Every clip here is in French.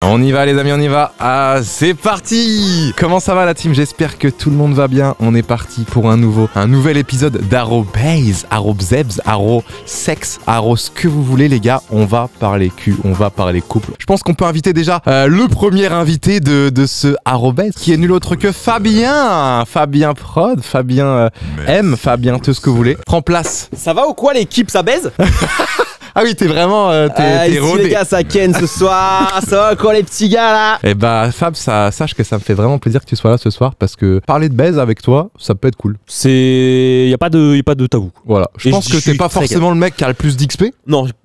On y va les amis, on y va. Ah, c'est parti. Comment ça va la team? J'espère que tout le monde va bien. On est parti pour un nouvel épisode d'Arobase, Arobzebs, Arosex, Aro ce que vous voulez les gars. On va parler cul, on va parler couple. Je pense qu'on peut inviter déjà le premier invité de ce Arobase qui est nul autre que Fabien. Fabien Prod, Fabien M, Fabien tout ce que vous voulez. Prends place. Ça va ou quoi l'équipe, ça baise? Ah oui, t'es vraiment t'es rodé. Les gars, ça ken ce soir. Ça va quoi les petits gars là? Eh bah Fab, sache que ça me fait vraiment plaisir que tu sois là ce soir parce que parler de baise avec toi, ça peut être cool. Y a pas de tabou. Voilà. Je pense que t'es pas forcément le mec qui a le plus d'XP.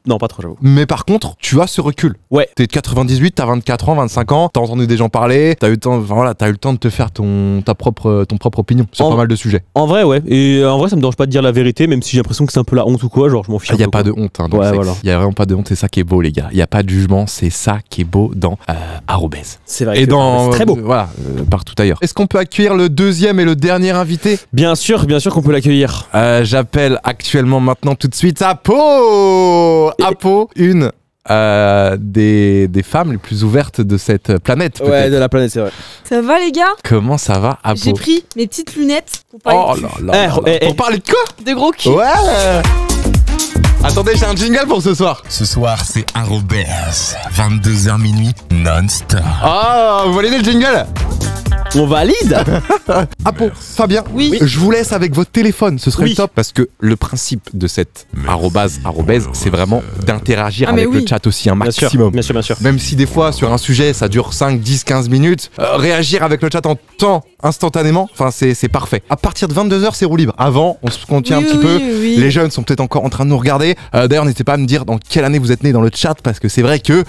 Non, pas trop j'avoue. Mais par contre, tu as ce recul. Ouais. T'es de 98, t'as 24 ans, 25 ans, t'as entendu des gens parler, t'as eu le temps, t'as eu le temps de te faire ton propre opinion sur pas mal de sujets. En vrai, ouais. Et en vrai, ça me dérange pas de dire la vérité, même si j'ai l'impression que c'est un peu la honte ou quoi. Genre, je m'en fiche. Il y a pas de honte. Hein, ouais, voilà. Il y a vraiment pas de honte. C'est ça qui est beau, les gars. Il y a pas de jugement. C'est ça qui est beau dans Arobase. C'est vrai. Et dans c'est très beau. Voilà, partout ailleurs. Est-ce qu'on peut accueillir le deuxième et le dernier invité? Bien sûr qu'on peut l'accueillir. J'appelle actuellement maintenant tout de suite Apo. Apo, une des femmes les plus ouvertes de cette planète. Ouais, de la planète, c'est vrai. Ça va les gars? Comment ça va, Apo? J'ai pris mes petites lunettes pour parler de cul. Pour parler de quoi? De gros cul. Ouais. Attendez, j'ai un jingle pour ce soir. Ce soir, c'est Arobase, 22h minuit, non-stop. Ah, vous validez le jingle? On valide. Apo, Fabien, oui. Je vous laisse avec votre téléphone, ce serait top parce que le principe de cette Arobase, c'est vraiment d'interagir avec le chat aussi un maximum. Bien sûr. Même si des fois sur un sujet ça dure 5, 10, 15 minutes, réagir avec le chat en temps instantanément, enfin c'est parfait. À partir de 22h c'est roue libre. Avant on se contient un petit peu, les jeunes sont peut-être encore en train de nous regarder. D'ailleurs n'hésitez pas à me dire dans quelle année vous êtes nés dans le chat parce que c'est vrai que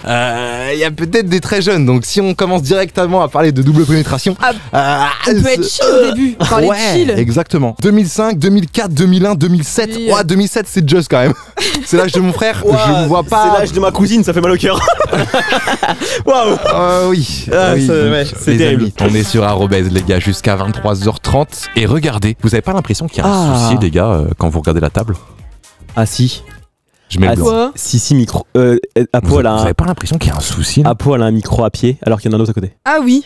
il y a peut-être des très jeunes, donc si on commence directement à parler de double pénétration, on peut être chill au début, parler de chill. Exactement. 2005, 2004, 2001, 2007. Oui. Ouais, 2007 c'est just quand même. C'est l'âge de mon frère, je vous vois pas. C'est l'âge de ma cousine, ça fait mal au cœur. Waouh. Oui. C'est terrible. Amis, on est sur Arobase les gars jusqu'à 23h30 et regardez, vous avez pas l'impression qu'il y a un souci les gars quand vous regardez la table? Ah si. Je mets le blanc. Si micro. Apo, Vous avez pas l'impression qu'il y a un souci là? Apo, elle a un micro à pied alors qu'il y en a un autre à côté. Ah oui.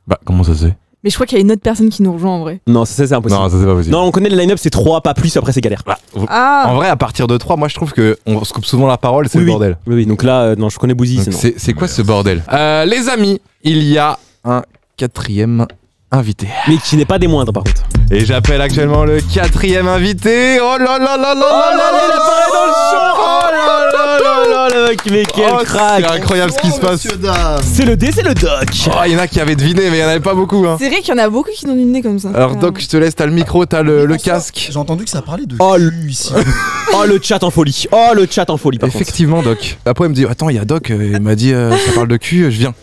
Bah comment ça se fait? Mais je crois qu'il y a une autre personne qui nous rejoint en vrai. Non, ça c'est impossible. Non, ça c'est pas possible. Non, on connaît le line-up, c'est 3, pas plus, après c'est galère. Ah. En vrai, à partir de 3, moi je trouve que on se coupe souvent la parole, c'est le bordel. Oui, donc là, non, je connais Bouzy. C'est quoi ce bordel? Les amis, il y a un quatrième invité. Mais qui n'est pas des moindres par contre. Et j'appelle actuellement le quatrième invité. Oh là là là là là là là, il apparaît dans le show. Oh là là là là, mais quel crack. C'est incroyable ce qui se passe. C'est le D, c'est le Doc. Oh, il y en a qui avaient deviné, mais il y en avait pas beaucoup. Hein. C'est vrai qu'il y en a beaucoup qui n'ont nez comme ça. Alors Doc, je te laisse, t'as le micro, t'as le casque. J'ai entendu que ça parlait de cul ici. Oh le chat en folie. Oh le chat en folie par Effectivement Doc. Après il me dit attends, il y a Doc, il m'a dit ça parle de cul, je viens.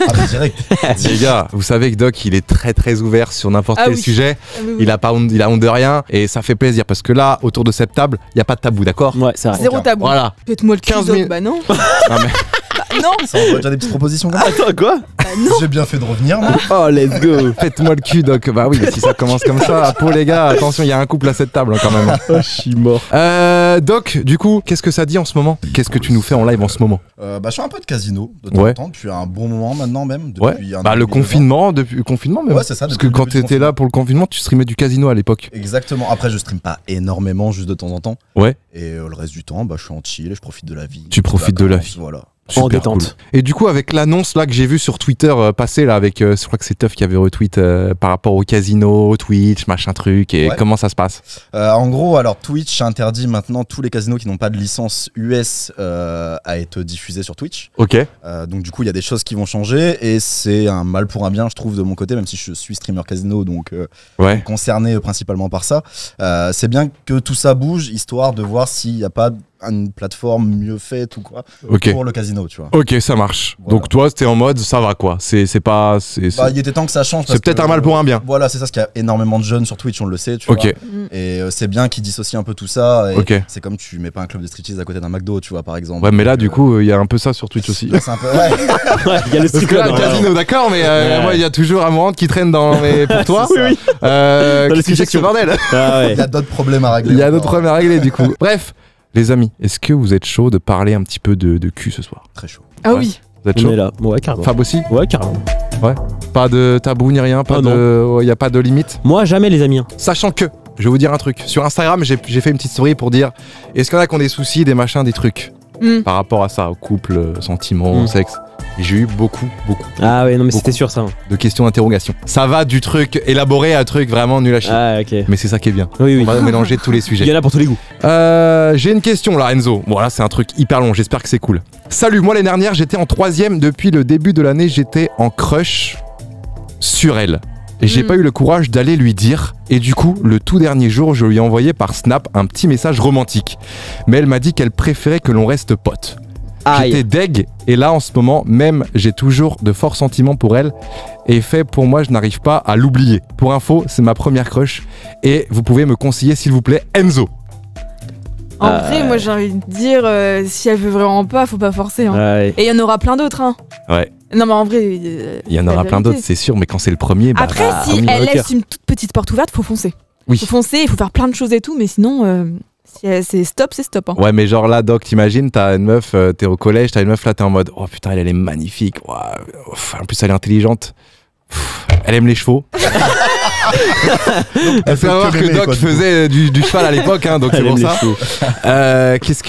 Ah bah direct. Les gars, vous savez que Doc, il est très très ouvert sur n'importe quel sujet. Oui. Il a honte de rien et ça fait plaisir parce que là, autour de cette table, il y a pas de tabou, d'accord? Ouais, c'est vrai. Zéro tabou. Voilà. Faites-moi le cul, 15 000. Bah non. Non mais Non. Ça envoie déjà des petites propositions comme ça. Attends, quoi? Bah non. J'ai bien fait de revenir moi. Oh let's go. faites-moi le cul Doc. Bah oui, mais si ça commence comme ça, pour les gars, attention, il y a un couple à cette table hein, quand même. Oh, je suis mort. Doc, du coup, qu'est-ce que ça dit en ce moment? Qu'est-ce que tu nous fais en live en ce moment? Bah je fais un peu de casino de temps en temps depuis un bon moment maintenant même. Depuis un bah an le et demi, confinement, depuis le confinement même. Ouais, c'est ça. Parce que quand t'étais là pour le confinement, tu streamais du casino à l'époque. Exactement. Après je stream pas énormément, juste de temps en temps. Ouais. Et le reste du temps, bah je suis en chill et je profite de la vie. Tu profites de la vie. Voilà. Super en détente. Cool. Et du coup, avec l'annonce là que j'ai vue sur Twitter passer là, avec, je crois que c'est Teuf qui avait retweet par rapport au casino, Twitch, machin truc, et comment ça se passe? En gros, alors Twitch interdit maintenant tous les casinos qui n'ont pas de licence US à être diffusés sur Twitch. Ok. Donc du coup, il y a des choses qui vont changer et c'est un mal pour un bien, je trouve, de mon côté, même si je suis streamer casino, donc concerné principalement par ça. C'est bien que tout ça bouge, histoire de voir s'il n'y a pas une plateforme mieux faite ou quoi pour le casino, tu vois. Ok, ça marche. Voilà. Donc toi, c'était en mode ça va quoi. C'est pas. Bah, il était temps que ça change. C'est peut-être un mal pour un bien. Voilà, c'est ça, parce qu'il y a énormément de jeunes sur Twitch, on le sait, tu vois. Et c'est bien qu'ils dissocient un peu tout ça. Et c'est comme tu mets pas un club de striptease à côté d'un McDo, tu vois, par exemple. Ouais, mais là, du coup, il y a un peu ça sur Twitch aussi. C'est un peu. Ouais. Il y a le strip club. Le casino, d'accord, mais moi, il y a toujours un moment qui traîne dans. Mais pour toi, oui. Qu'est-ce que c'est que ce bordel? Il y a d'autres problèmes à régler. Il y a d'autres problèmes à régler, du coup. Bref. Les amis, est-ce que vous êtes chaud de parler un petit peu de cul ce soir? Très chaud. Ah oui. Vous êtes On chaud? est là. Ouais, carrément. Fab aussi? Ouais, carrément. Pas de tabou ni rien, y a pas de limite. Moi, jamais, les amis. Sachant que, je vais vous dire un truc. Sur Instagram, j'ai fait une petite story pour dire est-ce qu'il y en a qui ont des soucis, des machins, des trucs par rapport à ça, au couple, sentiments, sexe. Et j'ai eu beaucoup Ah ouais, non, mais c'était sûr ça. de questions d'interrogation. Ça va du truc élaboré à un truc vraiment nul à chier. Ah, ok. Mais c'est ça qui est bien. Oui, On oui. va mélanger tous les sujets. Il y en a pour tous les goûts. J'ai une question là, Enzo. Bon, là, c'est un truc hyper long. J'espère que c'est cool. Salut, moi l'année dernière, j'étais en 3ème. Depuis le début de l'année, j'étais en crush sur elle. Et j'ai pas eu le courage d'aller lui dire. Et du coup, le tout dernier jour, je lui ai envoyé par Snap un petit message romantique. Mais elle m'a dit qu'elle préférait que l'on reste potes. J'étais deg. Et là, en ce moment, même, j'ai toujours de forts sentiments pour elle. Et fait, pour moi, je n'arrive pas à l'oublier. Pour info, c'est ma première crush. Et vous pouvez me conseiller, s'il vous plaît, Enzo. En vrai, moi j'ai envie de dire, si elle veut vraiment pas, faut pas forcer. Hein. Ouais. Et il y en aura plein d'autres. Hein. Ouais. Non, mais en vrai. Il y en aura plein d'autres, c'est sûr, mais quand c'est le premier, bah. Après, si oui, elle ok. laisse une toute petite porte ouverte, faut foncer. Oui. Faut foncer, il faut faire plein de choses et tout, mais sinon, si c'est stop, c'est stop. Hein. Ouais, mais genre là, Doc, t'imagines, t'as une meuf, t'es au collège, t'as une meuf là, t'es en mode oh putain, elle est magnifique. Ouah, en plus, elle est intelligente. Elle aime les chevaux. Elle fait voir que Doc faisait du cheval à l'époque, hein, donc c'est pour ça. Qu'est-ce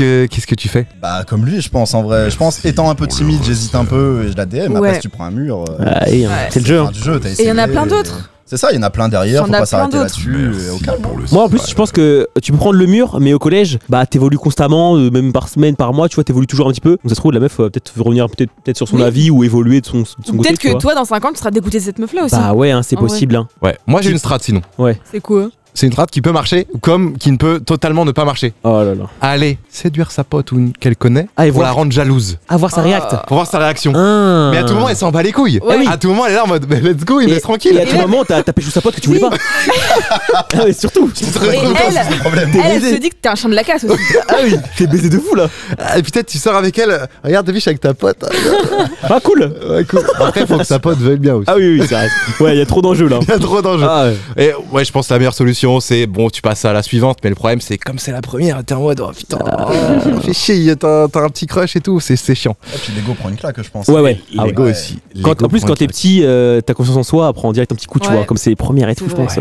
que tu fais? Bah, comme lui, je pense, en vrai. Je pense, étant un peu timide, j'hésite un peu et je la DM. Ouais. Après, si tu prends un mur. Ouais, c'est le jeu. Fin du jeu, t'as Et il y en a essayé, plein d'autres. C'est ça, il y en a plein derrière, Il y faut en a pas plein s'arrêter d'autres. là-dessus. Au calme. Moi en plus je pense que tu peux prendre le mur mais au collège bah t'évolues constamment même par semaine par mois tu vois t'évolues toujours un petit peu donc ça se trouve la meuf peut-être revenir peut-être sur son Oui. avis ou évoluer de son côté Peut-être tu que vois. toi, dans 5 ans, tu seras dégoûté de cette meuf là aussi. Bah ouais hein, c'est En vrai. possible hein. Ouais, moi j'ai une strat sinon. C'est quoi? C'est une strat qui peut marcher, comme qui ne peut totalement ne pas marcher. Oh là là. Aller séduire sa pote ou qu'elle connaît Ah, et pour voir- la rendre jalouse, Ah voir ça réacte. pour voir sa réaction. Ah. Mais à tout moment, elle s'en bat les couilles. Ouais. À tout moment, elle est là en mode bah, let's go, il me laisse tranquille. Et à tout moment t'as pécho sa pote que tu voulais pas. Ah ouais surtout. Et elle, Problème. elle se dit que t'es un chien de la casse aussi. Ah oui t'es baisé de fou là. Et peut-être tu sors avec elle, regarde, t'as vu, je suis avec ta pote. Ah cool. Ouais, cool. Après, faut que sa pote veuille bien aussi. Ah oui ça reste. Ouais il y a trop d'enjeux là. Il y a trop d'enjeux. Ah ouais. Et ouais, je pense que la meilleure solution, c'est bon, tu passes à la suivante, mais le problème, c'est comme c'est la première, t'es en mode oh putain, fais chier, t'as un petit crush et tout, c'est chiant. Et puis l'ego prend une claque, je pense. Ouais. Ah ouais. L'ego aussi. En plus quand t'es petit t'as confiance en soi après on direct un petit coup tu Ouais. vois comme c'est les premières et tout C'est je vrai. pense.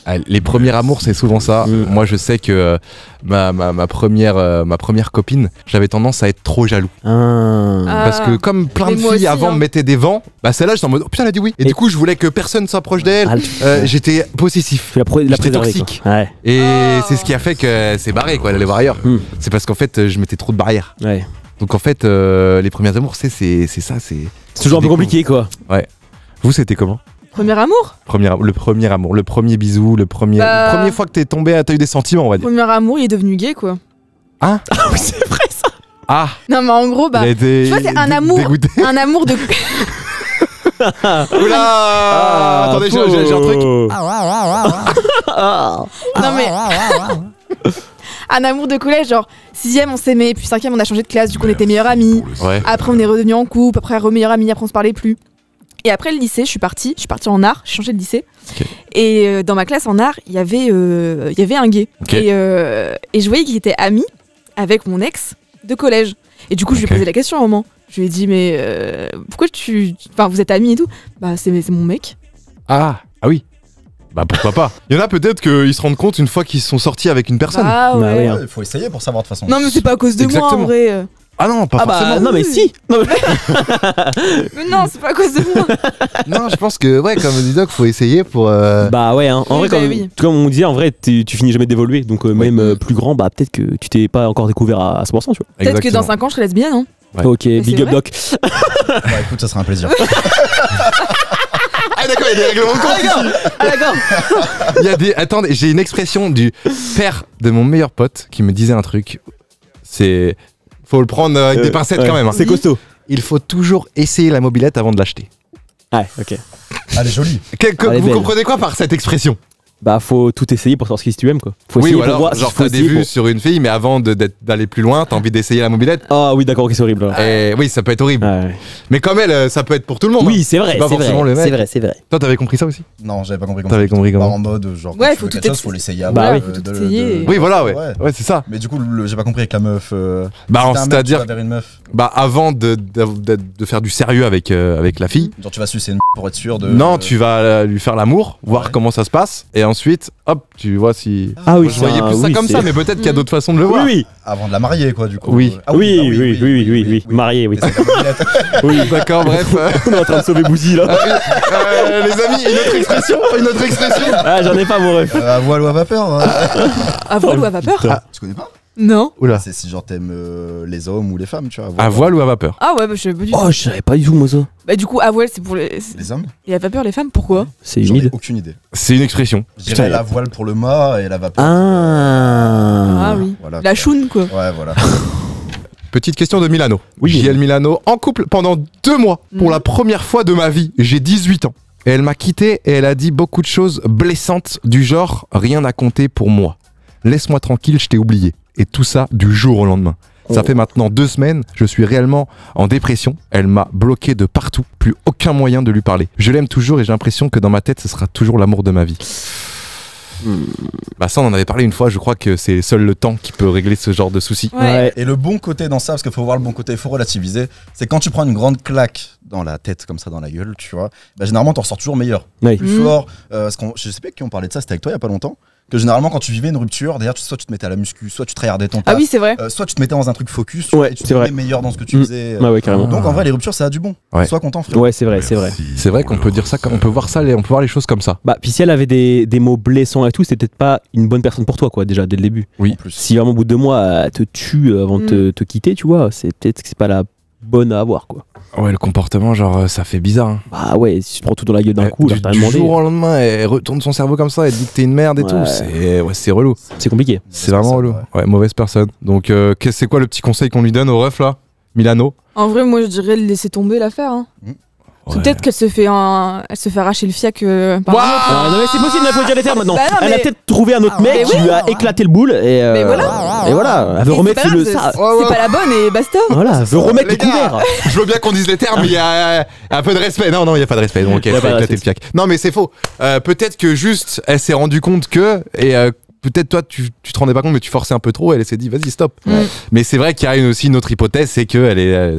Ah, les premiers amours, c'est souvent ça. Moi, je sais que ma première copine, j'avais tendance à être trop jaloux. Ah. Parce que comme plein Mais de moi filles aussi, avant hein. me mettaient des vents, bah celle-là, j'étais en mode oh putain, elle a dit oui. Et Et- du coup, je voulais que personne s'approche d'elle. Ah, J'étais possessif. la J'étais préserver, toxique. quoi. Ouais. Et Oh. c'est ce qui a fait que c'est barré, quoi, d'aller voir ailleurs. C'est parce qu'en fait, je mettais trop de barrières. Ouais. Donc en fait, les premiers amours, c'est ça, c'est. C'est toujours un peu compliqué quoi. Vous, c'était comment? Premier amour? Le premier amour, le premier bisou, première fois que t'es tombé, t'as eu des sentiments, on va dire. Premier amour, il est devenu gay quoi. Hein? Ah oui c'est vrai ça. Ah, Non, mais en gros, bah. il a été tu vois, c'est un amour. dégoûté. Un amour de. Oula, attendez, j'ai un truc. Non, mais. Un amour de collège, genre 6ème on s'aimait, puis 5ème on a changé de classe, du coup on était meilleurs amis. Ouais. Après on est redevenus en couple, après meilleurs amis, après on se parlait plus. Et après le lycée, je suis partie en art, j'ai changé de lycée. Ok. Et dans ma classe en art, il y avait un gay. Ok. Et je voyais qu'il était ami avec mon ex de collège. Et du coup, je lui ai Ok. posé la question à un moment. Je lui ai dit, mais pourquoi enfin, vous êtes amis et tout? Bah, c'est mon mec. Ah oui. Bah pourquoi pas. Il y en a peut-être qu'ils se rendent compte une fois qu'ils sont sortis avec une personne. Ah ouais. Bah oui, hein. Il faut essayer pour savoir de toute façon. Non, mais c'est pas à cause de moi en Exactement. vrai. Ah non, pas Ah bah forcément. non mais si. Non, mais- Mais non, c'est pas à cause de moi. Non, je pense que ouais, comme dit Doc, faut essayer pour. Bah ouais hein. En Oui, vrai bah comme, oui. comme on disait en vrai tu finis jamais d'évoluer donc même plus grand bah peut-être que tu t'es pas encore découvert à 100% tu vois. Peut-être que dans Exactement. 5 ans, je serai lesbienne, hein. Ouais. Ok Mais big c'est up vrai. Doc. Bah écoute, ça sera un plaisir. Ah d'accord, il y a des règlements de compte ici. Ah d'accord. Il y a des. Attendez, j'ai une expression du père de mon meilleur pote qui me disait un truc. C'est. Faut le prendre avec des pincettes ouais. quand même. Hein. C'est costaud. Il faut toujours essayer la mobilette avant de l'acheter. Ouais ok. Elle est jolie. Elle est Vous belle. comprenez quoi par cette expression? Bah, faut tout essayer pour savoir ce qui tu aimes, quoi. Faut Oui, essayer ou pour alors, voir. genre, faut t'as des essayer vues pour- sur une fille, mais avant d'aller plus loin, t'as envie d'essayer la mobilette. Ah oui, d'accord, ok, c'est horrible. Et oui, ça peut être horrible. Ouais. Mais comme elle, ça peut être pour tout le monde. Oui, c'est vrai, pas c'est forcément le vrai. mec. C'est vrai, c'est vrai. Toi, t'avais compris ça aussi? Non, j'avais pas compris T'avais compris comment? En mode, genre, Ouais, quand tu faut veux tout quelque chose, essayer. faut l'essayer Bah avant. oui. Faut tout essayer. Oui, voilà, ouais. Ouais, c'est ça. Mais du coup, j'ai pas compris avec la meuf. Bah, si t'es un mec, c'est-à-dire, tu vas vers une meuf. bah, avant de faire du sérieux avec la fille, Genre, tu vas sucer une pour être sûr de. non, tu vas lui faire l'amour, voir comment ça se passe, et ensuite, hop, tu vois si. Ah oui, Je voyais plus ça comme ça, mais peut-être qu'il y a d'autres façons de le Oui, voir. oui. Avant de la marier, quoi, du coup. Oui. Ah Oui, oui. Marié, oui. Mais c'est la mobilette. Oui, D'accord, bref. on est en train de sauver Bouzy là. Les amis, une autre expression. Ah, j'en ai pas, mon ref. À voile ou à vapeur. À voile ou à vapeur? Tu connais pas? Non. Oula. C'est si genre t'aimes les hommes ou les femmes, tu vois. À voile ou à vapeur? Ah ouais, bah je sais pas du tout. Oh, je savais pas du tout, moi, ça. Bah du coup, à voile, c'est pour les. Les hommes? Et à vapeur, les femmes, pourquoi? C'est J'en ai humide. aucune idée. C'est une expression. Je dirais la voile pour le mât et la vapeur. Ah oui. Voilà. La choune, quoi. Ouais, voilà. Petite question de Milano. Oui. JL Milano, en couple pendant 2 mois, pour la première fois de ma vie. J'ai 18 ans. Et elle m'a quitté et elle a dit beaucoup de choses blessantes du genre « rien n'a compté pour moi ». Laisse-moi tranquille, je t'ai oublié. Et tout ça du jour au lendemain. Ça fait maintenant 2 semaines, je suis réellement en dépression. Elle m'a bloqué de partout, plus aucun moyen de lui parler. Je l'aime toujours et j'ai l'impression que dans ma tête, ce sera toujours l'amour de ma vie. Bah ça, on en avait parlé une fois, je crois que c'est seul le temps qui peut régler ce genre de soucis. Ouais. Et le bon côté dans ça, parce qu'il faut voir le bon côté, il faut relativiser, c'est quand tu prends une grande claque dans la tête, comme ça, dans la gueule, tu vois, bah généralement t'en ressors toujours meilleur, Oui. plus fort. Je sais pas qui on parlait de ça, c'était avec toi il y a pas longtemps, que généralement quand tu vivais une rupture, d'ailleurs soit tu te mettais à la muscu, soit tu tryhardais ton Ah taf, oui, c'est vrai. soit tu te mettais dans un truc focus, tu vois, Ouais, et tu c'est devenais vrai. meilleur dans ce que tu faisais. Ouais, carrément. Donc en vrai, les ruptures, ça a du bon. Ouais. Sois content, frère. Ouais, c'est vrai, c'est vrai. C'est vrai qu'on peut dire ça, on peut voir ça, on peut voir les choses comme ça. Bah, puis si elle avait des mots blessants et tout, c'était peut-être pas une bonne personne pour toi, quoi, déjà, dès le début. Oui. En plus. Si vraiment au bout de 2 mois, elle te tue avant de te quitter, tu vois, c'est peut-être que c'est pas la bonne à avoir, quoi. Ouais, le comportement, genre, ça fait bizarre. Hein. Bah ouais, si tu te prends tout dans la gueule d'un coup, du, alors t'as du demandé. jour au lendemain, elle retourne son cerveau comme ça, elle dit que t'es une merde et Ouais. tout. C'est relou. C'est compliqué. C'est vraiment relou. Ouais, mauvaise personne. Donc, c'est quoi le petit conseil qu'on lui donne au ref là, Milano? En vrai, moi, je dirais le laisser tomber l'affaire. Hein. Ouais. Peut-être qu'elle se fait elle se fait arracher le fiac par un autre. Ah, non, mais c'est possible, il faut dire les termes maintenant. Bah non, Elle a mais- peut-être trouvé un autre mec mais qui oui. lui a éclaté le boule et, Mais voilà. et voilà, elle veut Et remettre c'est pas le grave, ça. c'est pas la bonne et basta. Voilà, elle veut remettre Les le couvert. Je veux bien qu'on dise les termes, mais il y a un peu de respect. Non, il n'y a pas de respect. Donc, Y a elle pas fait de éclater le fiac. Non, mais c'est faux. Peut-être que juste, elle s'est rendue compte que, et peut-être toi, tu te rendais pas compte, mais tu forçais un peu trop, et elle s'est dit, vas-y, stop. Mais c'est vrai qu'il y a aussi une autre hypothèse, c'est qu'elle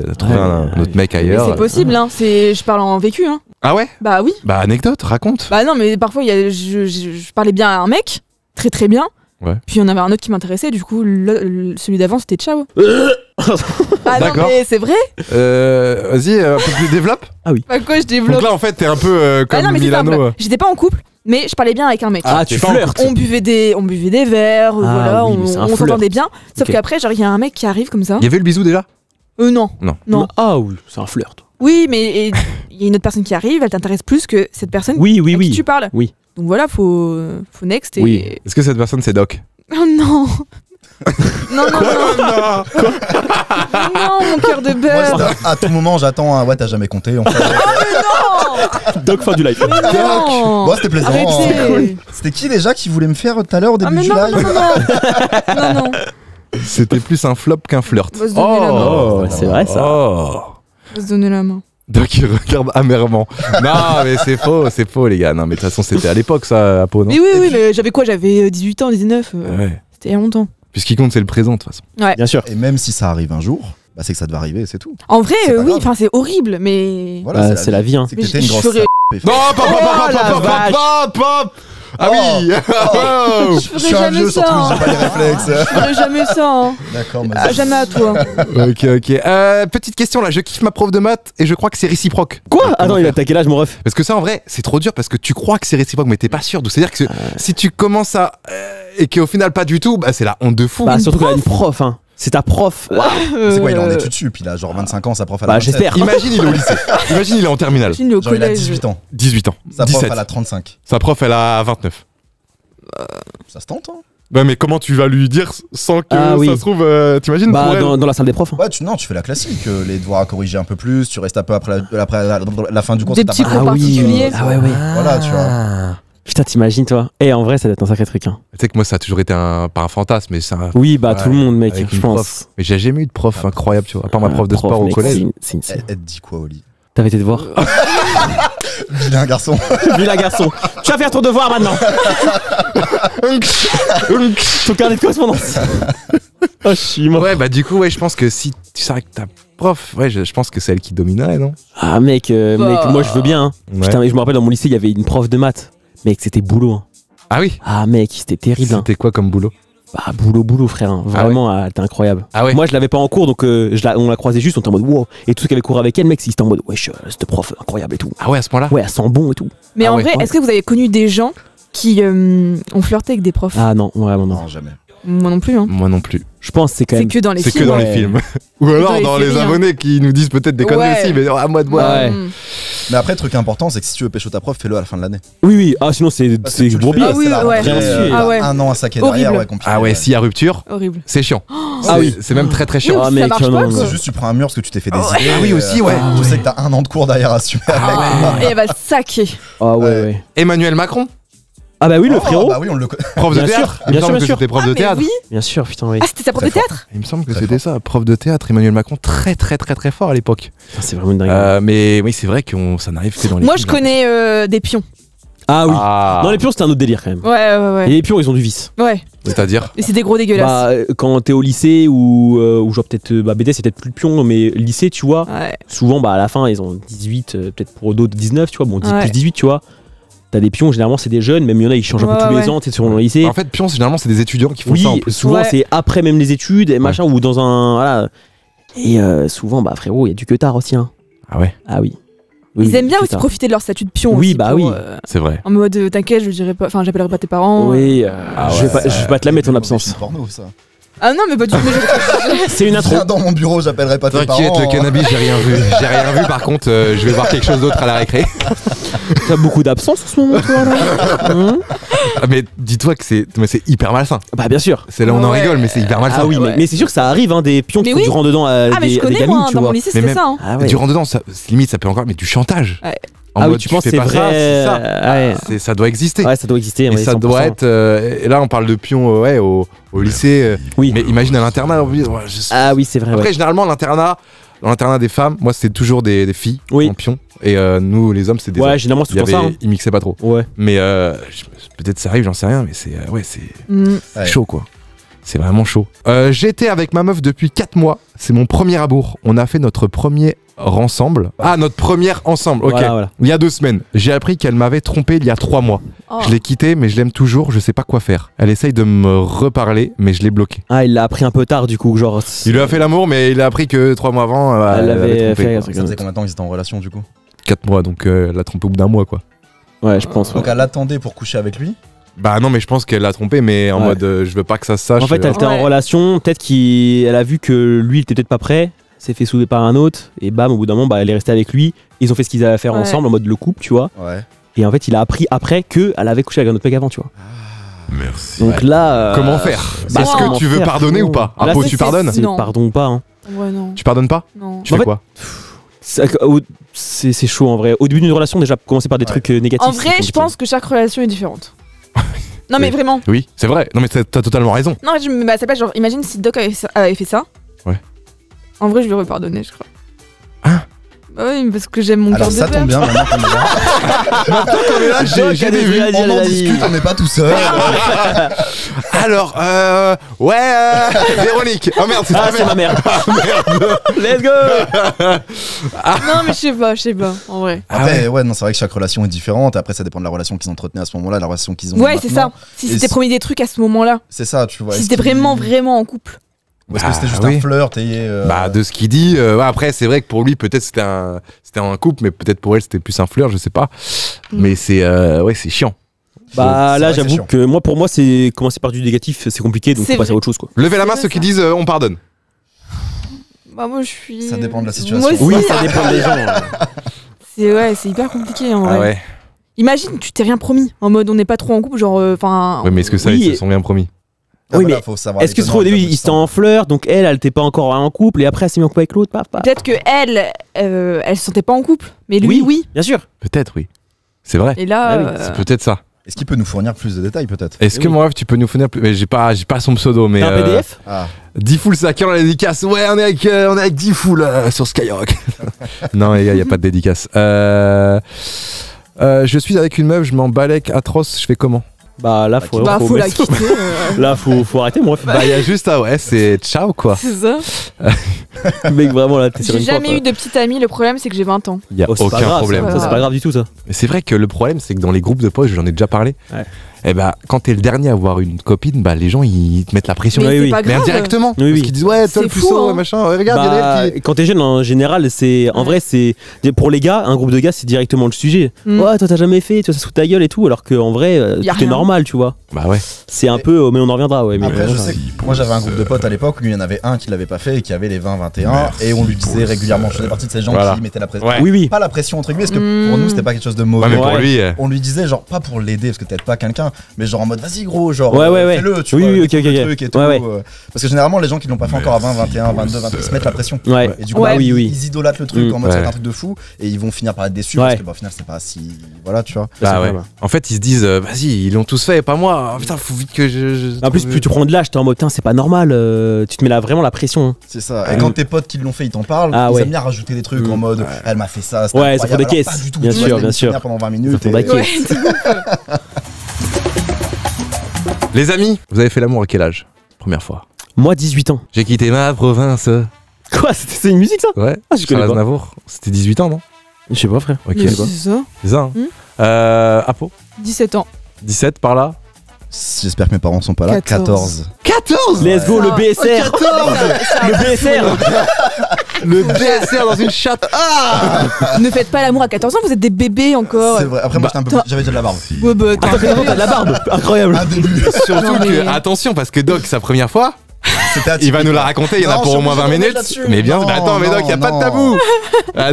a trouvé un autre mec Mais ailleurs. c'est possible, hein. Je parle en vécu. Hein. Ah ouais? Bah oui. Bah, anecdote, raconte. Bah non, mais parfois, je parlais bien à un mec, très très bien. Ouais. Puis il y en avait un autre qui m'intéressait, du coup, celui d'avant, c'était ciao. Ah non, D'accord. mais c'est vrai. Vas-y, un peu plus développe. Pas quoi, je Donc développe. là, en fait, t'es un peu Ah comme non, mais c'est Milano. simple. J'étais pas en couple, mais je parlais bien avec un mec. Ah, tu t'es pas en flirtes. On buvait des verres, voilà, oui, mais c'est un on flirt. s'entendait bien. Sauf Ok. qu'après, genre, il y a un mec qui arrive comme ça. Il y avait le bisou déjà? Non. Non. Ah oui, c'est un flirt. Oui, mais il y a une autre personne qui arrive, elle t'intéresse plus que cette personne Oui, à qui tu oui. parles. Oui. Donc voilà, faut next et. Oui. Est-ce que cette personne, c'est Doc? Oh non. Non, mon cœur de Moi, beurre. à tout moment, j'attends un ouais, t'as jamais compté. On fait... Doc, fin du live. Non. Bon, c'était plaisant. Arrêtez. C'était qui déjà qui voulait me faire tout à l'heure au Ah début mais du non, live non. C'était plus un flop qu'un flirt. On va se donner la main. Oh, c'est vrai ça. Oh. On va se donner la main. Doc, il regarde amèrement. Non, mais c'est faux, les gars. Non, mais de toute façon, c'était à l'époque, ça, Apo, non? Mais oui, mais j'avais quoi? J'avais 18 ans, 19. Ouais. C'était il y a longtemps. Puis ce qui compte, c'est le présent, de toute façon. Bien sûr. Et même si ça arrive un jour, bah, c'est que ça devait arriver, c'est tout. En vrai, C'est pas oui, grave. enfin c'est horrible, mais. Voilà, C'est la vie, hein. C'est que Mais t'étais une je grosse ferais- salope. Non, pop, pop, Oh, pop, la pop, vache. pop, pop. Ah oui. Oh. Je Je suis ferais un jamais vieux, ça. surtout, Hein. j'ai pas les réflexes. Je ferais jamais ça. Hein. D'accord, mais. Ah, jamais à toi. Ok. Petite question là, je kiffe ma prof de maths et je crois que c'est réciproque. Quoi? Attends, il a attaqué l'âge, mon ref. Parce que ça, en vrai, c'est trop dur parce que tu crois que c'est réciproque, mais t'es pas sûr. Donc c'est-à-dire que si tu commences à. Et qu'au final, pas du tout, bah c'est la honte de fou. Bah, surtout qu'elle a une prof, hein. C'est ta prof. C'est quoi, il est en études sup, il a genre 25 ans, sa prof elle a Bah, 27. j'espère. Imagine, il est au lycée. Imagine, il est en terminale. Imagine, au Genre, il a collège. 18 ans. 18 ans. Sa prof 17. elle a 35. Sa prof, elle a 29. Ça se tente, hein? Ouais, mais comment tu vas lui dire sans que Ah, oui. ça se trouve. T'imagines pour Bah, elle dans la salle des profs. Hein. Ouais, tu fais la classique, les devoirs à corriger un peu plus, tu restes un peu après la fin du cours. Des ça t'a petits pas- cours particuliers. Ah ouais, ouais. Voilà, tu vois. Putain, t'imagines, toi. En vrai, ça doit être un sacré truc. Hein. Tu sais que moi, ça a toujours été pas un fantasme, mais c'est un. Oui, bah, tout le monde, mec, avec je une pense. prof. Mais j'ai jamais eu de prof incroyable, tu vois. À part ma prof de sport au mec, collège. c'est insane. Elle te dit quoi, Oli? T'avais été te voir. Vilain garçon. Vilain garçon. Tu vas faire ton devoir maintenant. Ton carnet de correspondance. Oh, je suis mort. Ouais, bah, du coup, ouais, je pense que si tu savais que ta prof, ouais, je pense que c'est elle qui dominerait, non? Ah, mec, moi, je veux bien. Hein. Ouais. Putain, mais je me rappelle, dans mon lycée, il y avait une prof de maths. Mec, c'était boulot. Hein. Ah oui? Ah, mec, c'était terrible. Hein. C'était quoi comme boulot? Bah, boulot, frère. Hein. Vraiment, t'es incroyable. Ah ouais? Moi, je l'avais pas en cours, donc on la croisait juste, on était en mode wow. Et tous ceux qui avaient cours avec elle, mec, c'était en mode wesh, cette prof incroyable et tout. Ah ouais, à ce point-là? Ouais, elle sent bon et tout. Mais Ah en ouais. vrai, est-ce que vous avez connu des gens qui ont flirté avec des profs? Ah non, vraiment non. Non, jamais. Moi non plus. Hein. Moi non plus. Je pense que c'est quand C'est même. que dans les C'est films. que dans ouais. les films. Ou alors dans dans les les séries, hein. abonnés qui nous disent peut-être des conneries Ouais. aussi, mais à moi de voir. Ouais. Mais après, truc important, c'est que si tu veux pécho ta prof, fais-le à la fin de l'année. Oui. Ah, sinon, c'est Parce que tu le bourbier. fais, Ah oui, c'est la ouais. rentrée, Bien sûr. Ah ouais. Un an à saquer Horrible. derrière, ouais, compliqué. Ah ouais, s'il y a rupture, Horrible. c'est chiant. Ah oui. C'est même très très Oui, chiant. Ah, ça mec, marche non, pas, non, quoi. C'est juste tu prends un mur parce que tu t'es fait des Ah idées. oui, aussi, ouais. Tu sais que t'as un an de cours derrière à assumer avec. Et elle va le saquer. Ah ouais, Ouais. ouais. Emmanuel Macron, Ah bah oui, le Oh, frérot. Bah oui, on le connaît. prof de Bien sûr, théâtre. Il me bien semble sûr, que bien sûr. c'était prof de mais théâtre. oui. Bien sûr, putain, oui. Ah, c'était sa prof de Très fort. théâtre? Il me semble que Très c'était ça, prof de théâtre, Emmanuel Macron, très très très très fort à l'époque. Putain, c'est vraiment une dinguerie. Mais oui, c'est vrai que ça n'arrive que dans les Moi, films. je connais des pions. Ah oui. Ah. Non, les pions, c'était un autre délire quand même. Ouais. Et les pions, ils ont du vice. Ouais. C'est-à-dire Et c'est des gros dégueulasses. Bah, quand t'es au lycée ou genre peut-être. Bah, BD, c'est peut-être plus pion, mais lycée, tu vois. Ouais. Souvent, bah, à la fin, ils ont 18, peut-être pour d'autres 19, tu vois. Bon, 10 Ouais. plus 18, tu vois. T'as des pions, généralement, c'est des jeunes, même il y en a, ils changent un peu Ouais, tous les ouais. ans, tu sais, selon le lycée. En fait, Pion, généralement, c'est des étudiants qui font ça en Oui, plus. souvent, Ouais. c'est après même les études, et machin, ou dans un. Voilà. Et souvent, bah, frérot, il y a du que tard aussi, hein. Ah ouais, Ah oui. Oui, Ils oui, aiment bien que aussi tard. profiter de leur statut de pion. Oui, aussi bah pour, oui. c'est vrai. En mode, t'inquiète, je dirais pas. Enfin, j'appellerai pas tes parents. Oui, Ah je, vais ouais, pas, je vais pas te la mettre en absence. C'est porno, ça. Ah non, mais pas du tout. C'est une intro. Viens dans mon bureau, j'appellerai pas tes parents. T'inquiète, le cannabis, j'ai rien vu. J'ai rien vu, par contre, je vais voir quelque chose d'autre à la récré. T'as beaucoup d'absence en ce moment, toi, là. Ah, mais dis-toi que c'est hyper malsain. Bah, bien sûr. C'est là où on en Ouais. rigole, mais c'est hyper malsain. Ah oui, Ouais. mais c'est sûr que ça arrive, hein, des pions qui Mais font oui. du rentre dedans à Ah, mais des, je à des connais, gamines, moi, tu dans mon vois. lycée, Mais c'était même- ça. Hein. Ah ouais. Du rentre dedans, limite, ça peut encore, mais du chantage. Ouais. En Ah oui, mode, tu penses fais c'est pas vrai. ça, c'est ça. Ouais. Ça doit exister. Ouais, ça doit exister. Et ouais, ça 100%. doit être. Et là, on parle de pion ouais, au lycée. Oui. Mais imagine à l'internat. Ah oui, c'est vrai. Après, Ouais. généralement, dans l'internat des femmes, moi, c'était toujours des filles Oui. en pion. Et nous, les hommes, c'est des Ouais, hommes. généralement, c'est Il y tout ça. avait- Hein. Ils mixaient pas trop. Ouais. Mais peut-être ça arrive, j'en sais rien. Mais c'est c'est Mm. Ouais. chaud, quoi. C'est vraiment chaud. J'étais avec ma meuf depuis 4 mois. C'est mon premier amour. On a fait notre premier ensemble. Ah, notre première ensemble. Ok. Voilà. Il y a 2 semaines. J'ai appris qu'elle m'avait trompé il y a 3 mois. Oh. Je l'ai quittée, mais je l'aime toujours. Je sais pas quoi faire. Elle essaye de me reparler, mais je l'ai bloquée. Ah, il l'a appris un peu tard, du coup, genre. Il lui a fait l'amour, mais il a appris que 3 mois avant, Elle elle l'avait l'avait trompé. fait un quoi. truc Ça comme faisait ça. combien de temps qu'ils étaient en relation du coup? 4 mois, donc elle l'a trompé au bout d'un mois, quoi. Ouais, je pense. ouais. Donc elle attendait pour coucher avec lui. Bah non, mais je pense qu'elle l'a trompé, mais en Ouais. mode je veux pas que ça se sache. En fait, elle était en Ouais. relation, peut-être qu'elle a vu que lui, il était peut-être pas prêt, s'est fait soulever par un autre, et bam, au bout d'un moment, bah, elle est restée avec lui. Ils ont fait ce qu'ils avaient à faire Ouais. ensemble, en mode le couple, tu vois. Ouais. Et en fait, il a appris après qu'elle avait couché avec un autre mec avant, tu vois. Merci. Donc là. Comment faire bah, Est-ce comment que tu veux faire, pardonner frérot ou pas Là, Apo, c'est- tu pardonnes C'est Non. pardon ou pas, hein. Ouais, non. Tu pardonnes pas Non. Tu En fais fait, quoi C'est chaud en vrai. Au début d'une relation, déjà, commencer par des Ouais. trucs négatifs. En c'est vrai, je compliqué. pense que chaque relation est différente. Non, mais Oui. vraiment. Oui, c'est vrai. Non, mais t'as totalement raison. Non, je me mets à sa place. Genre, imagine si Doc avait fait ça. Ouais. En vrai, je lui aurais pardonné, je crois. Hein Bah oui, parce que j'aime mon cœur Alors de ça père. tombe bien maintenant qu'on est là. J'ai des vues. On en discute, on n'est pas tout seul. Alors, Véronique. Oh merde, c'est Ah, ta c'est ma mère. mère. Let's go. Non, mais je sais pas, en vrai. Après, ouais, non, c'est vrai que chaque relation est différente. Après, ça dépend de la relation qu'ils entretenaient à ce moment-là, la relation qu'ils ont. Ouais, c'est ça. maintenant. Si Et c'était si- promis des trucs à ce moment-là. C'est ça, tu vois. Si Est-ce c'était qu'il- vraiment en couple. Ou est-ce que c'était juste oui. un flirt Bah, de ce qu'il dit. Ouais, après, c'est vrai que pour lui, peut-être c'était un couple, mais peut-être pour elle, c'était plus un flirt, je sais pas. Mais c'est ouais, c'est chiant. Bah C'est là, vrai que c'est j'avoue chiant. que moi, pour moi, c'est commencer par du négatif, c'est compliqué, donc C'est faut passer à vrai. autre chose, quoi. Levez la main C'est ceux vrai, qui ça. disent on pardonne. Bah, moi, je suis. Ça dépend de la situation. Moi aussi. Ouais, Ça dépend des gens. C'est hyper compliqué, en vrai. Ah ouais. Imagine, tu t'es rien promis. En mode, on n'est pas trop en couple, genre, enfin. Ouais, mais est-ce que ça, Oui, ils et- se sont bien promis? Ah, Oui, voilà, mais faut savoir Est-ce que les se trouve au tenants, début, un peu ils étaient en fleur, donc elle était pas encore en couple, et après, elle s'est mis en couple avec l'autre, paf, paf. Peut-être que elle se sentait pas en couple. Mais lui, Oui. oui. Bien sûr. Peut-être, oui. C'est vrai. Et là. Ah oui, C'est peut-être ça. Est-ce qu'il peut nous fournir plus de détails peut-être? Est-ce que mon rêve, tu peux nous fournir plus? Mais j'ai pas son pseudo, mais. T'as un PDF? Diffoul, c'est à qui on a la dédicace? Ouais, on est avec Diffoul sur Skyrock. Non, les gars, y a pas de dédicace. Je suis avec une meuf, je m'en balèque atroce, je fais comment? Bah là, faut la quitter. Là, faut arrêter, mon ref. Bah, y a juste c'est ciao quoi. C'est ça. Mec, vraiment, là, t'es sur J'ai une jamais porte, eu de petite amie, le problème c'est que j'ai 20 ans. Y a Oh, c'est pas aucun grave, problème. Ça, c'est pas grave du tout, ça. Mais c'est vrai que le problème, c'est que dans les groupes de potes, j'en ai déjà parlé. Ouais. Et bah, quand t'es le dernier à avoir une copine, bah les gens ils te mettent la pression. Mais Oui, c'est oui. pas Mais grave. indirectement. Oui, Parce oui. qu'ils disent ouais, toi C'est le plus fou, saut, hein. machin. Ouais, regarde, Bah, il y en a quand t'es jeune, en général, c'est en vrai, c'est pour les gars, un groupe de gars, c'est directement le sujet. Mm. Ouais, toi t'as jamais fait, toi ça se fout ta gueule et tout, alors qu'en vrai, Y a tout est rien. normal, tu vois. Bah ouais. C'est un peu, mais on en reviendra, ouais. Mais Après, je sais que moi j'avais un groupe de potes à l'époque où il y en avait un qui l'avait pas fait et qui avait les 20-21 et on lui disait régulièrement, je faisais partie de ces gens Voilà. qui mettaient la pression. Ouais. oui, oui. Pas la pression entre guillemets, parce que pour nous c'était pas quelque chose de mauvais. Ouais, mais pour Ouais. lui. On lui disait genre pas pour l'aider parce que t'aides pas quelqu'un, mais genre en mode vas-y gros, genre Ouais, ouais, ouais. fais-le, tu Oui, vois, oui, ok, découvre ok, le ok. truc et tout. Ouais, ouais. Parce que généralement les gens qui l'ont pas fait encore à 20, 21, 22, 23 ils se mettent la pression. Ouais. Et du coup Bah bah, oui, oui. ils idolâtrent le truc Mm. en mode Ouais. c'est un truc de fou et ils vont finir par être déçus Ouais. parce que bah, au final c'est pas si voilà tu vois. Bah c'est ouais. vrai. En fait, ils se disent vas-y, ils l'ont tous fait, pas moi. Putain, faut vite que je En plus, plus tu prends de l'âge, t'es en mode, putain, c'est pas normal, tu te mets là vraiment la pression. Hein. C'est ça. Et quand tes potes qui l'ont fait ils t'en parlent, Ah ils ouais. aiment bien rajouter des trucs en mode elle m'a fait ça. c'était Ouais, ça font incroyable. des Alors, caisses. pas du tout, Bien tu vois, sûr, je l'ai bien mis sûr. souvenir pendant 20 minutes. Ça font des et- caisses. Ouais, Les amis, vous avez fait l'amour à quel âge? Première fois. Moi, 18 ans. J'ai quitté ma province. Quoi, c'est une musique ça? Ouais. Ah, je connais Charles pas. Aznavour. C'était 18 ans, non? Je sais pas, frère. Ok. mais c'est ça. C'est ça. Hein. Apo 17 ans. 17 par là. J'espère que mes parents sont pas là. 14. 14. Let's go, le BSR. Le BSR. Le DSR dans une chatte. Ne faites pas l'amour à 14 ans, vous êtes des bébés encore. C'est vrai. Après moi j'étais un peu j'avais déjà de la barbe. Ouais, bah, Attends, t'as de la barbe. Incroyable. Un début. Surtout Non, mais- que, attention, parce que Doc, sa première fois, C'était il va nous la raconter, il y en a Non, pour je au moins suis 20 obligé de minutes. revenir là-dessus. Mais bien, Non, mais attends, mais non, Doc, y a pas de non. tabou.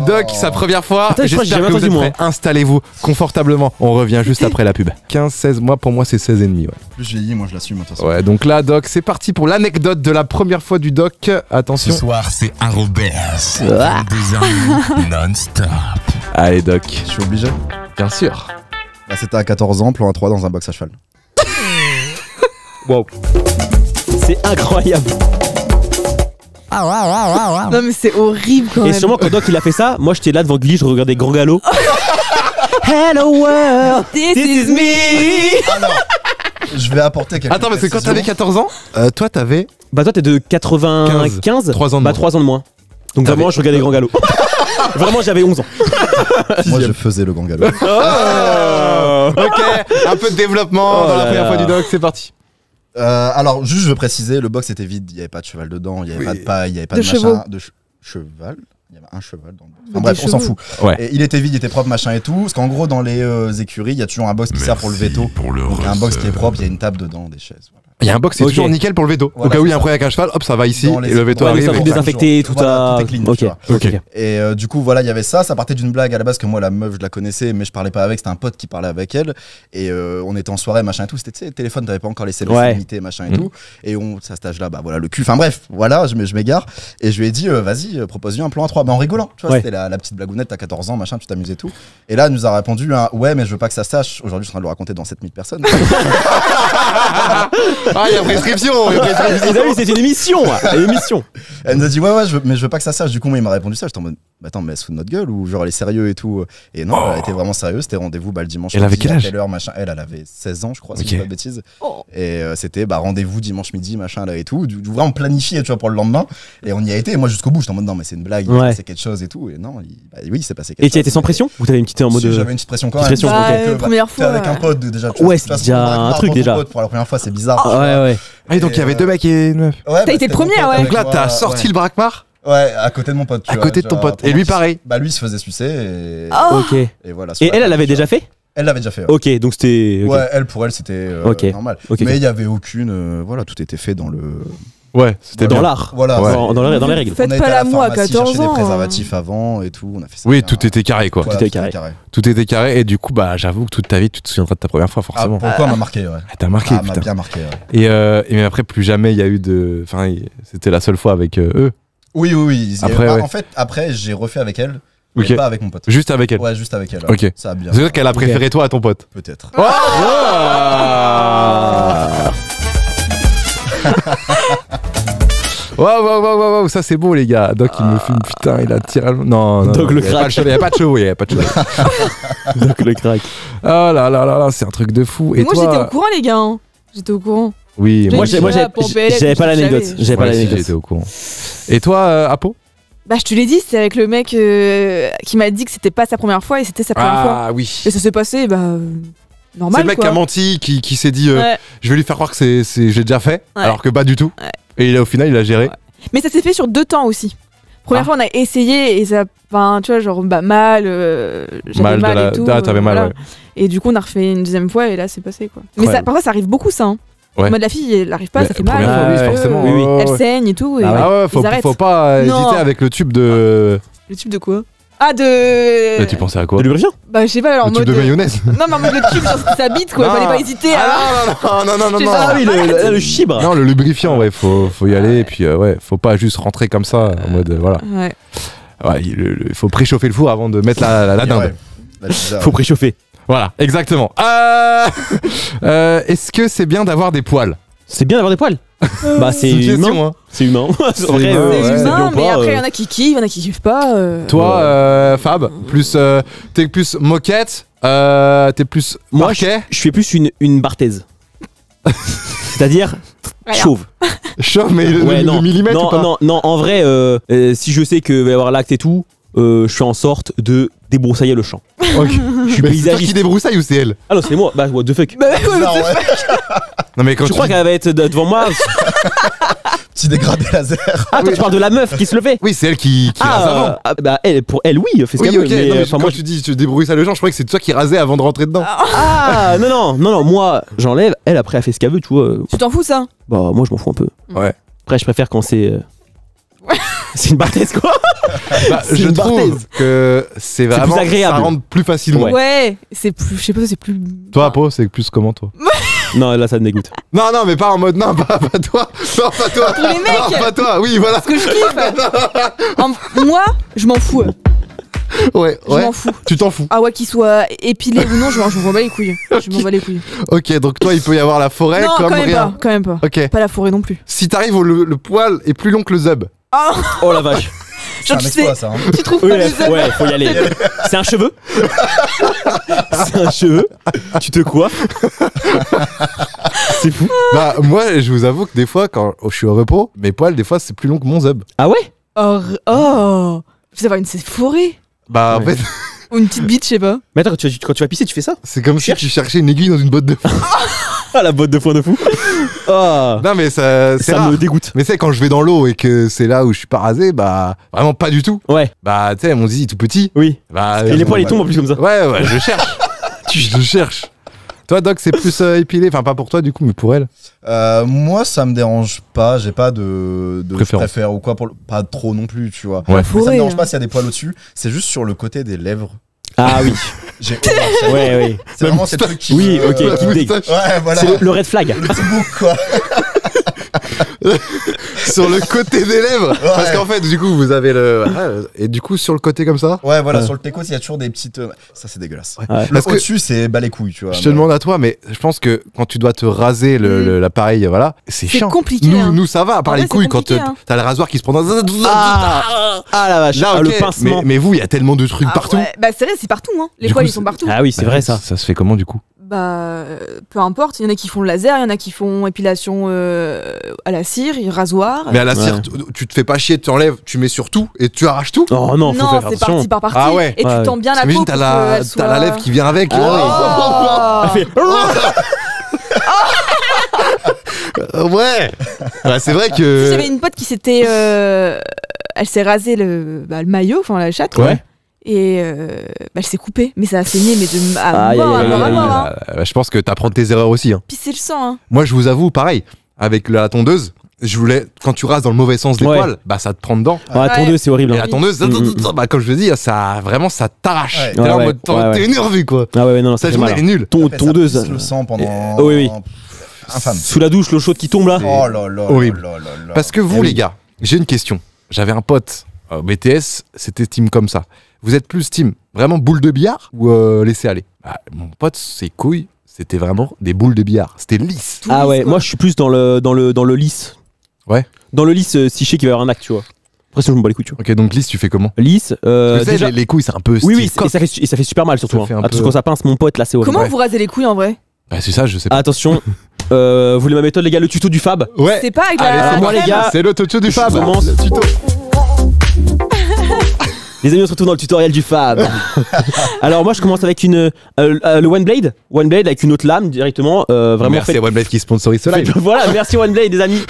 Doc, sa première fois, Attends, je crois que j'ai j'espère jamais que vous entendu, êtes moi. prêts. Installez-vous confortablement. On revient juste après la pub. 15, 16 mois, pour moi, c'est 16 et demi. Ouais. Plus je vieillis, moi je l'assume de toute façon. Ouais, donc là, Doc, c'est parti pour l'anecdote de la première fois du Doc. Ce Attention. soir, c'est Arobers. Ah. 22h non-stop. Allez, Doc, Je suis obligé. bien sûr. Bah, c'était à 14 ans, plan A3 dans un box à cheval. Wow. C'est incroyable. Non, mais c'est horrible quand Et même. sûrement, quand Doc il a fait ça, moi j'étais là devant Glee, je regardais Grand Galop. Hello world, This this is me. Alors, je vais apporter quelques Attends, parce que quand précisions. t'avais 14 ans, toi, t'avais. Bah toi t'es de 95, 3 ans de bah moins. 3 ans de moins. Donc T'avais- vraiment je regardais Grand Galop. Vraiment j'avais 11 ans. Moi je faisais le grand galop. Ok, un peu de développement Oh dans la là première là. fois du Doc, c'est parti. Alors juste je veux préciser, le box était vide, il n'y avait pas de cheval dedans, il n'y avait pas de paille, il n'y avait pas de, De machin. chevaux. Cheval. Il y avait un cheval dans le box. Des Enfin, bref, on s'en chevaux. fout. Ouais. Et il était vide, il était propre, machin et tout. Parce qu'en gros, dans les écuries, il y a toujours un box qui sert pour le veto. Pour le Donc, il y a un box qui est propre, il y a une table dedans, des chaises. Voilà. Il y a un box, c'est Ok. toujours nickel pour le veto. Voilà, Au cas où il y a un c'est problème avec un cheval, hop, ça va ici, Dans les- et le veto Ouais, mais arrive. ça faut et- désinfecter tout Voilà, à. tout est clean, Ok. tu vois. Ok. Et du coup, voilà, il y avait ça. Ça partait d'une blague à la base que moi, la meuf, je la connaissais, mais je parlais pas avec. C'était un pote qui parlait avec elle. Et on était en soirée, machin et tout. C'était, tu sais, téléphone, t'avais pas encore les SMS Ouais. limités, machin et tout. Et à cet âge-là, bah voilà, le cul. Enfin bref, voilà, je m'égare. Et je lui ai dit, vas-y, propose-lui un plan à 3. Mais en rigolant, tu vois, Ouais. c'était la petite blagounette, t'as 14 ans, machin, tu t'amuses et tout. Et là, elle nous a répondu, ouais, mais je veux pas que ça sache. Aujourd'hui, je suis en train de le raconter devant 7000 personnes. Ah, il y a prescription, il y a prescription. Et là, oui, c'est une émission, une émission. Elle nous a dit ouais mais je veux pas que ça sache. Du coup moi il m'a répondu ça. J'étais en mode bah, attends mais elle se fout de notre gueule ou genre elle est sérieux et tout. Et non elle était vraiment sérieuse. C'était rendez-vous le dimanche. Elle avait midi, quel à âge telle heure, machin. Elle avait 16 ans je crois si Ok. je dis pas de bêtises. Oh. Et c'était rendez-vous dimanche midi machin là et tout. Vraiment planifié tu vois pour le lendemain. Et on y a été. Et moi jusqu'au bout j'étais en mode non mais c'est une blague. Il Ouais. s'est passé quelque chose et tout. Et non oui il s'est passé quelque chose. Et tu as été sans pression ou t'avais une petite en mode. Si, j'avais une petite pression quand Petite même. pression, Surtout ok. que, Première t'es fois, avec un pote déjà. Tu Ouais, vois, c'est de toute façon, déjà on un drague truc, ton déjà. pote pour la première fois c'est bizarre. Ouais, ouais. Ah, donc il y avait deux mecs et une meuf. Ouais, T'as été le premier, ouais. Donc là, t'as sorti le braquemar Ouais, à côté de mon pote. tu à vois, côté de ton genre, pote. Et lui, pareil. Bah lui il se faisait sucer et, Oh. Ok. et voilà. Et elle l'avait déjà fait? Elle l'avait déjà fait. Ouais, Ok, donc c'était. ok. Ouais, elle pour elle c'était Ok. normal. Ok, Mais ok. il y avait aucune voilà, tout était fait dans le Ouais, c'était Dans bien. l'art. voilà. Ouais. Dans les règles. Faites On a pas été à la l'amour à pharmacie 14 chercher ans. des préservatifs avant et tout, on a fait ça. Oui, tout était carré quoi. Voilà, Tout tout était était carré. Tout était carré et du coup, bah j'avoue que toute ta vie, tu te souviendras de ta première fois Ah, forcément. pourquoi m'a marqué ouais. T'as marqué, Ah, m'a putain. bien marqué. Ouais. Et mais après, plus jamais il y a eu de. Enfin, c'était la seule fois avec eux. Oui. Après, Bah, ouais. En fait, après j'ai refait avec elle Mais Ok. pas avec mon pote. Juste avec elle. Ouais, juste avec elle. Ok. Ça a bien. C'est-à-dire qu'elle a préféré toi à ton pote. Peut-être. Waouh, ça c'est beau les gars. Doc il me filme, putain, il a tiré. Non, Doc le il y a pas de show, il y a pas de show. Donc le crack. Oh là là là là, c'est un truc de fou. Et Moi, toi j'étais au courant, les gars. Hein. J'étais au courant. Oui, Moi, J'ai- j'avais j'avais pas l'anecdote. J'avais pas ouais, si, l'anecdote. j'étais au courant. Et toi, Apo? Bah, je te l'ai dit, c'est avec le mec qui m'a dit que c'était pas sa première fois et c'était sa première fois. Ah oui. Et ça s'est passé, bah. Normal. C'est le mec quoi. qui a menti, qui s'est dit Ouais. je vais lui faire croire que j'ai déjà fait, Ouais. alors que pas du tout. Ouais. Et au final, il a géré. Ouais. Mais ça s'est fait sur 2 temps aussi. Première Ah. fois, on a essayé et ça. Enfin, tu vois, genre, bah, mal. J'avais Mal de mal la- et tout. Ah, t'avais mal, ouais. Et du coup, on a refait une deuxième fois et là, c'est passé, quoi. Mais Ouais. ça, parfois, ça arrive beaucoup, ça. Hein. Ouais. En mode, la fille, elle arrive pas, Mais ça fait première mal. fois, oui, ouais, forcément. oui, oui. ouais, Elle ouais. saigne et tout. Et Ah Ah ouais, ils arrêtent. faut pas Non. hésiter avec le tube de. Le tube de quoi? Ah, de. Là, tu pensais à quoi? Le lubrifiant. Bah, je sais pas, alors en Le tube mode. de mayonnaise. Non, mais en mode le tube, genre, ça bite, quoi. Non. Fallait pas hésiter. Ah non. J'ai Non, pas- Ah oui, le chibre. Non, le lubrifiant, ouais, faut y aller. Et puis, ouais, faut pas juste rentrer comme ça, en mode, voilà. Ouais. Ouais, il faut préchauffer le four avant de mettre la dinde. Ouais. La pizza, Faut préchauffer. Voilà, exactement. Est-ce que c'est bien d'avoir des poils? C'est bien d'avoir des poils. Bah c'est une humain. question, hein. C'est humain. En vrai, humain, C'est ouais. humain, bien mais pas, après, il y en a qui kiffent, il y en a qui kiffent pas. Toi, Fab, plus t'es plus moquette, t'es plus Moi, parquet, je fais plus une barthaise. C'est-à-dire Rien. chauve. chauve, mais Ouais, le millimètre ou non, pas? non, en vrai, si je sais qu'il va y avoir l'acte et tout, je fais en sorte de débroussailler le champ. Ok. Je suis Mais c'est toi paysagiste. qui débroussaille ou c'est elle? Ah non, c'est moi. Bah, what the fuck. Bah, ouais, bizarre, ouais. Non mais quand Je tu crois dis- qu'elle va être devant moi. Petit dégradé laser. Ah, toi, tu parles de la meuf qui se le fait. Oui, c'est elle qui rase avant. Bah, elle, pour elle, oui, fais ce Oui, qu'elle ok. veut. Mais, non, mais enfin, quand moi, tu dis tu débrouilles le genre, je croyais que c'est toi qui rasais avant de rentrer dedans. Ah, non, moi, j'enlève. Elle, après, elle fait ce qu'elle veut, tu vois. Tu t'en fous, ça? Bah, moi, je m'en fous un peu. Ouais. Après, je préfère quand c'est. C'est une barthaise, quoi. Bah, C'est je une trouve barthaise. que c'est vraiment plus agréable. ça rentre plus facilement. Ouais. Ouais, c'est plus. Je sais pas, c'est plus. Toi, Apo, c'est plus comment toi? Non, là, ça me dégoûte. Non, mais pas en mode non, pas toi. Non, pas toi. Pour les mecs. Non, pas toi. Oui, voilà. Parce que je kiffe. Moi, je m'en fous. Ouais, Je m'en fous. Tu t'en fous. Ah ouais, qu'il soit épilé ou non, je m'en bats les couilles. Je m'en bats les couilles. Ok, donc toi, il peut y avoir la forêt Non, comme quand même rien. pas. Quand même pas. Ok. Pas la forêt non plus. Si t'arrives où le poil est plus long que le zub. Oh, Oh la vache. C'est un tu exploit, sais, ça. Hein. tu trouves Oui, pas là, les hommes ouais, faut y aller. C'est un cheveu. C'est un cheveu. Tu te coiffes. C'est fou. Bah, moi, je vous avoue que des fois, quand je suis au repos, mes poils, des fois, c'est plus long que mon zub. Ah ouais. Oh, je sais pas, une forêt Bah, en Ouais. fait, ou une petite bite, je sais pas. Mais attends, quand tu vas pisser, tu fais ça. c'est comme si tu cherchais une aiguille dans une botte de foin. Ah la botte de foin de fou. Ah. Non, mais c'est Ça rare. me dégoûte. Mais c'est quand je vais dans l'eau et que c'est là où je suis pas rasé, bah, vraiment pas du tout. Ouais. Bah, tu sais, mon zizi est tout petit. Oui. Bah, Et les poils ils tombent en plus comme ça. Ouais, je cherche. Je cherche. Toi, Doc, c'est plus épilé. Enfin, pas pour toi, du coup, mais pour elle. Moi, ça me dérange pas. J'ai pas de Préférence. préfère ou quoi. Pas trop non plus, tu vois. Ouais. Mais ça me Forêt, dérange hein. pas s'il y a des poils au-dessus. C'est juste sur le côté des lèvres. Ah oui. J'ai Ouais, oui. C'est vraiment ces trucs qui. Oui, me- ok. La qui me dégue. moustache Ouais, voilà. C'est le red flag. Le petit bouc, quoi. sur le côté des lèvres. Parce qu'en fait, du coup, vous avez le. Et du coup, sur le côté comme ça. Ouais, voilà. Ouais. Sur le téco, il y a toujours des petites. Ça, c'est dégueulasse. Ouais. Le Parce que- au-dessus, c'est bas les couilles, tu vois. Je te demande à toi, mais je pense que quand tu dois te raser l'appareil, voilà, c'est C'est chiant. compliqué, Nous, hein. nous, ça va, à part En les vrai, c'est couilles, quand compliqué, hein. t'as le rasoir qui se prend dans. Ah la vache. Là, Ah, ok, le pincement. mais vous, il y a tellement de trucs Ah partout. ouais, bah c'est vrai, c'est partout, hein. Les Du poils coup, ils sont partout. Ah oui, c'est vrai ça. Ça se fait comment, du coup? Bah peu importe, il y en a qui font le laser, il y en a qui font épilation à la cire, rasoir. Mais à la cire, Ouais. tu te fais pas chier, tu enlèves, tu mets sur tout et tu arraches tout. Oh non, faut non, faire c'est attention. parti par partie. Ah ouais. Et Ouais. tu tends bien la T'imagines, peau t'as pour la, qu'elle soit... t'as la lèvre qui vient avec. Elle Oh. fait- Ouais. C'est vrai Si que. j'avais une pote qui s'était... elle s'est rasée le maillot, enfin la chatte. quoi. Ouais. Et elle s'est coupée. Mais ça a saigné, mais de à Aïe, mort, à aïe, mort, à aïe, mort, aïe, hein. Je pense que t'apprends tes erreurs aussi. Hein. Pisser le sang, hein. Moi, je vous avoue, pareil, avec la tondeuse, je voulais, quand tu rases dans le mauvais sens des Ouais. poils, bah ça te prend dedans. Ah, la tondeuse, c'est horrible. Et hein. la tondeuse, bah, comme je le dis, ça vraiment ça t'arrache. Ouais. T'es là en Ouais, mode, ouais, t'es énervé quoi. Ah ouais, non, ça Ta fait journée mal. est nulle. Après, ça Tondeuse. pisse le sang pendant. Oui, oui. Infâme. Sous la douche, l'eau chaude qui tombe là. Oh là là. Horrible. là là là là. Parce que vous, Eh oui. les gars, j'ai une question. J'avais un pote BTS, c'était team comme ça. Vous êtes plus team vraiment boule de billard ou laisser aller? Mon pote, ses couilles, c'était vraiment des boules de billard. C'était lisse. Ah ouais, moi je suis plus dans le lisse. Ouais. Dans le lisse, si je sais qu'il va y avoir un acte, tu vois. Après, sinon, je me bats les couilles, tu vois. Ok, donc lisse, tu fais comment? Lisse, déjà les couilles, c'est un peu. Oui, style et ça fait super mal surtout. Ça fait un Attention peu- quand ça pince, mon pote là, c'est horrible. Comment vous rasez les couilles en vrai? C'est ça, je sais pas. Attention, vous voulez ma méthode, les gars, le tuto du Fab. Ouais. C'est pas avec Allez, la. c'est moi, les crème. gars. C'est le tuto du Fab. commence. Le tuto. Les amis, on se retrouve dans le tutoriel du Fab. Alors, moi, je commence avec le One Blade. One Blade avec une autre lame directement. Vraiment Merci à OneBlade qui sponsorise ce live. Voilà, merci One Blade, les amis.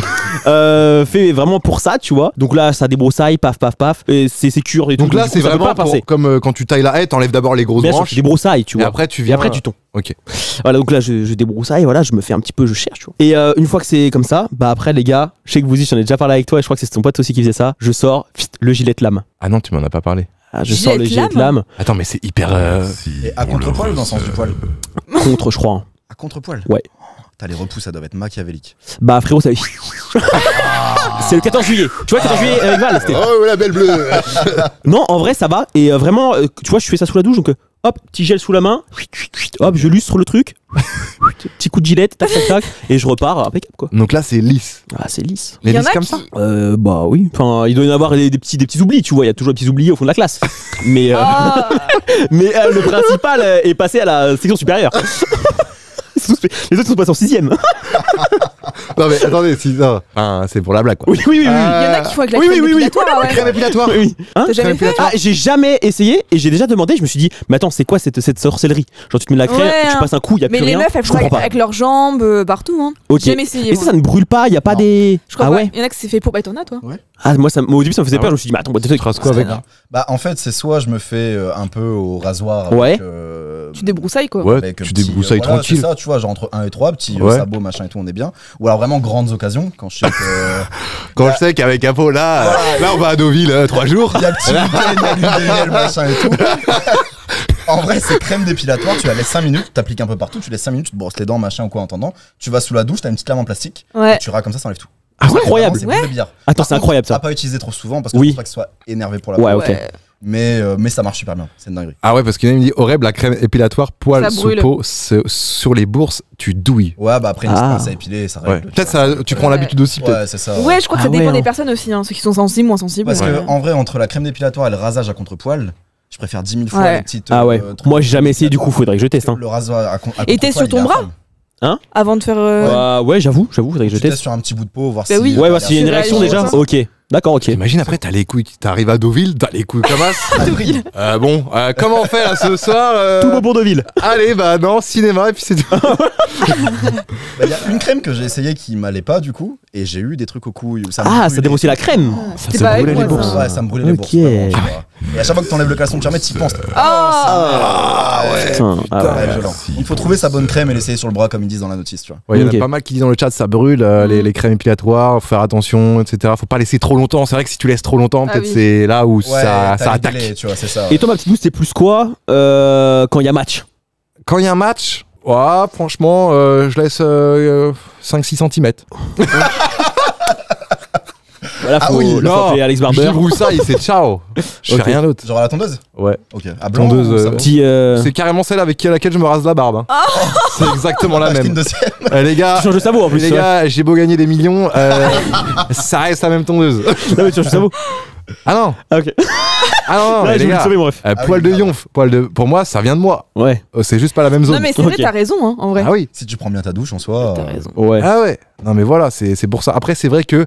Fait vraiment pour ça, tu vois. Donc là, ça débroussaille, paf, paf, paf. Et c'est cure et tout. Donc là, du coup, c'est ça peut vraiment pas passer. comme quand tu tailles la haie, t'enlèves d'abord les grosses Bien sûr, branches. tu débroussailles, tu Et vois. après, tu Et viens. après, tu tombes. Ok. Voilà, donc là, je débroussaille, voilà, je me fais un petit peu, je cherche, tu vois. Et une fois que c'est comme ça, bah après, les gars, je sais que vous y, j'en ai déjà parlé avec toi et je crois que c'est ton pote aussi qui faisait ça. Je sors, le gilet de lame. Ah non, tu m'en as pas parlé. Ah, je sors le gilet de lame Attends, mais c'est hyper. Et à contre-poil ou dans le sens du poil? contre, je crois. Hein. À contre-poil? Ouais. T'as les repousses, ça doit être machiavélique. Bah frérot, ça. C'est le 14 juillet. Tu vois, 14 juillet avec Val, c'était. Oh, la belle bleue. Non, en vrai, ça va. Et vraiment, tu vois, je fais ça sous la douche, donc hop, petit gel sous la main, hop, je lustre le truc, petit coup de gilet, tac, tac, tac, et je repars impeccable, quoi. Donc là, c'est lisse. Ah, c'est lisse. Mais Il y en lisse a comme qui- ça. Bah oui. Enfin, il doit y en avoir des petits oublis, tu vois. Il y a toujours des petits oublis au fond de la classe. Mais, Ah. mais le principal est passé à la section supérieure. Les autres sont passés en 6ème. Non, mais attendez, si ça. Enfin, c'est pour la blague, quoi. Oui, oui, oui. Il y en a qui font avec la Oui, crème oui, oui, oui. dépilatoire, ouais. Crème épilatoire. Oui, oui. Hein T'as jamais fait? Ah, j'ai jamais essayé et j'ai déjà demandé. Je me suis dit, mais attends, c'est quoi cette sorcellerie? Genre, tu te mets de la crème, Ouais, tu hein. passes un coup, il y a Mais plus les rien. meufs, elles Je font comprends pas. avec leurs jambes partout. Hein. Ok. J'ai jamais essayé. Et moi. ça ne brûle pas, il y a pas Non. des. Je crois Ah pas. ouais. Il y en a que c'est fait pour. Bah, t'en as, toi. Ah, moi, au début, ça me faisait Ah peur. ouais. Je me suis dit, mais attends, Tu traces quoi avec? Bah en fait c'est soit je me fais un peu au rasoir Ouais. avec, Tu débroussailles, quoi. Ouais, avec tu petit, débroussailles voilà, tranquille. c'est ça, tu vois, genre entre 1 et 3 petits Ouais. sabots machin et tout, on est bien. Ou alors vraiment grandes occasions quand je sais que Quand je sais qu'avec un pot, là, on va à Deauville 3 jours. il y a petit week-end, il y a l'huile de miel, machin et tout. En vrai, c'est crème dépilatoire, tu la laisses 5 minutes, t'appliques un peu partout, tu laisses 5 minutes, tu te brosses les dents, machin ou quoi en attendant. Tu vas sous la douche, t'as une petite lame en plastique, Ouais. et tu rases comme ça enlève tout. Ah, c'est incroyable. C'est Ouais. boule de billard. Attends, Par c'est contre, incroyable à ça. pas utiliser trop souvent parce que Oui. je pense pas que ce soit énervé pour la Ouais, peau. ok. Mais ça marche super bien, c'est une dinguerie. Ah ouais, parce qu'il y en a qui me dit horrible, la crème épilatoire, poil Ça sous brûle. peau, sur les bourses, tu douilles. Ouais, bah après une Ah. pince à épiler, ça Ouais. règle. Peut-être ça, tu prends Ouais. l'habitude aussi, peut-être. Ouais, c'est ça. Ouais, je crois que ça Ah ouais, dépend hein. des personnes aussi. Hein. Ceux qui sont sensibles, moins sensibles. Parce Ouais. que en vrai, entre la crème dépilatoire et le rasage à contre-poil, je préfère 10 000 fois Ouais. les petites. Ah ouais. trucs Moi, j'ai jamais essayé, du coup, faudrait que je teste. Hein. Le rasoir à Et contre-poil, t'es sur il ton est bras infâme. Avant de faire. Ouais, j'avoue, faudrait que je Tu testes teste. sur un petit bout de peau, voir Bah si. oui. Ouais, voir s'il y a une Tu réaction réagis déjà. comme ça. Ok. D'accord, ok. Imagine après, t'as les couilles, t'arrives à Deauville, t'as les couilles comme as. Deauville. Bon, comment on fait là ce soir Tout beau pour Deauville. Allez, bah non, cinéma, et puis c'est tout. Il y a une crème que j'ai essayé qui m'allait pas du coup, et j'ai eu des trucs aux couilles. Où ça me Ah, ça brûlait. débroussait la crème. C'était se pas avec brûlait moi, les bourses. ça. Ouais, ça me brûlait les Ok. bourses. vraiment, tu vois. Et à chaque fois que t'enlèves le caleçon de Charmet, t'y penses. Ah Putain. Ah ouais. Ouais, violent. Il faut trouver sa bonne crème et l'essayer sur le bras comme ils disent dans la notice, tu vois. Ouais, il y en Ok. a pas mal qui disent dans le chat, ça brûle, les crèmes épilatoires, faut faire attention, etc. Faut pas laisser trop longtemps. C'est vrai que si tu laisses trop longtemps, Ah peut-être oui. c'est là où Ouais, ça t'as les attaque. délais, tu vois, c'est ça. Et toi, ma petite douce, c'est plus quoi quand il y a match? Quand il y a un match, ouais, franchement, je laisse 5-6 cm. Voilà, Ah faut, oui, là, faut appeler Alex je Barber. débroussaille, c'est ciao. Je fais Ok. rien d'autre. Genre à la tondeuse. Ouais. Ok. À blanc. Tondeuse, ou savon Petit. C'est carrément celle avec laquelle je me rase la barbe. Hein. C'est exactement la Acheter une même. deuxième. Les gars, Tu changes de sabot en plus. les ouais. gars, j'ai beau gagner des millions, ça reste la même tondeuse. Non, mais tu changes de sabot. Ah non, Ah, ok. ah non, Ouais, les j'ai voulu gars, te sauver, bref. Ah poil oui, de pardon. yonf, pour moi, ça vient de moi. Ouais. C'est juste pas la même zone. Non, mais c'est vrai, Ok. t'as raison, hein, en vrai. Ah oui. Si tu prends bien ta douche en soi. T'as raison. Ouais. Ah ouais. Non mais voilà, c'est pour ça. Après, c'est vrai que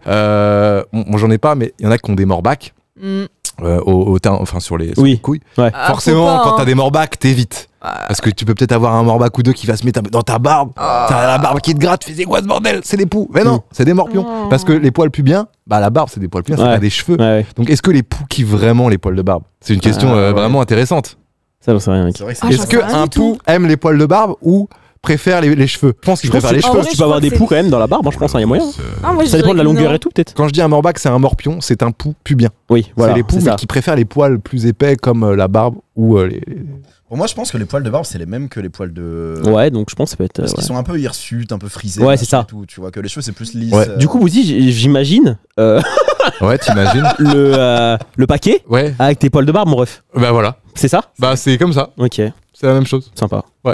moi j'en ai pas, mais il y en a qui ont des morbacs Mm. enfin sur les Oui. couilles. Ouais. Ah, Forcément, faut pas, quand hein. t'as des morbacs, t'évites. Ah. Parce que tu peux peut-être avoir un morbac ou deux qui va se mettre dans ta barbe. T'as la barbe qui te gratte, fais c'est quoi ce bordel? C'est des poux. Mais non, c'est des morpions. Oh. Parce que les poils pubiens, bah la barbe c'est des poils pubiens, c'est Ouais. pas des cheveux. Ouais, ouais. Donc est-ce que les poux kiffent vraiment les poils de barbe? C'est une question ouais. vraiment intéressante. Ça, j'en sais rien, mec. C'est vrai que Ah, c'est. Est-ce j'en que sais rien un du tout. poux aime les poils de barbe ou préfère les cheveux? Je pense qu'il préfère les Je En cheveux. pense vrai, que tu je peux avoir crois des que poux quand même dans la barbe, hein, je pense, il y a moyen. Ah, moi, je Ça dépend de la dirais que longueur non. et tout, peut-être. Quand je dis un morbac, c'est un morpion, c'est un poux pubien. Oui, voilà. C'est les poux c'est mais ça. qui préfèrent les poils plus épais comme la barbe ou les. Pour moi, je pense que les poils de barbe, c'est les mêmes que les poils de. Ouais, donc je pense que ça peut être. Parce ouais. qu'ils sont un peu hirsutes, un peu frisés. Ouais, machin c'est ça. et tout, tu vois, que les cheveux, c'est plus lisse. Ouais. Du coup, vous dites, j'imagine. Ouais, t'imagines. Le paquet Ouais. avec tes poils de barbe, mon ref. Bah voilà. C'est ça? Bah c'est comme ça. Ok, C'est la même chose. sympa. Oh,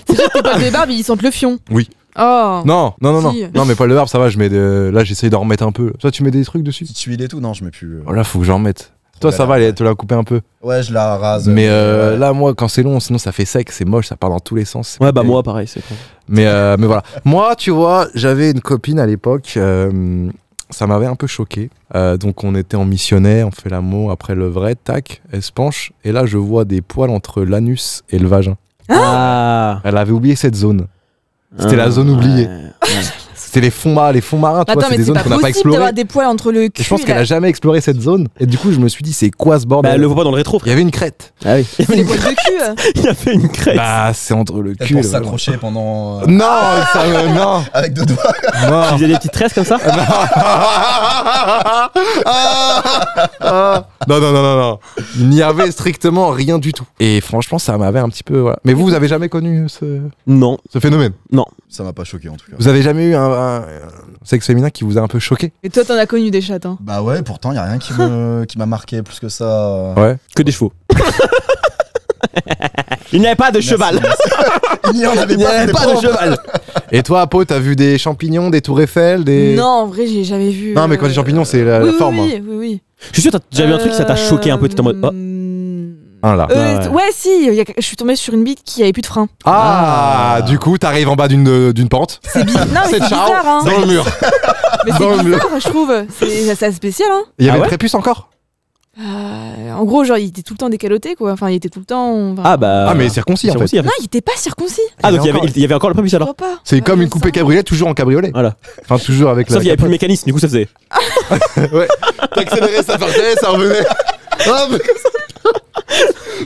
c'est sûr que tes poils de barbe, ils sentent le fion. Oui. Oh. Non. Si. Non, mais poils de barbe, ça va, je mets là, j'essaye d'en remettre un peu. Toi, tu mets des trucs dessus? Petite huile et tout, non, je mets plus. Voilà, faut que j'en mette. Toi, ça va, tu l'as coupé un peu. Ouais, je la rase. Mais là, moi, quand c'est long, sinon ça fait sec, c'est moche, ça part dans tous les sens. Ouais, bah moi, pareil, c'est con. Mais voilà. Moi, tu vois, j'avais une copine à l'époque, ça m'avait un peu choqué. Donc, on était en missionnaire, on fait l'amour, après le vrai, tac, elle se penche, et là, je vois des poils entre l'anus et le vagin. Ah. Elle avait oublié cette zone. C'était la zone oubliée. Ouais. C'était les fonds marins, tu vois, Attends, c'est mais des c'est zones pas qu'on n'a pas possible explorées. d'avoir des poils entre le cul. Et je pense qu'elle là. a jamais exploré cette zone. Et du coup, je me suis dit, c'est quoi ce Bah, bordel? elle le voit pas dans le rétro, Il frère. y avait une crête. Ah oui. C'est les poils de cul. Il a fait une crête. Bah, c'est entre le Peut-être cul. pour et le s'accrocher pendant. Non, non, Avec deux doigts. non. Tu faisais des petites tresses comme ça? Non. Il n'y avait strictement rien du tout. Et franchement, ça m'avait un petit peu. Voilà. Mais vous avez jamais connu Non. ce phénomène? Ça m'a pas choqué en tout cas. Vous avez jamais eu un sexe féminin qui vous a un peu choqué? Et toi, t'en as connu des chattes, hein. Bah ouais, pourtant, y a rien qui m'a marqué plus que ça. Ouais. Que des chevaux. Il n'y avait pas de cheval. Il n'y en avait Il n'y pas, avait c'était pas de propre. cheval. Et toi, Apo, t'as vu des champignons, des tours Eiffel, des. Non, en vrai, j'ai jamais vu. Non, mais quand je dis champignons, c'est la oui, forme. Oui. Je suis sûr que t'as déjà vu un truc, ça t'a choqué un peu, t'étais en mode. Oh. Hein, là. Ouais. Ouais, si, je suis tombée sur une bite qui avait plus de frein. Ah, du coup, t'arrives en bas d'une pente. C'est bizarre. Non, mais c'est ciao bizarre, hein. dans le mur. Mais dans le c'est mur. bizarre, je trouve. C'est assez spécial, hein. Il y avait Ah ouais le prépuce encore? En gros, genre, il était tout le temps décaloté, quoi. Enfin, il était tout le temps. Ah bah. Ah, mais circoncis en fait. circoncis, Non, il était pas circoncis. Ah, donc Il y avait il y avait encore le prépuce Je alors. crois pas. C'est comme une coupée ça. cabriolet, toujours en cabriolet. Voilà. Enfin, toujours avec Sauf la. qu'il n'y avait plus le mécanisme, du coup ça faisait. Ouais. T'accélérais, ça partait, ça revenait. Hop,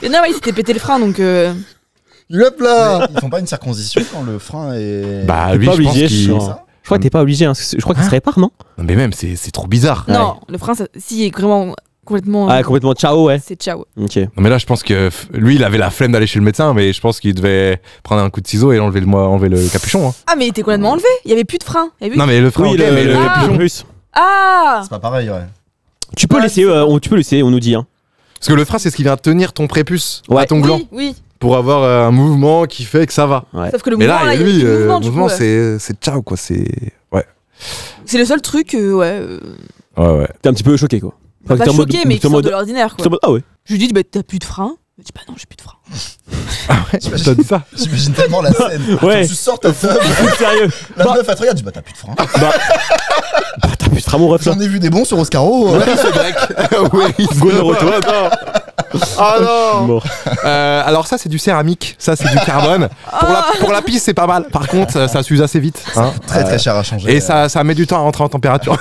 Mais non, ouais, il s'était pété le frein, donc. hop là. Mais ils font pas une circoncision quand le frein est. Bah, T'es lui, pas je pense obligé, qu'il. je C'est crois. ça Je crois que t'es pas obligé, hein. Je crois qu'il se répare, non? Non, mais même, c'est trop bizarre. Non, le frein, si, est vraiment complètement. Ah, complètement ciao, ouais. C'est ciao. Ok. Non, mais là, je pense que lui, il avait la flemme d'aller chez le médecin, mais je pense qu'il devait prendre un coup de ciseau et enlever le capuchon. Hein. Ah, mais il était complètement enlevé. Il y avait plus de frein. Il y avait plus- Non, mais le frein, Oui, ok, mais le capuchon. prépuce. Ah C'est pas pareil, ouais. Tu peux Ah, laisser, on nous dit, hein. Parce que le frein, c'est ce qui vient tenir ton prépuce Ouais. à ton gland Oui. pour avoir un mouvement qui fait que ça va. Ouais. Sauf que le Mais mouvement, là, il y a lui, plus de le mouvement, du mouvement, coup, c'est ciao, quoi. C'est. Ouais. C'est le seul truc, ouais. Ouais. T'es un petit peu choqué, quoi. Pas T'es en mode- choqué, mais qui t'es en sort mode- de l'ordinaire, t'es en quoi. mode, ah ouais. Je lui dis, bah, t'as plus de frein. Il me dit, bah non, j'ai plus de frein. T'as dit ça? J'imagine tellement la scène. Ouais. Tu sors ta teub, Sérieux. la Bah, meuf elle te regarde, tu dis bah t'as plus de frein. t'as plus de frein, mon ref, là. J'en ai vu des bons sur Oscaro. C'est grec. Oui, Go Naruto. Ah non. Mort. Alors ça c'est du céramique, ça c'est du carbone. Pour la piste c'est pas mal. Par contre ça s'use assez vite. Hein. Très cher à changer. Et ça met du temps à rentrer en température.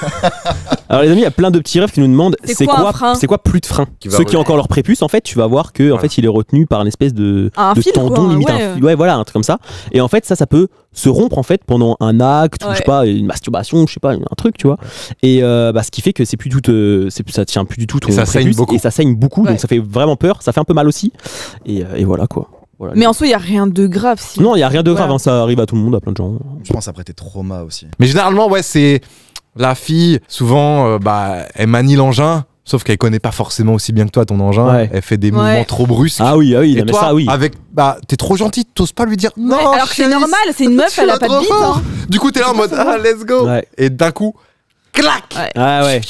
Alors les amis, il y a plein de petits rêves qui nous demandent C'est quoi un frein c'est quoi plus de frein. Qui va Ceux qui ont revenir. encore leur prépuce, en fait, tu vas voir que en Voilà. fait, il est retenu par une espèce de fil, tendon quoi, limite ouais. un fil. Ouais, voilà, un truc comme ça. Et en fait, ça peut se rompre en fait pendant un acte ou je sais Ouais. pas, une masturbation, je sais pas, un truc, tu vois. Et ce qui fait que c'est plus du tout ça tient plus du tout ton Et ça saigne prépuce beaucoup. et ça saigne beaucoup, Ouais. donc ça fait vraiment peur, ça fait un peu mal aussi. Et voilà quoi. Voilà. Mais en soi, il n'y a rien de grave. Si. Non, il y a rien de grave, Voilà. hein, ça arrive à tout le monde, à plein de gens. Je pense après tes traumas aussi. Mais généralement ouais c'est la fille souvent elle manie l'engin. Sauf qu'elle connaît pas forcément aussi bien que toi ton engin. Ouais. Elle fait des Ouais. mouvements trop brusques. Ah oui, Et mais toi, ça oui. avec t'es trop gentil, t'oses pas lui dire non. Ouais, alors que c'est chérie, normal, c'est une meuf, tu elle a vas pas de trop bite. fort. Hein. Du coup t'es là en mode let's go. Ouais. Et d'un coup clac. Ouais. Ah ouais.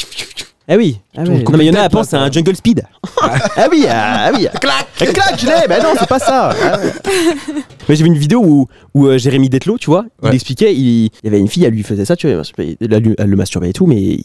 Ah oui. Ah Ton ouais. coup Non mais il y en de a tête, à penser c'est là, un jungle speed. Ah oui. Clac. Clac, je l'ai. Ben non, c'est pas ça. Ah ouais. Mais j'ai vu une vidéo où Jérémy Detlo, tu vois, il Ouais. expliquait, il y avait une fille, elle lui faisait ça, tu vois, elle le masturbait et tout, mais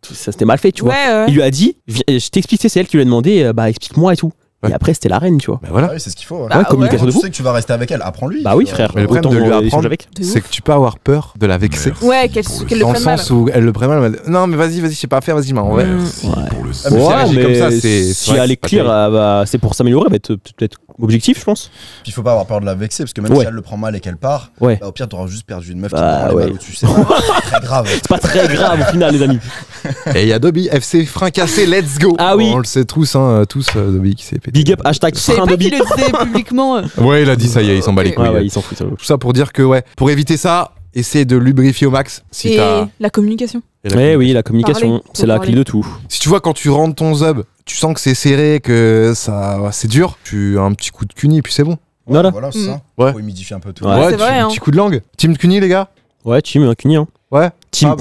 ça c'était mal fait, tu vois. Ouais. Il lui a dit, je t'explique, c'est elle qui lui a demandé, explique-moi et tout. Ouais. Et après c'était la reine, tu vois. Bah voilà. Ah oui, c'est ce qu'il faut. Ouais. Ouais, communication de Tu fou. sais que tu vas rester avec elle, apprends-lui. Bah oui, frère. Mais le problème de lui Autant, apprendre, échanger avec. De c'est que tu peux avoir peur de la vexer. Ouais, qu'elle le Dans le prenne mal. sens où elle le prenne mal, elle va dire, non mais vas-y, je sais pas faire, vas-y, m'en vais. Mm. Ouais. Ah, mais si elle Ouais, agit mais comme ça, c'est si vrai que elle c'est est pas clear, terrible. c'est pour s'améliorer, elle va être peut-être objectif, je pense. Puis il faut pas avoir peur de la vexer parce que même Ouais. si elle le prend mal et qu'elle part, Ouais. bah, au pire t'auras juste perdu une meuf qui Bah, te prend les ouais. balles au-dessus. C'est pas très grave. C'est pas très grave au final, les amis. Et il y a Dobby, FC frein cassé, let's go. Ah oui. On le sait tous, hein, Dobby qui s'est pété. Big up, hashtag Je savais frein pas de qu'il le disait publiquement. Ouais, il a dit ça y est, il s'en bat les Ok. couilles. Ouais, ouais, il s'en fout. Ça. Tout ça pour dire que ouais, pour éviter ça, essaie de lubrifier au max. Si Et t'as. la communication. Oui, la communication, Parler, c'est la faut clé de tout. Si tu vois quand tu rentres ton zub, tu sens que c'est serré, que c'est dur, tu as un petit coup de cuni et puis c'est bon. Voilà. Voilà, c'est ça. Ouais. Faut humidifier un peu tout. Ouais, c'est vrai, un hein. petit coup de langue. Team cuni, les gars. Ouais, team cuni, hein. Ouais. Team.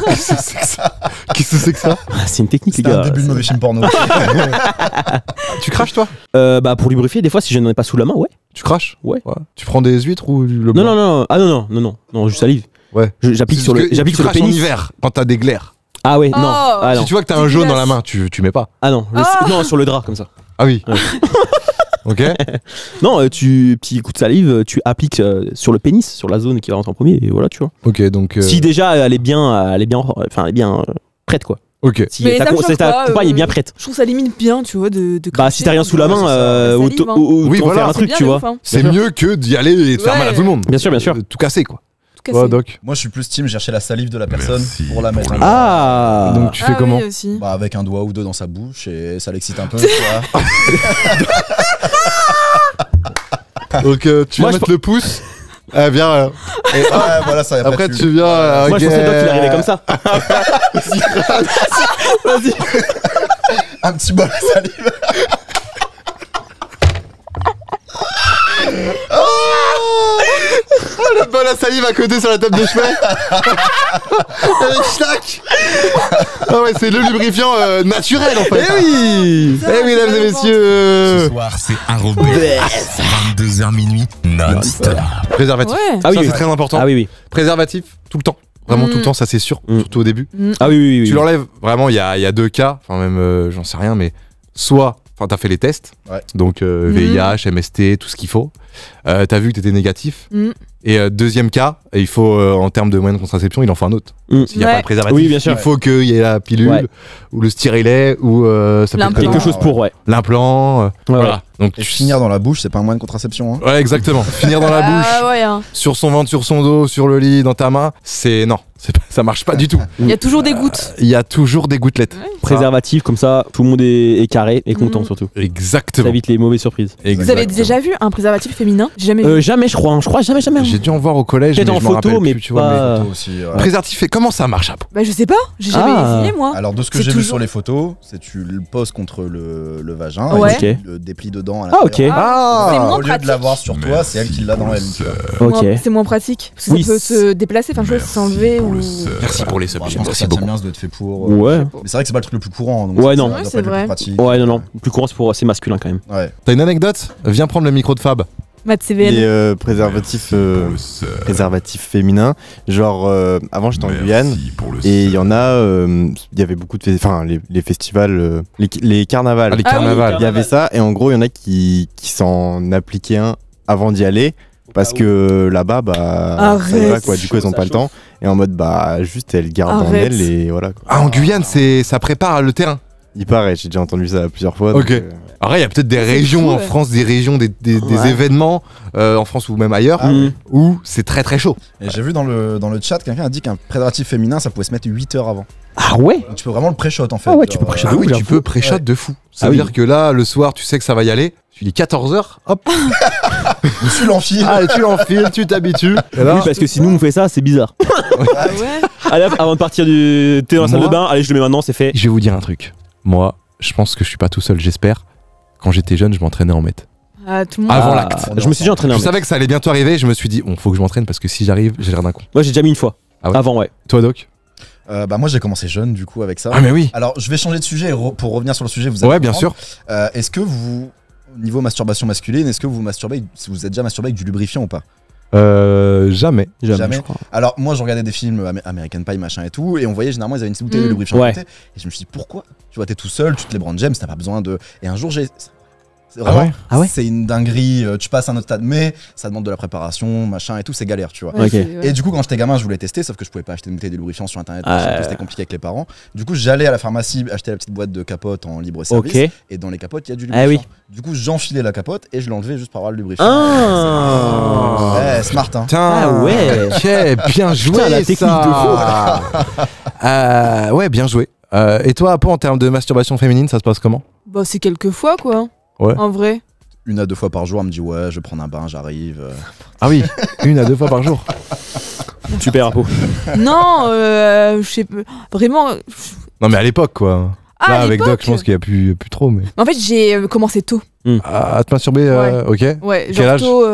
Qu'est-ce que c'est que ça? Qu'est-ce que c'est que ça? Ah, c'est une technique, les C'était un gars. début de mauvais film porno. Tu craches toi? Bah, pour lubrifier, des fois, si je n'en ai pas sous la main, ouais. Tu craches? Ouais. Tu prends des huîtres ou le Non, blanc? non, ah non, je salive. Ouais. J'applique sur le, Tu craches en pénis. hiver quand t'as des glaires. Ah ouais, non. Oh. Ah non. Si tu vois que t'as un jaune dans la main, tu mets pas. Ah non, non, sur le drap, comme ça. Ah oui. Ouais. Ok. Non, petit coup de salive, tu appliques sur le pénis, sur la zone qui va rentrer en premier, et voilà, tu vois. Ok, donc. Si déjà elle est bien prête, quoi. Ok. Si Mais ça me choque ta pas, compagne est bien prête. Je trouve ça limite bien, tu vois, de Bah, cracher si t'as rien sous la Ouais, main, c'est ça. Salive, hein. Oui, autant voilà. faire un C'est truc, bien tu de vois. ouf, hein. C'est Bien sûr. mieux que d'y aller et de faire Ouais. mal à tout le monde. Bien sûr, bien sûr. De tout casser, quoi. Tout cassé. Ouais, Doc. Moi, je suis plus team chercher la salive de la personne pour la mettre. Ah. Donc, tu fais Ah comment? oui, aussi. Bah, avec un doigt ou deux dans sa bouche et ça l'excite un peu. Tu vois. Donc, tu Moi, vas je mettre le pouce. Eh bien. Et ouais, voilà, ça. Après, tu viens. Moi, je pensais Doc qu'il arrivait comme ça. Vas-y. Un petit bol de salive. Le bol à salive à côté sur la table de chevet. Avec schnack. Ah ouais, c'est le lubrifiant naturel en fait. Eh oui. Ça, Eh oui, mesdames et Ce messieurs. soir, c'est Arobase. 22h minuit, non-stop. Préservatif. Ouais. Ah oui, Ça, oui. c'est très important. Ah oui, oui. Préservatif, tout le temps. Vraiment tout le temps, ça c'est sûr. Surtout au début. Ah oui, oui, oui. Tu l'enlèves, vraiment, il y a deux cas. Enfin, même, j'en sais rien, mais soit. Enfin, t'as fait les tests. Ouais. Donc, VIH, MST, tout ce qu'il faut. T'as vu que t'étais négatif. Et deuxième cas, il faut, en termes de moyens de contraception, il en faut un autre. S'il n'y a Ouais. pas de préservatif, Oui, bien sûr. il faut qu'il y ait la pilule, Ouais. ou le stérilet, ou ça peut être L'implant. Quelque chose pour, ouais. l'implant. Ouais, Voilà. Donc, Et finir dans la bouche, c'est pas un moyen de contraception. Hein. Ouais, exactement. Finir dans la bouche, Ah ouais, hein. sur son ventre, sur son dos, sur le lit, dans ta main, non, ça marche pas du tout. Il y a toujours des gouttes. Il y a toujours des gouttelettes. Préservatif, comme ça, tout le monde est carré et content surtout. Ça Exactement. évite les mauvaises surprises. Vous avez Exactement. déjà vu un préservatif féminin? J'ai jamais vu. Jamais, je crois. Hein. Je crois jamais. Hein. J'ai dû en voir au collège, mais Peut-être je en m'en photo, rappelle mais plus, tu vois. pas- Photo aussi, ouais. Préservatif, et comment ça marche après? Bah je sais pas, j'ai jamais Ah. essayé moi. Alors de ce que C'est j'ai vu toujours- sur les photos, c'est tu le poses contre le vagin, Ouais. et Ok. tu le déplies dedans à Ah, ok. l'intérieur. C'est moins Au lieu de pratique. l'avoir sur toi, c'est elle qui l'a dans elle. tu vois. Ok. C'est moins pratique. Parce que Oui, ça peut se déplacer, enfin je sais pas, s'enlever ou. Merci pour les Bon, subs, je j'aime pense que merci ça tient beaucoup. bien, ça doit être fait pour. Ouais. Mais c'est vrai que c'est pas le truc le plus courant. Donc Ouais, ça non. doit Ouais, pas c'est être le plus vrai. pratique. Ouais, non. Plus courant, c'est masculin quand même. Ouais. T'as une anecdote? Viens prendre le micro de Fab. Matt CVL. Les préservatifs féminins. Genre, avant j'étais en Guyane et il y en a, il y avait beaucoup de les festivals, les carnavals. Ah, les Ah oui, carnavals. Il y avait ça et en gros il y en a qui s'en appliquaient un avant d'y aller parce que là-bas ça y va quoi. Du coup elles ont pas le temps et en mode juste elles gardent en Arrête. elles et voilà quoi. Ah, en Guyane, ça prépare le terrain. Il paraît, j'ai déjà entendu ça plusieurs fois. Ok. donc, Après, il y a peut-être des régions fou, en ouais. France, des régions, des Ouais. événements en France ou même ailleurs, où c'est très très chaud. Et j'ai vu dans le chat, quelqu'un a dit qu'un préservatif féminin, ça pouvait se mettre 8 heures avant. Ah ouais. Donc tu peux vraiment le pré-shot en fait. Ah ouais, tu Genre, peux pré-shot. Ah oui, j'avoue. tu peux pré-shot Ouais. de fou. Ça Ah veut oui. dire que là, le soir, tu sais que ça va y aller. Tu dis 14h, hop, Tu l'enfiles. allez, tu l'enfiles, tu t'habitues. Et là, Oui, parce que si nous on fait ça, c'est bizarre. Ah ouais. Allez hop, avant de partir t'es dans la salle de Moi bain, allez, je le mets maintenant, c'est fait. je vais vous dire un truc. Moi, je pense que je suis pas tout seul, j'espère. Quand j'étais jeune, je m'entraînais en mètres. Ah, tout le monde. Avant Ah, l'acte. Je me suis déjà entraîné en Je mètre. savais que ça allait bientôt arriver, je me suis dit, bon, faut que je m'entraîne parce que si j'arrive, j'ai l'air d'un con. Moi j'ai déjà mis une fois. Ah ouais. Avant, ouais. Toi, Doc? Bah moi j'ai commencé jeune du coup avec ça. Ah, mais oui. Alors je vais changer de sujet pour revenir sur le sujet. Vous allez Ouais, bien comprendre. sûr. Est-ce que vous, niveau masturbation masculine, est-ce que vous masturbez, si vous êtes déjà masturbé avec du lubrifiant ou pas? Jamais. Jamais. je crois. Alors moi je regardais des films American Pie machin et tout et on voyait généralement ils avaient une petite bouteille de lubrifiant Ouais. à côté et je me suis dit pourquoi? Tu vois t'es tout seul, tu te les branles James, t'as pas besoin de... Et un jour j'ai... c'est Ah vraiment- ouais? Ah ouais. C'est une dinguerie, tu passes à un autre stade mais ça demande de la préparation machin et tout, c'est galère tu vois. Ouais, Ok. c'est- ouais. Et du coup, quand j'étais gamin, je voulais tester, sauf que je pouvais pas acheter une bouteille de lubrifiant sur internet, Ah, parce que c'était compliqué avec les parents. Du coup, j'allais à la pharmacie acheter la petite boîte de capote en libre service, Ok. et dans les capotes, il y a du Ah lubrifiant. oui. Du coup, j'enfilais la capote et je l'enlevais juste pour avoir le lubrifiant. Ah. Ouais, smart, hein. Putain, Ah ouais. ok, bien joué. Putain, la technique ça. Ouais, bien joué. Et toi, Apo, en termes de masturbation féminine, ça se passe comment? Bah c'est quelques fois quoi. Ouais. En vrai. 1 à 2 fois par jour, elle me dit ouais, je vais prendre un bain, j'arrive. Ah oui, 1 à 2 fois par jour. Super impôt. Non, je sais pas. Vraiment. Non mais à l'époque quoi. Ah, Là à avec l'époque. Doc, je pense qu'il y a plus trop mais. En fait, j'ai commencé tôt. À te masturber, ok. Ouais, Quel genre âge tôt.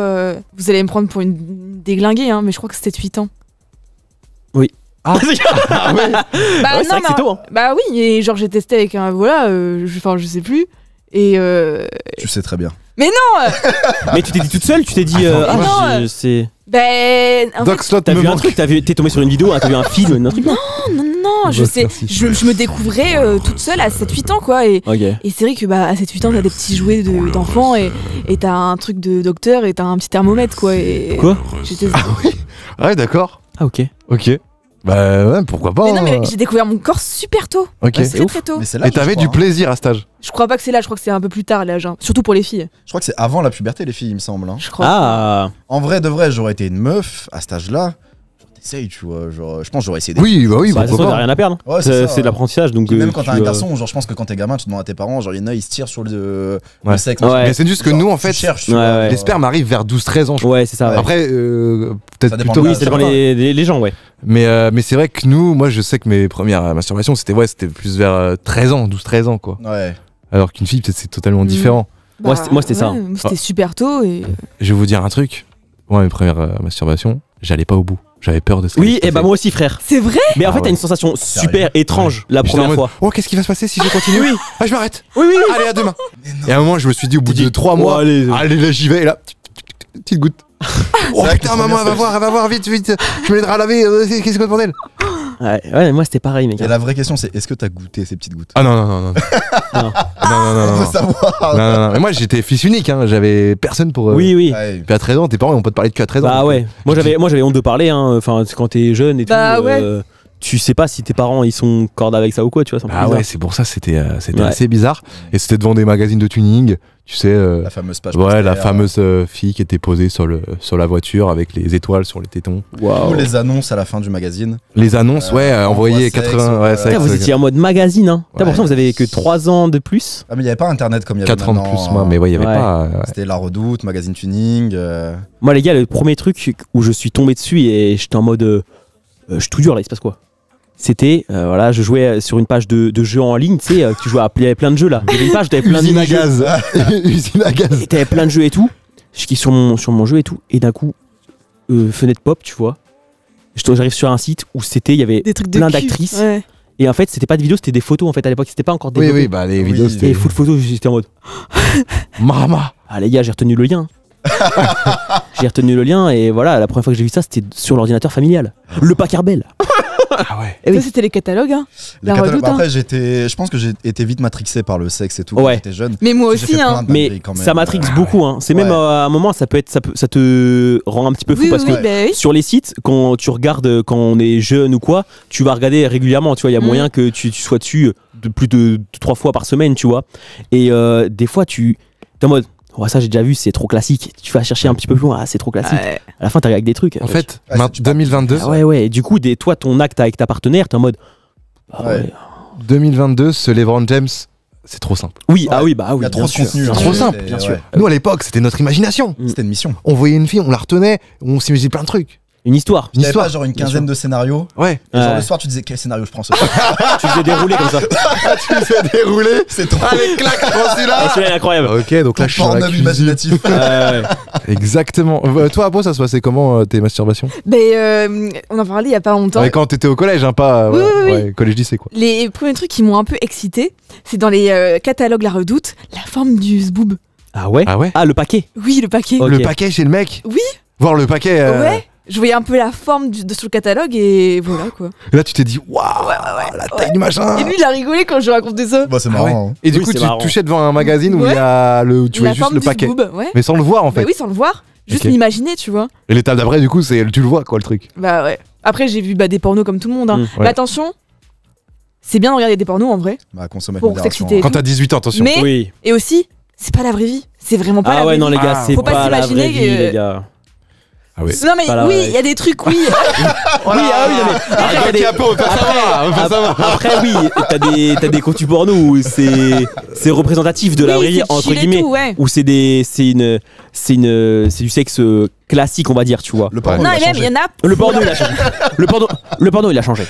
Vous allez me prendre pour une déglinguée, hein, mais je crois que c'était 8 ans. Ah ouais. Bah Ouais, c'est vrai que c'est tôt, hein. Bah oui, et genre j'ai testé avec un. Voilà, je sais plus. Et. Tu sais très bien. Mais tu t'es dit toute seule, tu t'es dit non, c'est. Ben. En Doc fait, Slot T'as me vu un manque. truc, t'es tombé sur une vidéo, t'as vu un film, un truc. non, je Boss, sais. merci. Je me découvrais toute seule à 7-8 ans, quoi. Et Ok. c'est vrai que bah, à 7-8 ans, t'as des petits jouets d'enfants et t'as un truc de docteur et t'as un petit thermomètre, quoi. Et Quoi j'étais. Ah ouais, d'accord. Ah ok. Ok. Bah ouais, pourquoi pas. Mais non, mais j'ai découvert mon corps super tôt. Ok. Ouais, c'est Très ouf. très tôt. Mais c'est là. Et t'avais du plaisir à cet âge. Je crois pas que c'est là, je crois que c'est un peu plus tard l'âge. Hein. Surtout pour les filles. Je crois que c'est avant la puberté, les filles, il me semble. Hein. Je crois. Ah. En vrai, de vrai, j'aurais été une meuf à cet âge-là. T'essayes, tu vois. Genre, je pense que j'aurais essayé. Oui, bah oui, Bah, de toute façon, pourquoi t'as pas. rien à perdre. Ouais, c'est ça, C'est de l'apprentissage, donc. Puis même quand t'as tu, un garçon, genre, je pense que quand t'es gamin, tu demandes à tes parents, genre, il y en a, ils se tirent sur le Ouais. sexe. Ouais. Mais c'est juste que Genre, nous, en tu fait, cherches, tu Ouais, vois, ouais. les spermes arrivent vers 12-13 ans. Je crois. Ouais, c'est ça. Ouais. Ouais. Après, peut-être Ça dépend plutôt. de Oui, c'est devant les gens, ouais. Mais c'est vrai que nous, moi, je sais que mes premières masturbations, c'était plus vers 13 ans, 12-13 ans, quoi. Ouais. Alors qu'une fille, peut-être, c'est totalement Mm. différent. Moi, c'était ça. Moi, c'était super tôt et. Je vais vous dire un truc. Moi, mes premières masturbations, j'allais pas au bout. J'avais peur de ce qui Oui, allait se et bah passer. moi aussi, frère. C'est vrai. Mais en Ah fait, ouais. t'as une sensation super étrange la J'étais en première mode, fois. oh, qu'est-ce qui va se passer si je continue Oui. Ah, je m'arrête. Oui, oui. Allez, à demain. Et à un moment, je me suis dit, au bout de 3 mois, Oh, allez. allez, là, j'y vais. Et là, petite goutte. Oh vrai que putain, les maman, elle premières va voir, vite. Je me l'aidera à laver. Qu'est-ce que c'est le bordel? Ouais, moi c'était pareil, mec. Et la vraie question, c'est est-ce que t'as goûté ces petites gouttes? Ah non. Non. On veut savoir. Non. Mais moi, j'étais fils unique. Hein. J'avais personne pour. Oui, oui. Ouais. Puis à 13 ans, tes parents, ils vont pas te parler de cul à 13 ans. Bah donc, ouais. Moi j'avais honte de parler, hein. Enfin, c'est quand t'es jeune et Bah tout. ouais. Tu sais pas si tes parents ils sont cordes avec ça ou quoi, tu vois. C'est un peu Ah bizarre. ouais, c'est pour ça, c'était Ouais. assez bizarre. Et c'était devant des magazines de tuning. Tu sais. La fameuse page. Ouais, la postérieure. fameuse fille qui était posée sur la voiture avec les étoiles sur les tétons. Waouh. Ou les annonces à la fin du magazine. Les annonces, envoyées envoi sexe, 80. Ouais, Putain, Putain, vous étiez en mode magazine, hein. Putain, Ouais. pourtant vous avez que 3 ans de plus. Ah, mais il n'y avait pas internet comme il y avait 4 ans de maintenant. plus, moi, mais ouais, il y avait Ouais. pas. C'était La Redoute, magazine tuning. Moi, les gars, le premier truc où je suis tombé dessus et j'étais en mode. Je suis tout dur là, il se passe quoi? C'était, voilà, je jouais sur une page de jeux en ligne, tu sais, tu jouais à il y avait plein de jeux là. Il y avait une page, t'avais plein de Usine à jeux. gaz. Usine à gaz. Et t'avais plein de jeux et tout. Je clique sur mon jeu et tout. Et d'un coup, fenêtre pop, tu vois. J'arrive sur un site où il y avait Des trucs de plein cul. d'actrices. Ouais. Et en fait, c'était pas des vidéos, c'était des photos en fait à l'époque. C'était pas encore des Oui, bah les Oui. vidéos, Et c'était. full photo, j'étais en mode. Mama. Ah les gars, j'ai retenu le lien. J'ai retenu le lien et voilà, la première fois que j'ai vu ça, c'était sur l'ordinateur familial. Le Packard Bell. Ah ouais. Eh oui. Ça, c'était les catalogues. Hein. Les La catalogues. Redoute, hein. Après, je pense que j'ai été vite matrixé par le sexe et tout Ouais. quand j'étais jeune. Mais moi J'ai aussi. fait plein Hein. de Mais dingueries quand même. ça matrixe beaucoup. Hein. C'est même Ouais. à un moment, ça te rend un petit peu fou Oui, parce oui, que bah oui. sur les sites, quand tu regardes, quand on est jeune ou quoi, tu vas regarder régulièrement. Tu vois, il y a moyen que tu sois dessus plus de 3 fois par semaine, tu vois. Et des fois, tu es en mode. Oh, ça j'ai déjà vu, c'est trop classique. Tu vas chercher un petit peu plus loin, c'est trop classique. Ouais. À la fin, t'arrives avec des trucs. En fait, Ouais, c'est- tu parles- 2022. Ah ouais. Et du coup, toi, ton acte avec ta partenaire, t'es en mode. Ah Ouais. ouais. 2022, ce LeBron James, c'est trop simple. Oui, Ouais. ah oui, bah oui. Il y a bien trop de sûr. contenu. C'est hein. trop simple, C'était- bien ouais. sûr. Nous, à l'époque, c'était notre imagination. C'était une mission. On voyait une fille, on la retenait, on s'imaginait plein de trucs. Une histoire. Une T'avais histoire. pas genre une Bien quinzaine sûr. de scénarios. Ouais. Et genre Ouais. le soir, tu disais quel scénario je prends ce soir. Tu faisais dérouler comme ça. Tu sais dérouler. C'est trop. Allez, clac, prends Ah, celui-là. celui-là est incroyable. Ok, donc là, je suis dans la Porno cuisine. imaginatif. Ouais. Exactement. Toi, Apo, ça se passait comment tes masturbations? On en parlait il y a pas longtemps. Ouais, quand t'étais au collège, hein, pas. Oui, oui, oui. Ouais, collège-lycée, quoi. Les premiers trucs qui m'ont un peu excité, c'est dans les catalogues La Redoute, la forme du zboob. Ah ouais. Ah ouais. Ah, le paquet. Oui, le paquet. Ok. Le paquet chez le mec. Oui. Voir le paquet. Ouais. Je voyais un peu la forme sur le catalogue et voilà quoi. Et là, tu t'es dit, waouh, la taille du machin. Et lui, il a rigolé quand je lui racontais ça. Bah, c'est Ah ouais. marrant. hein. Et du Oui, coup, c'est tu marrant. te touchais devant un magazine où Ouais. il y a tu La vois juste forme le du paquet. zboob, ouais. Mais sans le voir, en Bah fait. oui, sans le voir. Juste Ok. m'imaginer, tu vois. Et l'étape d'après, du coup, c'est tu le vois, quoi, le truc. Bah ouais. Après, j'ai vu des pornos comme tout le monde. Hein. Mm. Ouais. Mais attention, c'est bien de regarder des pornos en vrai. Bah, consommer Pour avec modération, s'exciter. hein. Quand t'as 18 ans, attention. Mais, Oui. et aussi, c'est pas la vraie vie. C'est vraiment pas la Ah vraie ouais, non, vie. les gars, Ah. c'est Faut pas pas la s'imaginer vraie vie, que- les gars. Ah ouais. Non mais Voilà, oui, ouais. il y a des trucs, oui. Oui, ah oui, non, mais après, oui, t'as des contenus porno où c'est représentatif de la vraie Oui, vie, c'est entre chill et guillemets, tout, ouais. où c'est du sexe classique, on va dire, tu vois. Le porno, Non, il a et même, il y changé. en a. Le porno, il a changé. Le porno, il a changé.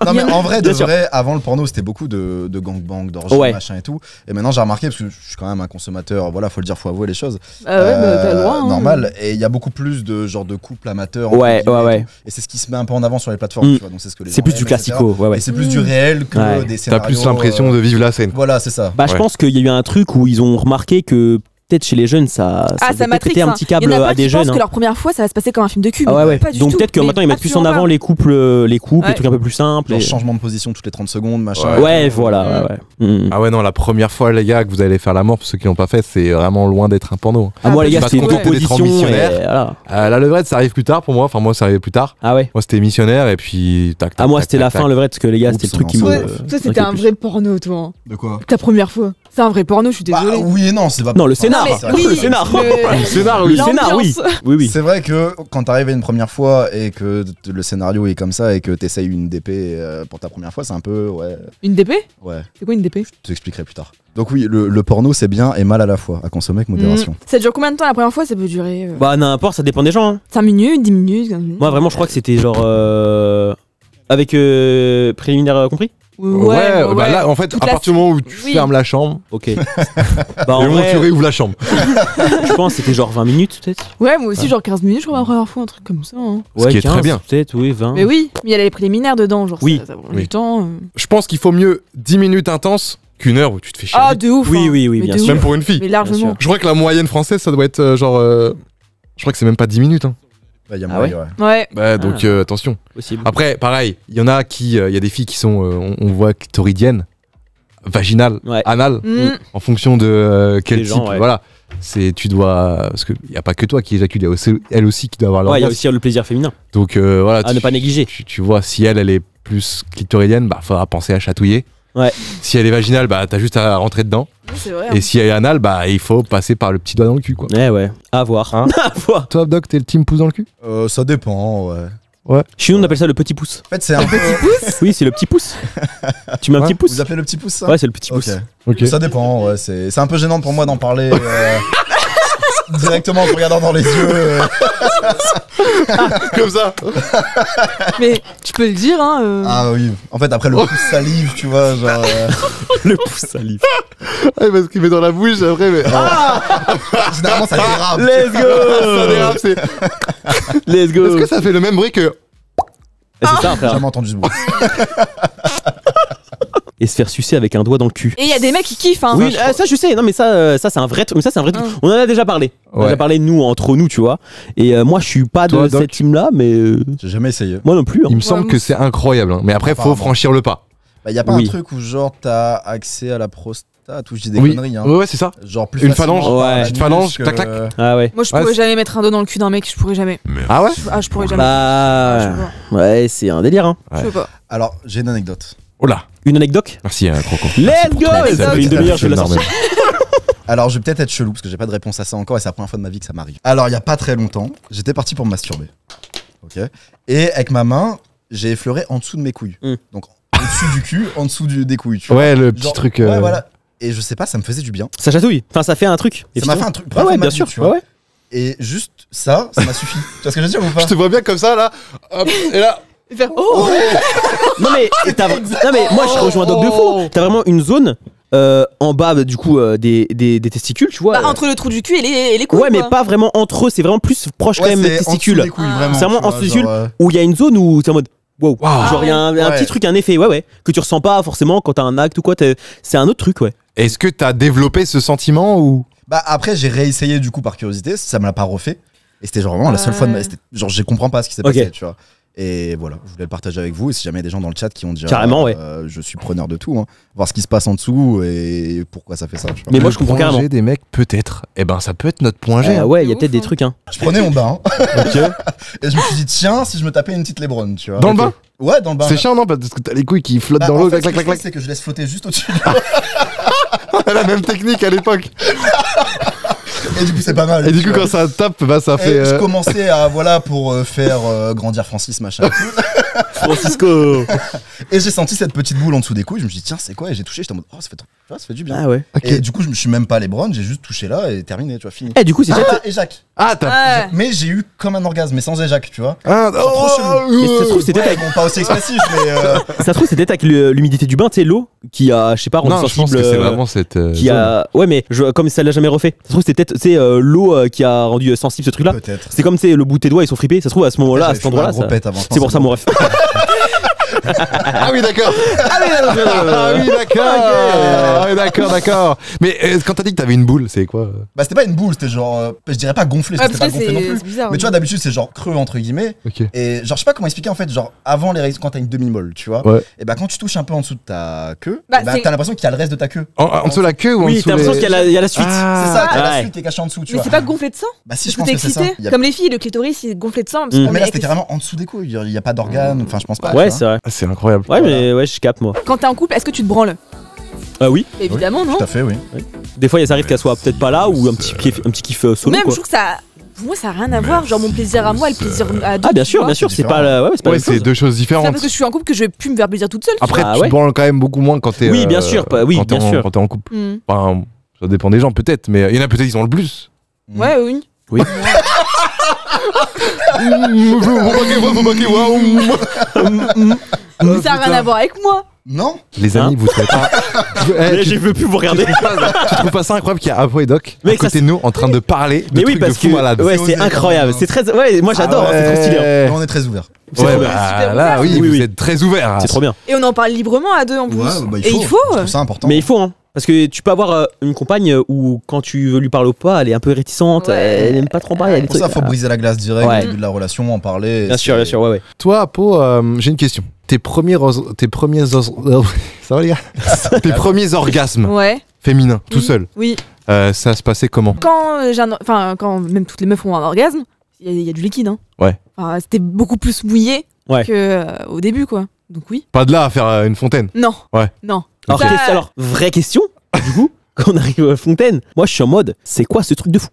Non mais en vrai, de Bien sûr. vrai, avant le porno, c'était beaucoup de gangbang, d'orgie, Ouais. machin et tout. Et maintenant, j'ai remarqué, parce que je suis quand même un consommateur, voilà, faut le dire, faut avouer les choses. Ah ouais, bah, t'as le droit. hein. Normal. Et il y a beaucoup plus de genre de couples amateurs. Ouais, entre guillemets, ouais, et ouais. tout. Et c'est ce qui se met un peu en avant sur les plateformes, tu vois. Donc c'est ce que les C'est gens plus du aiment, etc. classico, ouais, ouais. Et c'est plus du réel que Ouais. des T'as scénarios. plus l'impression de vivre la scène. Voilà, c'est ça. Bah, je Ouais. pense qu'il y a eu un truc où ils ont remarqué que peut-être chez les jeunes, ça Ah, devait ça matrix. péter un petit câble Il y en a à pas des qui jeunes. pensent hein. que leur première fois, ça va se passer comme un film de cul. Ah ouais, ouais. Pas du Donc tout, peut-être que mais maintenant ils mettent plus en absolument avant pas. les couples, les Ouais. trucs un peu plus simples. Genre et- changement de position toutes les 30 secondes, machin. Ouais, voilà. Ouais, ouais. Ah ouais, non, la première fois, les gars, que vous allez faire l'amour, pour ceux qui l'ont pas fait, c'est vraiment loin d'être un porno. Ah, moi, Ah, les gars, parce c'était qu'on deux tentait d'être positions. missionnaire. Et voilà. La levrette, ça arrive plus tard pour moi. Enfin, moi, ça arrivait plus tard. Ah ouais. Moi, c'était missionnaire et puis tac. Ah, moi, c'était la fin, le vrai, parce que les gars, c'était le truc qui me. Toi, c'était un vrai porno, toi. hein. De quoi Ta première fois. C'est un vrai porno, je suis Bah désolée. oui et non, c'est pas. Non, le enfin, scénar. c'est mais vrai. oui, Le scénar. le- Le scénar, oui. Le scénar, oui. l'ambiance. Oui, oui. C'est vrai que quand t'arrives à une première fois et que le scénario est comme ça et que t'essayes une DP pour ta première fois, c'est un peu. Ouais. Une DP Ouais. C'est quoi une DP Je t'expliquerai plus tard. Donc oui, le porno c'est bien et mal à la fois, à consommer avec modération. Ça dure combien de temps la première fois? Ça peut durer Bah, n'importe, ça dépend des gens. hein. 5 minutes, 10 minutes, 15 minutes. Moi, vraiment, je crois que c'était genre. Avec préliminaire compris. Bah là, en fait, Toute à la- partir du moment où tu Oui. fermes la chambre, Ok. Bah, en et au moment où vrai, tu réouvres la chambre. je pense que c'était genre 20 minutes, peut-être. Ouais, moi aussi, genre 15 minutes, je crois, la première fois, un truc comme ça. hein. Ce qui est très bien. Peut-être, oui, 20. Mais oui, mais il y a les préliminaires dedans, genre Oui. ça prend Oui. du temps. Je pense qu'il faut mieux 10 minutes intenses qu'une heure où tu te fais chier. Ah, de ouf. Oui, hein. oui, oui, Mais bien de sûr. Même pour une fille. Mais largement. sûr. Je crois que la moyenne française, ça doit être genre. Je crois que c'est même pas 10 minutes. Hein. Bah, y a Ah moyen, ouais. Ouais. Bah, donc attention. Possible. Après, pareil, il y en a qui. Il y a des filles qui sont, on voit, clitoridiennes, vaginales, Ouais. anales, Mm. en fonction de quel Des type. gens, ouais. Voilà. Tu dois. Parce qu'il n'y a pas que toi qui éjacule, il y a aussi, elle aussi qui doit avoir Ouais, il y a l'orgasme. aussi le plaisir féminin. Donc voilà. À ne pas négliger. Tu vois, si elle est plus clitoridienne, bah faudra penser à chatouiller. Ouais. Si elle est vaginale, bah t'as juste à rentrer dedans. C'est vrai. Et si elle est anale, bah il faut passer par le petit doigt dans le cul, quoi. Ouais. À voir. Hein À voir. Toi, Doc, t'es le team pouce dans le cul? Ça dépend, ouais. Chez nous, on appelle ça le petit pouce. En fait, c'est un peu. Oui, c'est le petit pouce. Tu mets un Ouais. petit pouce. Vous appelez le petit pouce ça Ouais, c'est le petit pouce. Ok. Ok. Ça dépend, ouais. C'est un peu gênant pour moi d'en parler directement en te regardant dans les yeux. Comme ça. Mais tu peux le dire, hein. Ah oui. En fait, après le pouce salive, tu vois, genre. Le pouce salive. Ouais, parce qu'il met dans la bouche après, mais. Généralement, ça dérape. Let's Ça go. dérape, c'est. Let's go. Est-ce que ça fait le même bruit que. C'est ça, J'ai frère. jamais entendu ce bruit. Et se faire sucer avec un doigt dans le cul. Et il y a des mecs qui kiffent, hein. Oui, ça je sais. Non, mais ça c'est un vrai truc. Mais ça c'est un vrai truc. Ah. On en a déjà parlé. On en a Ouais. déjà parlé nous entre nous, tu vois. Et moi, je suis pas Toi, de Doc cette team là, mais J'ai jamais essayé. moi non plus. hein. Il me semble que c'est incroyable. Hein. Mais après, faut Apparemment. franchir le pas. Bah, y a pas Oui. un truc où, genre, t'as accès à la prostate ou je dis des Oui. conneries, hein. Ouais, c'est ça. Genre, plus Une facilement phalange, par la petite nuque phalange, que- tac, tac. Ah ouais. Moi, je Ouais, pourrais c'est- jamais mettre un dos dans le cul d'un mec, je pourrais jamais. Ah ouais? Ah, je pourrais jamais. Ah, je Bah peux pas. ouais, c'est un délire. Hein. Je peux pas. Alors, j'ai une anecdote. Oh là. Une anecdote. Merci, Croco. Let's go. l'anecdote. Ça fait une demi-heure, je vais la Énorme. sortir. Alors, je vais peut-être être chelou parce que j'ai pas de réponse à ça encore et c'est la première fois de ma vie que ça m'arrive. Alors, il y a pas très longtemps, j'étais parti pour me masturber. Ok. Et avec ma main, j'ai effleuré en dessous de mes couilles. Mm. Donc, au-dessus du cul, en dessous des couilles. Tu vois. Ouais, le petit Genre, truc. Ouais, voilà. Et je sais pas, ça me faisait du bien. Ça chatouille. Enfin, ça fait un truc. Ça m'a fait un truc. Ouais, ouais, bien sûr. sûr. Tu vois. Ouais, ouais. Et juste ça m'a suffi. Tu vois ce que je veux dire ou pas? Je te vois bien comme ça, là. Hop, et là. Faire, oh Non mais, non mais moi je rejoins Doc de fou. T'as vraiment une zone en bas du coup des testicules, tu vois. Bah, entre le trou du cul et les couilles. Ouais, mais quoi. pas vraiment entre eux. C'est vraiment plus proche quand Ouais, même c'est des en dessous testicules. des couilles, Ah. vraiment, C'est vraiment tu vois, en testicules. genre, Où il y a une zone où c'est en mode wow. Waouh. Genre il y a un Ouais. petit truc, un effet, ouais, que tu ressens pas forcément quand t'as un acte ou quoi. C'est un autre truc, ouais. Est-ce que t'as développé ce sentiment ou. Bah après j'ai réessayé du coup par curiosité, ça me l'a pas refait. Et c'était genre vraiment la seule fois de ma... c'était- Genre je comprends pas ce qui s'est Ok. passé, tu vois. Et voilà, je voulais le partager avec vous. Et si jamais il y a des gens dans le chat qui ont déjà... Carrément, ouais. Je suis preneur de tout, hein. Voir ce qui se passe en dessous et pourquoi ça fait ça, tu vois. Mais moi Le je comprends point carrément. G des mecs, peut-être. Eh ben, ça peut être notre point G. hein. Ouais, il y a De peut-être ouf, des hein. trucs, hein. Je prenais mon bain Ok. et je me suis dit tiens si je me tapais une petite Lebron, tu vois. Dans le bain. Ouais, dans le bain. C'est chiant, non? Parce que t'as les couilles qui flottent Bah, dans en l'eau. fait, Clac, ce que clac, je fais, clac, c'est que je laisse flotter juste au-dessus. clac. La même technique à l'époque. Et du coup, c'est pas mal. Et du coup, quand ça tape, bah ça fait. Je commençais à, pour faire grandir Francis, machin. Francisco. Et j'ai senti cette petite boule en dessous des couilles. Je me suis dit, tiens, c'est quoi? Et j'ai touché, j'étais en mode, oh, ça fait du bien. Ah ouais. Et du coup, je me suis même pas les bronnes, j'ai juste touché là et terminé, tu vois, fini. Et du coup, c'est peut-être. Et Jacques. Ah, t'as. Mais j'ai eu comme un orgasme, mais sans éjac, tu vois. Ah, trop chelou. Mais ça se trouve, c'était Ouais, bon, pas aussi expressif, mais. Ça se trouve, c'est peut-être avec l'humidité du bain, tu sais, l'eau qui a, je sais pas, rendu Non, je pense sensible. que c'est vraiment cette. Qui a. Ouais, mais comme ça l'a jamais refait. Ça se trouve, c'était peut-être, tu sais, l'eau qui a rendu sensible ce truc-là. Peut-être. C'est comme, tu sais, le bout de tes doigts, ils sont fripés. Ça se trouve, à ce moment-là, à cet endroit-là. C'est pour ça, mon ref. Ah oui, d'accord. Ah oui, d'accord. Mais quand t'as dit que t'avais une boule, c'est quoi? Bah, c'était pas une boule, c'était genre. Je dirais pas gonflé, parce que c'était pas gonflé non plus. Bizarre, mais tu vois, d'habitude, c'est genre creux, entre guillemets. Ok. Et genre, je sais pas comment expliquer en fait, genre avant l'érection, quand t'as une demi-molle, tu vois. Ouais. Et bah, quand tu touches un peu en dessous de ta queue, Bah, t'as l'impression qu'il y a le reste de ta queue. En dessous de la queue ou en Oui, dessous t'as l'impression les- qu'il y a la suite. Ah. C'est ça, t'as la Ouais. suite qui est cachée en dessous, tu Mais vois. c'est pas gonflé de sang? Bah, si, je Parce pense que que t'es c'est ça. excité. Comme les filles, le clitoris, il est gonflé de sang. parce Mm. qu'on Mais est là, c'était excité. carrément en dessous des couilles. Il y a pas d'organes, enfin, je pense pas. Ouais, tu vois. c'est vrai. Ah, c'est incroyable. Ouais, mais ouais, je capte, moi. Quand t'es en couple, est-ce que tu te branles? Oui. Évidemment, non? Tout à fait, oui. Des fois, ça arrive qu'elle soit peut-être pas là ou un petit kiff solo. Même, quoi. je trouve que ça. Pour moi, ça n'a rien à voir. Genre, mon plaisir à moi et le plaisir à deux. Ah, bien tu sûr, vois. bien sûr. c'est C'est pas différent. c'est pas la Ouais, même c'est chose. deux choses C'est pas différentes. parce que je suis en couple que je vais plus me faire plaisir toute seule. tu Après, Ah tu ouais. te branles quand même beaucoup moins quand t'es. Oui, bien sûr, oui, quand t'es bien en- sûr. Quand t'es en couple. vois. Mm. Enfin, ça dépend des gens peut-être, mais il y en a peut-être qui ont le plus. Ouais, oui. Oui. Mais ça n'a rien à voir avec moi. Non? Les amis, Hein vous trouvez pas. Mais tu, je veux plus vous regarder. tu trouves pas ça incroyable qu'il y a Apo et Doc à Mec, ça, côté de nous en train de parler de Mais oui, trucs de parce fou que malade. ouais, C'est c'est osé, incroyable. quand C'est très ouais, moi j'adore, c'est trop stylé. Ouais, On est très ouverts. ouais, bah, super là, ouvert. oui, Oui, vous oui. êtes très ouverts. C'est trop bien. Et on en parle librement à deux en plus. Ouais, bah, Et il faut. Je trouve ça important. Mais il faut, hein. Parce que tu peux avoir une compagne où quand tu veux lui parler ou pas, elle est un peu réticente, Ouais. elle aime pas trop parler. Pour ça, faut briser la glace direct Ouais. au début de la relation, en parler. Bien sûr, ouais. Toi, Apo, j'ai une question. Tes premiers ça va les gars Tes premiers orgasmes Ouais. féminins, tout Oui. seul, Oui. ça se passait comment? Quand même toutes les meufs ont un orgasme, il y a du liquide. Hein. Ouais. Enfin, c'était beaucoup plus mouillé Ouais. que au début, quoi. Donc oui. Pas de là à faire une fontaine. Non. Ouais. Non. Alors, Ça- alors, vraie question, du coup, quand on arrive à Fontaine, moi je suis en mode, c'est quoi ce truc de fou?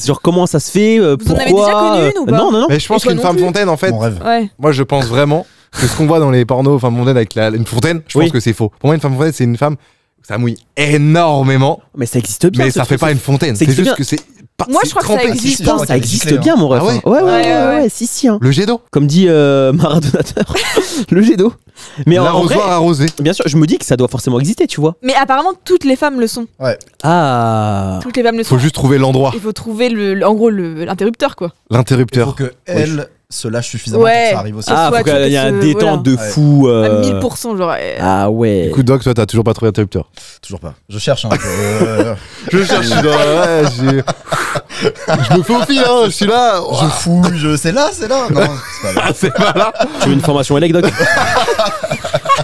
Genre, comment ça se fait? Vous en avez Pourquoi déjà connu une ou pas Non. Mais je pense Et toi qu'une non femme plus fontaine, en fait, Mon rêve. Ouais. moi je pense vraiment que ce qu'on voit dans les pornos femmes fontaines avec une fontaine, je pense Oui. que c'est faux. Pour moi, une femme fontaine, c'est une femme, ça mouille énormément, Mais ça existe bien. mais ce ça fait truc. pas une fontaine. ça C'est existe juste bien. que c'est. Moi, c'est je crois que ça trempé. existe. Si, si, Ça existe cyclé, bien, mon ref. Ah ouais Ouais, si, hein. Le jet d'eau, Comme dit Maradonateur, le jet d'eau. Mais en vrai, l'arrosoir arrosé. bien sûr, je me dis que ça doit forcément exister, tu vois. Mais apparemment, toutes les femmes le sont. Ah. Toutes les femmes le Faut sont. juste trouver l'endroit, Il faut trouver en gros l'interrupteur, quoi. Il faut l'interrupteur. que elle se lâche suffisamment Ouais. pour que ça arrive aussi. Ah, soit faut tu qu'il y ait peux un se- détente de voilà. fou. À 1000%, genre. Ah ouais. Du coup, Doc, toi, t'as toujours pas trouvé d'interrupteur. Toujours pas. Je cherche. Hein, Je cherche, je me fais au fil, hein, je suis là. je fouille, c'est là. Non, c'est pas là. Ah, c'est pas là. Tu veux une formation élec, Doc?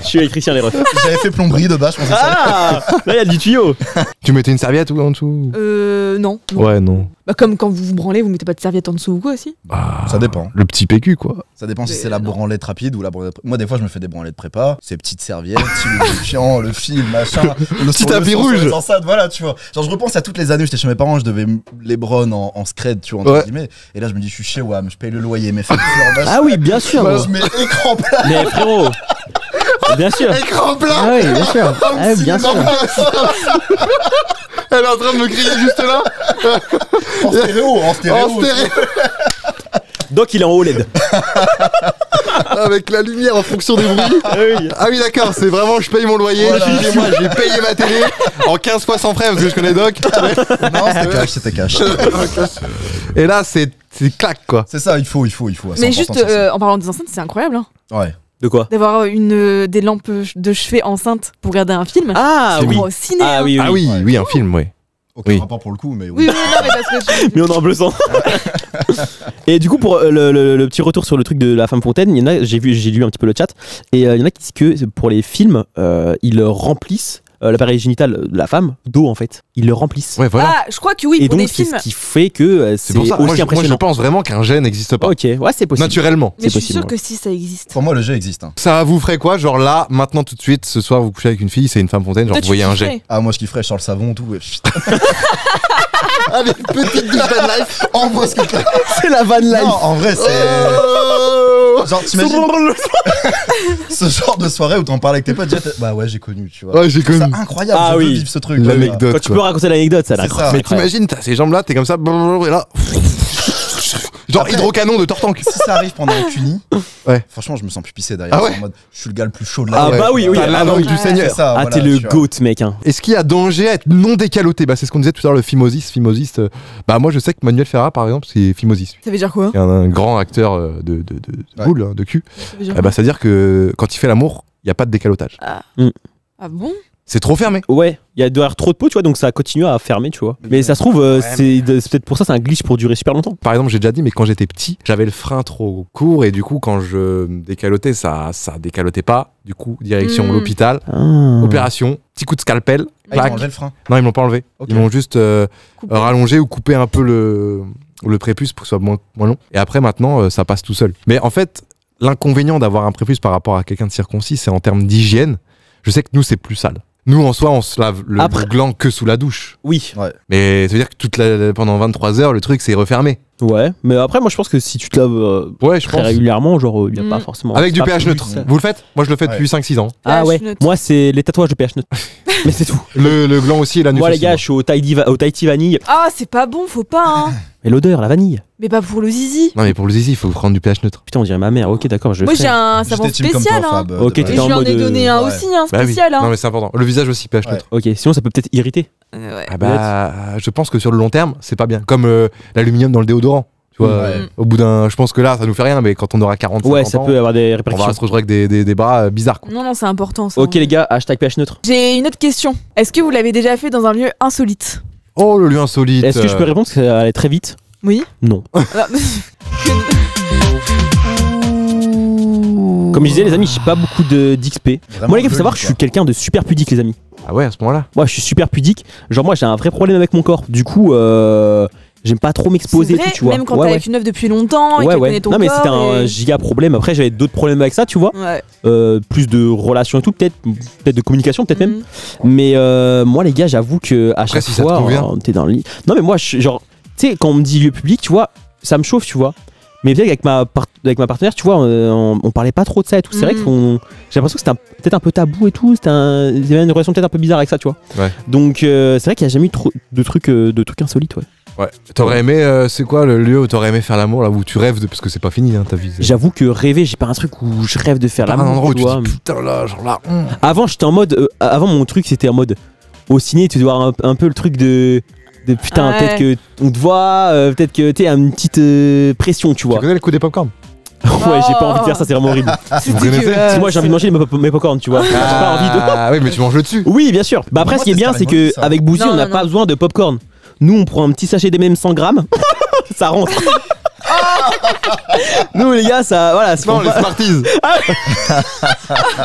Je suis électricien, les refs. J'avais fait plomberie de base, je pensais que ça. Ah. Là, il y a du tuyau. Tu mettais une serviette ou en dessous? Non. Ouais, non. Bah, comme quand vous vous branlez, vous mettez pas de serviette en dessous ou quoi aussi. Bah, Ça dépend. le petit PQ, quoi. Ça dépend si Mais c'est la non. branlette rapide ou la branlette. Moi, des fois, je me fais des branlettes prépa. Ces petites serviettes, le lubrifiant, le fil, machin. Le Petit tapis rouge. Voilà, tu vois. Genre, je repense à toutes les années où j'étais chez mes parents, je devais les bronnes en scred, tu vois, entre Ouais. guillemets. Et là, je me dis, je suis chez WAM, je paye le loyer, mes factures, machin. Ah oui, bien sûr. Je mets écran plat. Mais frérot. Bien sûr. Écran plat. Ah oui, bien sûr. Ah, bien sûr. Elle est en train de me crier juste là. En stéréo. En stéréo. Donc il est en OLED. Avec la lumière en fonction des bruits. Ah oui, d'accord, c'est vraiment je paye mon loyer, Voilà. je suis chez moi, j'ai payé ma télé en 15 fois sans frais parce que je connais Doc. Non, c'était cash. Et là, c'est clac quoi. C'est ça, il faut. C'est Mais important, juste ça. en parlant des enceintes, c'est incroyable hein, Ouais. De quoi? d'avoir des lampes de chevet enceintes pour regarder un film. Ah C'est oui. Au ciné. Ah hein. oui, oui. Ah oui, Ouais. oui, un film, oui. Aucun Oui. rapport pour le coup, mais Oui, oui, non, mais parce que Mais on est en bleu sang. Et du coup, pour le petit retour sur le truc de la femme fontaine, il y en a, j'ai lu un petit peu le chat, et il y en a qui disent que pour les films, ils remplissent l'appareil génital de la femme d'eau en fait. Ils le remplissent. Ouais, voilà. Ah, je crois que oui, Et pour donc des c'est films. ce qui fait que C'est c'est pour ça. aussi Moi, je impressionnant. pense vraiment qu'un gène n'existe pas. Ok, ouais, c'est possible. Naturellement. Mais je suis possible, sûre que si ça existe. Pour moi, le jeu existe. Hein. Ça vous ferait quoi? Genre là, maintenant, tout de suite, ce soir, vous couchez avec une fille, c'est une femme fontaine, genre Toi, vous voyez tu un jet. kifferais. Ah, moi, je kifferais, je sors le savon, tout. Allez, petite douche van life. Envoie ce que t'as. C'est la van life. Non, en vrai, c'est. Genre, t'imagines ce genre de soirée où t'en parles avec tes potes, déjà, bah ouais, j'ai connu, tu vois. Ouais, j'ai connu. C'est incroyable, Ah je veux oui. vivre ce truc. L'anecdote. Quand tu peux raconter l'anecdote, ça C'est là. ça. Mais t'imagines, t'as ces jambes là, t'es comme ça, et là. Genre Après, hydrocanon de Tortank. Si ça arrive pendant un cuni, ouais. Franchement, je me sens plus pissé derrière. Ah ouais. En mode, je suis le gars le plus chaud de la Ah terre. bah oui, oui. T'as la langue du Seigneur. C'est ça, Ah, voilà, t'es le tu vois. goat, mec. Hein. Est-ce qu'il y a danger à être non décaloté? Bah, c'est ce qu'on disait tout à l'heure, le phimosis. Bah, moi, je sais que Manuel Ferrat, par exemple, c'est phimosis. Ça veut dire quoi? C'est un grand acteur de Ouais. boule, hein, de cul. Ça veut dire Bah, c'est-à-dire que quand il fait l'amour, il n'y a pas de décalotage. Ah bon? C'est trop fermé. Ouais, il y a doit y avoir trop de peau, tu vois, donc ça continue à fermer, tu vois. Mais ça se trouve, c'est peut-être pour ça, c'est un glitch pour durer super longtemps. Par exemple, j'ai déjà dit, mais quand j'étais petit, j'avais le frein trop court et du coup, quand je décalotais, ça décalotait pas. Du coup, direction l'hôpital, opération, petit coup de scalpel, Ah, ils clac. ont enlevé le frein. Non, ils m'ont pas enlevé. Ok. Ils m'ont juste rallongé ou coupé un peu le prépuce pour que ce soit moins long. Et après, maintenant, ça passe tout seul. Mais en fait, l'inconvénient d'avoir un prépuce par rapport à quelqu'un de circoncis, c'est en termes d'hygiène. Je sais que nous, c'est plus sale. Nous, en soi, on se lave le gland que sous la douche. Oui. Ouais. Mais ça veut dire que pendant 23 heures, le truc, c'est refermé. Ouais, mais après, moi, je pense que si tu te laves Ouais, je très pense. régulièrement, genre, il n'y a pas forcément. Avec du c'est pas pH plus neutre. ça. Vous le faites? Moi, je le fais depuis 5-6 ans. Ah ouais, pH neutre. moi, c'est les tatouages de pH neutre. Mais c'est tout. Le gland aussi et l'anus Moi, les aussi, gars, je suis au Tahiti vanille. Ah, c'est pas bon, faut pas, hein. Mais l'odeur, la vanille. Mais pas pour le zizi. Non, mais pour le zizi, il faut prendre du pH neutre. Putain, on dirait ma mère. Ok, d'accord, je le Moi, ferai. j'ai un savon J'étais team comme spécial, toi, hein. Fab, Ok, de Et t'es je en lui en mode, ai donné un ouais. aussi, un Bah oui. spécial, Non, hein. mais c'est important. Le visage aussi, pH Ouais. neutre. Ok, sinon, ça peut peut-être irriter. Ouais. Ah bah, je pense que sur le long terme, c'est pas bien. Comme l'aluminium dans le déodorant. Tu vois, Ouais. au bout d'un. Je pense que là, ça nous fait rien, mais quand on aura 40 Ouais, 50 ça ans, peut avoir des on répercussions. va se retrouver avec des bras bizarres, quoi. Non, non, c'est important, ça. Ok, les gars, hashtag pH neutre. J'ai une autre question. Est-ce que vous l'avez déjà fait dans un lieu insolite? Oh, le lieu insolite. Est-ce que je peux répondre parce que ça va aller très vite? Oui. Non. Ah. Comme je disais, les amis, j'ai pas beaucoup d'XP. Vraiment Moi, les gars, faut joli, savoir que je suis quoi. quelqu'un de super pudique, les amis. Ah ouais, à ce moment-là. Moi, je suis super pudique. Genre, moi, j'ai un vrai problème avec mon corps. Du coup, j'aime pas trop m'exposer, C'est vrai, tout, tu vois. même quand ouais, t'es ouais. avec une meuf depuis longtemps et Ouais, qu'elle ouais. connaît ton Non, mais corps. c'était un et- giga problème. Après, j'avais d'autres problèmes avec ça, tu vois. Ouais. Plus de relations et tout, peut-être de communication, peut-être même. Mais moi, les gars, j'avoue que à chaque si ça te fois, convient. t'es dans le lit. Non, mais moi, genre, tu sais, quand on me dit lieu public, tu vois, ça me chauffe, tu vois. Mais peut-être avec ma partenaire, tu vois, on parlait pas trop de ça et tout. C'est vrai qu'on. J'ai l'impression que c'était peut-être un peu tabou et tout. Il y avait une relation peut-être un peu bizarre avec ça, tu vois. Ouais. Donc, c'est vrai qu'il y a jamais eu trop de trucs insolites, ouais. Ouais. T'aurais aimé, c'est quoi le lieu où t'aurais aimé faire l'amour, là où tu rêves de. Parce que c'est pas fini, hein, ta vie. J'avoue que rêver, j'ai pas un truc où je rêve de faire T'as un endroit l'amour, où tu tu vois. dis putain là, genre là. Avant, j'étais en mode. Avant, mon truc, c'était en mode. Au ciné, tu dois avoir un peu le truc de putain, Ouais. peut-être que on te voit, peut-être que t'es une petite pression, tu Tu vois. connais le coup des popcorn? Ouais, j'ai pas envie de faire ça, c'est vraiment horrible. C'est Vous connaissez dégueulasse. Parce que moi, j'ai envie de manger mes popcorn, tu vois. J'ai pas envie de. Ah oui, mais tu manges le dessus. Oui, bien sûr. Bah après, Moi, ce qui est c'est bien, c'est carrément que ça. avec Bouzy, Non, on n'a non, pas non. besoin de popcorn. Nous, on prend un petit sachet d'MM 100 grammes. Ça rentre. Nous, les gars, ça. Voilà, c'est Non, les Smarties.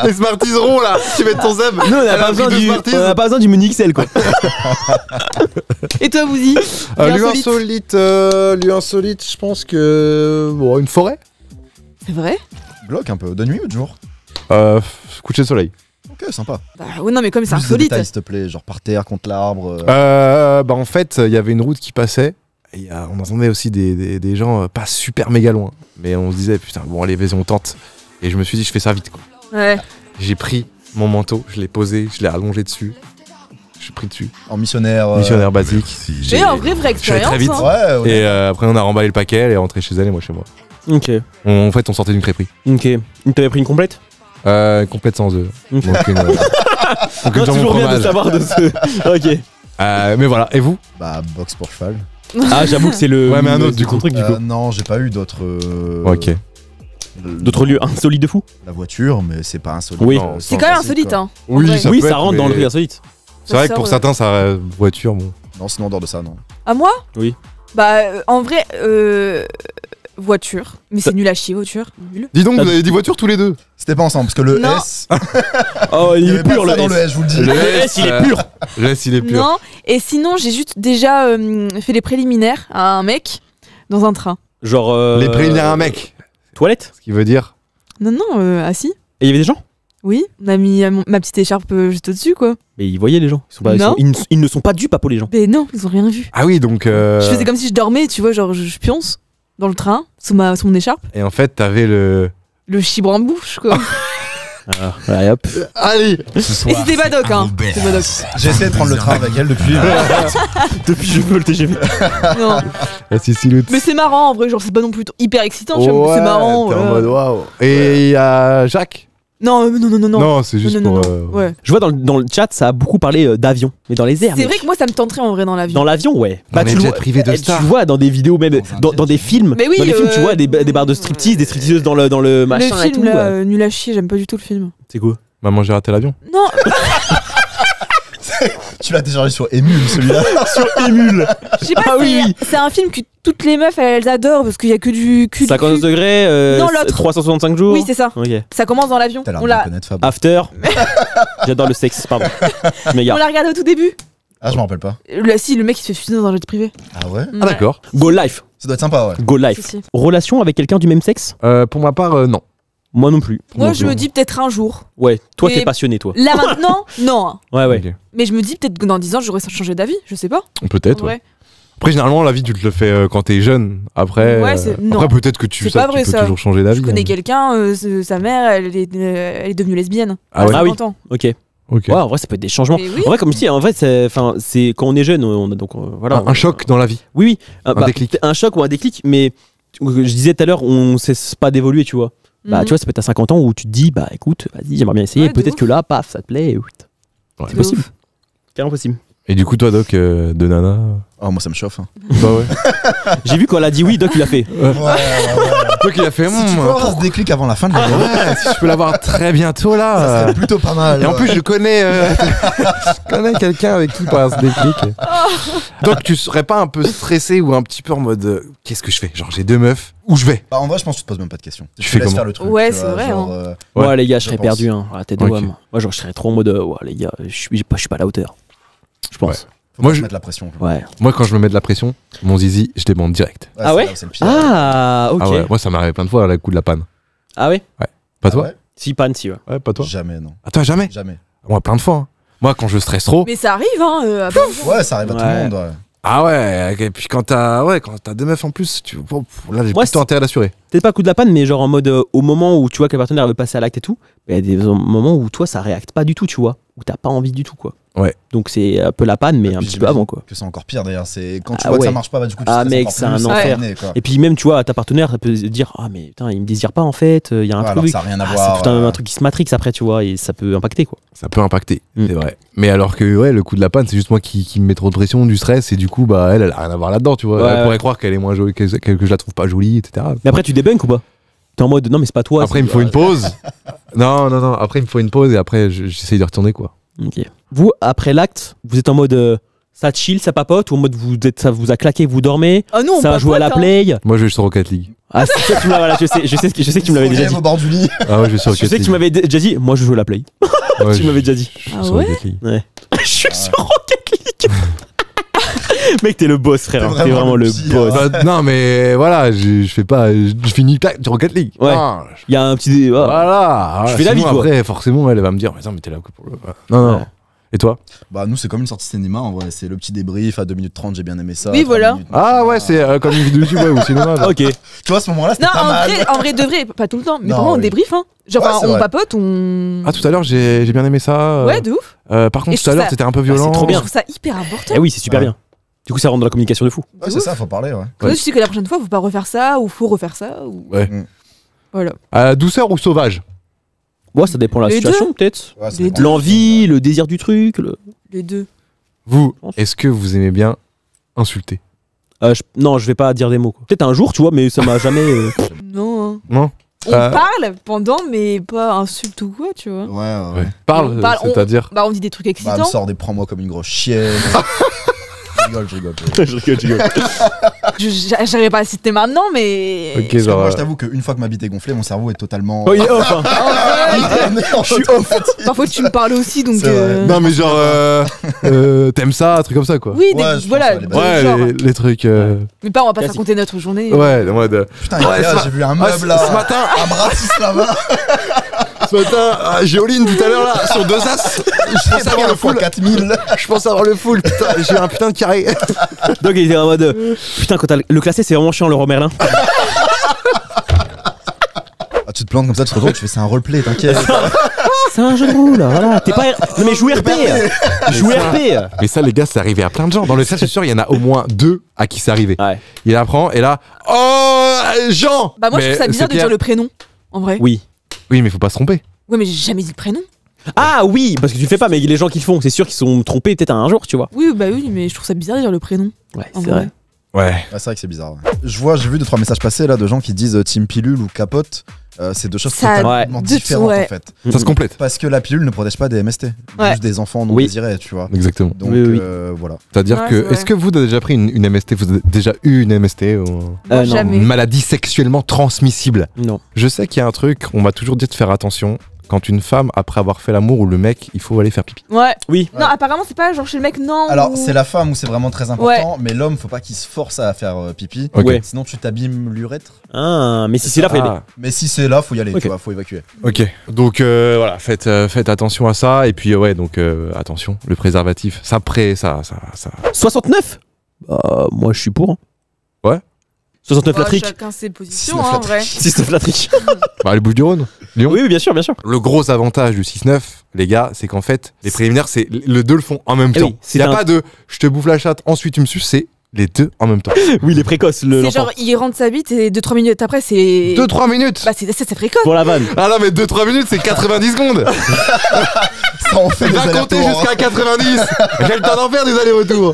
Les Smarties ronds là. Tu mets ton zeb. Nous, on n'a Elle a pas, pris besoin deux du, Smarties. on a pas besoin du menu XL, quoi. Et toi, Bouzy? Lieu insolite, je pense que. Bon, une forêt. C'est vrai? Bloc un peu. De nuit ou de jour? Coucher de soleil. Ok, sympa. Bah ouais, non, mais comme c'est Plus de insolite. détails, s'il te plaît. Genre par terre, contre l'arbre. Bah en fait, il y avait une route qui passait. Et on entendait aussi des gens pas super méga loin. Mais on se disait, putain, bon, allez, vas-y, on tente. Et je me suis dit, je fais ça vite, quoi. Ouais. J'ai pris mon manteau, je l'ai posé, je l'ai allongé dessus. Je suis pris dessus. En missionnaire. Missionnaire basique. Mais en vrai, vraie Je suis allé expérience. très vite. hein. Ouais, honnête. Et après, on a remballé le paquet, elle est rentrée chez elle et moi chez moi. Ok. En fait, on sortait d'une crêperie. Ok. T'avais pris une complète? Complète sans œufs. Ok. Donc, donc Non, jambon toujours bien de fromage. savoir de ce. Ok. Mais voilà, et vous? Bah, boxe pour cheval. Ah, j'avoue que c'est le. Ouais, mais un autre, c'est du ton coup. truc, du coup. Non, j'ai pas eu d'autres. Ok. D'autres lieux insolites de fou? La voiture, mais c'est pas insolite. Oui. Non, C'est quand même insolite, hein. Oui, Ouais. ça Oui, peut ça être, rentre dans le mais truc insolite. C'est vrai que Ça pour sort, certains, ça voiture, bon. Non, sinon, en dehors de ça, non. À moi? Oui. Bah, en vrai, voiture. Mais c'est nul à chier, voiture. Nul. Dis donc, vous avez dit voiture tous les deux. C'était pas ensemble, parce que le Non. S. Oh, Il y il avait est pas pur ça le dans le S. S, je vous le dis. Le S, il est pur. Le S, il est pur. Non. Et sinon, j'ai juste déjà fait les préliminaires à un mec dans un train. Genre. Les préliminaires à un mec. Toilette? Ah, Ce qui veut dire. Non, non, assis. Et il y avait des gens? Oui, on a mis ma petite écharpe juste au-dessus, quoi. Mais ils voyaient les gens. Ils ne sont pas dupes, Apo, les gens. Mais non, ils ont rien vu. Ah oui, donc. Je faisais comme si je dormais, tu vois, genre je pionce dans le train, sous mon écharpe. Et en fait, t'avais le chibre en bouche, quoi. Allez hop. Allez. Et c'était Badoc, hein. C'était Badoc. J'ai essayé de prendre le train avec elle depuis. Depuis, je veux le TGV. Non. Mais c'est marrant, en vrai, genre c'est pas non plus hyper excitant, tu vois, mais c'est marrant. T'es en mode waouh. Et il y a Jacques. Non. Non, c'est juste pour. Ouais. Je vois dans le chat, ça a beaucoup parlé d'avion, mais dans les airs. C'est vrai que moi, ça me tenterait en vrai dans l'avion. Dans l'avion, ouais. Dans les jets privés de stars. Tu vois dans des vidéos, même dans des films. Mais oui, dans les films, tu vois des bars de striptease, des stripteaseuses dans le machin le film, et tout. là, nul à chier, j'aime pas du tout le film. C'est quoi? Maman, j'ai raté l'avion. Non. Tu l'as téléchargé sur Emule, celui-là. Sur Emule. Je sais pas, c'est un film que toutes les meufs elles adorent parce qu'il y a que du cul. 50 degrés, non, l'autre. 365 jours. Oui, c'est ça. Okay. Ça commence dans l'avion. T'as l'air de connaître Fab. After. J'adore le sexe, pardon. On l'a regardé au tout début. Ah, je m'en rappelle pas. Si, le mec il se fait fusiller dans un jet privé. Ah ouais? Ah d'accord. Go Life. Ça doit être sympa, ouais. Go Life. Si. Relation avec quelqu'un du même sexe? Pour ma part, non. Moi non plus. Moi, je me dis peut-être un jour. Ouais, toi Mais t'es passionné, toi. Là maintenant, non. Ouais. Ok. Mais je me dis peut-être que dans 10 ans, j'aurais changé d'avis, je sais pas. Peut-être. En Ouais. vrai. Après, généralement, la vie, tu te le fais quand t'es jeune. Après, Ouais, non. après peut-être que tu C'est pas vrai, peux ça. toujours changer d'avis. Je connais hein. quelqu'un, sa mère, elle est devenue lesbienne. Ah ouais. À Ah oui. 50 ans. Ok. Ok. Ouais, en vrai, ça peut être des changements. Mais oui. En vrai, comme je dis, en vrai, c'est quand on est jeune, on a donc voilà. Un choc dans la vie. Oui, Un déclic. Un choc ou un déclic, mais je disais tout à l'heure, on cesse pas d'évoluer, tu vois. Bah, tu vois, ça peut être à 50 ans où tu te dis, bah écoute, vas-y, j'aimerais bien essayer. Ouais, de Peut-être ouf. que là, paf, ça te plaît. Ouais. C'est De possible. ouf. Carrément possible. Et du coup, toi, Doc, de Nana. Oh, moi ça me chauffe. Hein. Bah ouais. J'ai vu quand elle a dit oui, Doc, il a fait. Doc, il a fait. Si tu peux avoir ce déclic avant la fin de la journée, Ouais, si je peux l'avoir très bientôt ça là. serait plutôt pas mal. Et en plus, je connais quelqu'un avec qui par ce déclic. Donc, tu serais pas un peu stressé ou un petit peu en mode qu'est-ce que je fais? Genre, j'ai deux meufs, où je vais? Bah, en vrai, je pense que tu te poses même pas de questions. Tu fais laisses comment? faire le truc. Ouais, tu c'est vois, vrai, genre, Ouais, Ouais, les gars, je je serais pense. perdu. Hein, à la tête de Ok. WAM. Moi, genre, je serais trop en mode, ouais, les gars, je suis pas à la hauteur. Je pense. Faut Moi, pas se je- mettre la pression. quoi. Ouais. Moi, quand je me mets de la pression, mon zizi, je demande direct. Ah c'est ouais là où c'est le pire. Ah, ok. Ah ouais, moi, ça m'est arrivé plein de fois à la coup de la panne. Ah ouais Pas Ah toi? ouais Si, panne, si, ouais. Ouais, pas toi? Jamais, non. Ah, toi, jamais? Jamais. Moi, plein de fois. Hein. Moi, quand je stresse trop. Mais ça arrive, hein. À plein de gens. Ouais, ça arrive à tout le Ouais. monde. Ouais. Ah ouais, et puis quand t'as deux meufs en plus, là, j'ai Moi, plutôt intérêt à l'assurer. Peut-être pas coup de la panne, mais genre en mode au moment où tu vois que le partenaire veut passer à l'acte et tout, il y a des moments où toi ça réacte pas du tout, tu vois, où t'as pas envie du tout, quoi. Ouais. Donc c'est un peu la panne, mais Et un puis, petit peu avant, quoi. Que c'est encore pire d'ailleurs. C'est quand tu Ah vois que ouais. ça marche pas, bah du coup tu Ah, stresses mec, encore c'est plus, un ça enfer. terminé, quoi. Et puis même, tu vois, ta partenaire, elle peut se dire, ah mais putain, il me désire pas en fait, il y a un Ouais, alors truc. ça a rien à Ah, voir. c'est tout un truc qui se matrix après, tu vois, et ça peut impacter, quoi. Ça peut impacter, Mm. c'est vrai. Mais alors que ouais, le coup de la panne, c'est juste moi qui me mets trop de pression, du stress, et du coup, bah elle a rien à voir là-dedans, tu vois. Ouais, Elle pourrait ouais. croire qu'elle est moins jolie, que je la trouve pas jolie, etc. Mais après, tu débunk ou pas? T'es en mode, non, mais c'est pas toi. Après, il me faut une pause. Non. Après, il me faut une pause et après, j'essaye de retourner, quoi. Ok. Vous, après l'acte, vous êtes en mode ça chill, ça papote, ou en mode ça vous a claqué, vous dormez, Ah non, on ça va jouer à la papote, hein. play. Moi, je vais sur Rocket League. Ah, c'est ça, tu m'as, voilà, je sais que tu me l'avais déjà dit. Au bord du lit. Ah ouais, je vais sur Je Rocket sais que tu League. m'avais déjà dit, moi je joue à la play. Ouais, tu m'avais déjà dit. je suis Ah sur ouais Rocket League. Ouais. Je suis sur Rocket League. Mec, t'es le boss, frère. T'es vraiment le boss. Bah, non, mais voilà, je fais pas. Je finis tac, sur Rocket League. Ouais. Non, Il y a un petit. Oh. Voilà. Je fais la Sinon, vie, quoi. Après, forcément, elle va me dire, mais non, mais t'es là que pour le. Non. Ouais. Et toi? Bah nous c'est comme une sortie cinéma en vrai, c'est le petit débrief à 2 minutes 30, j'ai bien aimé ça. Oui, 3 voilà. minutes, Ah ouais, c'est comme une vidéo YouTube ouais, ou cinéma. Genre. Ok. Tu vois à ce moment-là c'était Non, pas mal. en vrai de vrai, pas tout le temps, mais Non, vraiment on oui. débrief, hein. Genre, Ouais, enfin, c'est on vrai. papote, on. Ah, tout à l'heure, j'ai bien aimé ça. Ouais, de ouf. Par Et contre, je tout à trouve l'heure, ça- c'était un peu c'est violent. trop Je bien. trouve ça hyper important. Eh oui, c'est super Ouais. bien. Du coup, ça rentre dans la communication de fou. Ouais, c'est ça, faut parler ouais. Comme ça, tu sais que la prochaine fois, faut pas refaire ça, ou faut refaire ça, ou. Ouais. Voilà. Douceur ou sauvage? Ouais, ça dépend de la Les situation, peut-être. Ouais, ça Les dépend. L'envie, le désir du truc. Les deux. Vous, est-ce que vous aimez bien insulter? Non, je vais pas dire des mots, quoi. Peut-être un jour, tu vois, mais ça m'a jamais. Non, hein. Non. On parle pendant, mais pas insulte ou quoi, tu vois. Ouais. Ouais. Parle, On parle, c'est-à-dire. Bah, on dit des trucs Bah elle me excitants. sort des prends-moi comme une grosse chienne. Je rigole. Je rigole. J'arrive pas à citer maintenant, mais. Ok, Parce que genre. moi je t'avoue qu'une fois que ma bite est gonflée, mon cerveau est totalement. Oh, il est off, hein. Je suis off. Parfois, tu me parles aussi, donc. C'est vrai. Non, mais genre. T'aimes ça, un truc comme ça, quoi. Oui, Ouais, je pense, voilà. ouais, les de Ouais, genre. les trucs. Mais pas, on va pas se Classique. raconter notre journée. Ouais, en mode. Putain, les gars, j'ai vu un meuble ce là matin. à Bratislava. Ce matin, j'ai all-in tout à l'heure là, sur 2 as. Je pense avoir le full. 4000. Je pense avoir le full, putain, j'ai un putain de carré. Donc il était en mode putain, quand t'as le classé, c'est vraiment chiant le Leroy Merlin. Ah, tu te plantes comme ça, tu te retournes, tu fais c'est un roleplay, t'inquiète. C'est un jeu de rôle, voilà. T'es pas. Non mais joue RP. Joue RP. Mais ça, les gars, c'est arrivé à plein de gens. Dans le chat, je suis sûr, il y en a au moins 2 à qui c'est arrivé. Ouais. Il apprend et là, oh, Jean. Bah, moi, je Mais trouve ça bizarre c'est de dire Pierre. le prénom, en vrai. Oui. Oui, mais faut pas se tromper. Ouais, mais j'ai jamais dit le prénom. Ah oui, parce que tu le fais pas, mais les gens qui le font, c'est sûr qu'ils sont trompés peut-être un jour, tu vois. Oui, bah oui, mais je trouve ça bizarre de dire le prénom. Ouais, En c'est vrai. vrai. Ouais. Ouais, c'est vrai que c'est bizarre. Ouais. J'ai vu 2-3 messages passer là de gens qui disent team pilule ou capote. C'est 2 choses Ça- totalement Ouais. différentes Ouais. en fait. Ça se complète. Parce que la pilule ne protège pas des MST, Ouais. juste des enfants non Oui. désirés, tu vois. Exactement. Donc Oui. voilà. C'est-à-dire Ouais, que, c'est vrai. est-ce que vous avez déjà pris une MST? Vous avez déjà eu une MST ou Moi, non. jamais. une maladie sexuellement transmissible? Non. Je sais qu'il y a un truc, on m'a toujours dit de faire attention. Quand une femme, après avoir fait l'amour, ou le mec, il faut aller faire pipi. Ouais. Oui. Non, apparemment, c'est pas genre chez le mec, non. Alors ou- c'est la femme où c'est vraiment très important, mais l'homme faut pas qu'il se force à faire pipi. Ok. Ouais. Sinon tu t'abîmes l'urètre. Ah, mais si c'est là, faut y aller. Ah, Mais si c'est là, faut y aller, Ok. tu vois, faut évacuer. ok. Donc voilà, faites attention à ça. Et puis ouais, donc attention, le préservatif. Ça 69 moi je suis pour. Hein. Ouais. 69 la Ouais, trique. chacun ses positions, 6-9 hein, la en vrai. 69 la trique. Bah, les Bouches-du-Rhône, Lyon. Oui, oui, bien sûr, bien sûr. Le gros avantage du 6-9, les gars, c'est qu'en fait, les préliminaires, c'est les 2 le font en même Eh temps. oui, Il n'y a pas de je te bouffe la chatte, ensuite tu me suces, c'est les 2 en même temps. Oui, les précoces, C'est l'enfant. genre, il rentre sa bite et 2-3 minutes après, c'est. 2-3 minutes. Bah, c'est précoce. Pour la vanne. Ah non, mais 2-3 minutes, c'est 90 secondes. Ça en fait des Va compter allers-retours, jusqu'à 90. J'ai le temps d'en faire des allers-retours.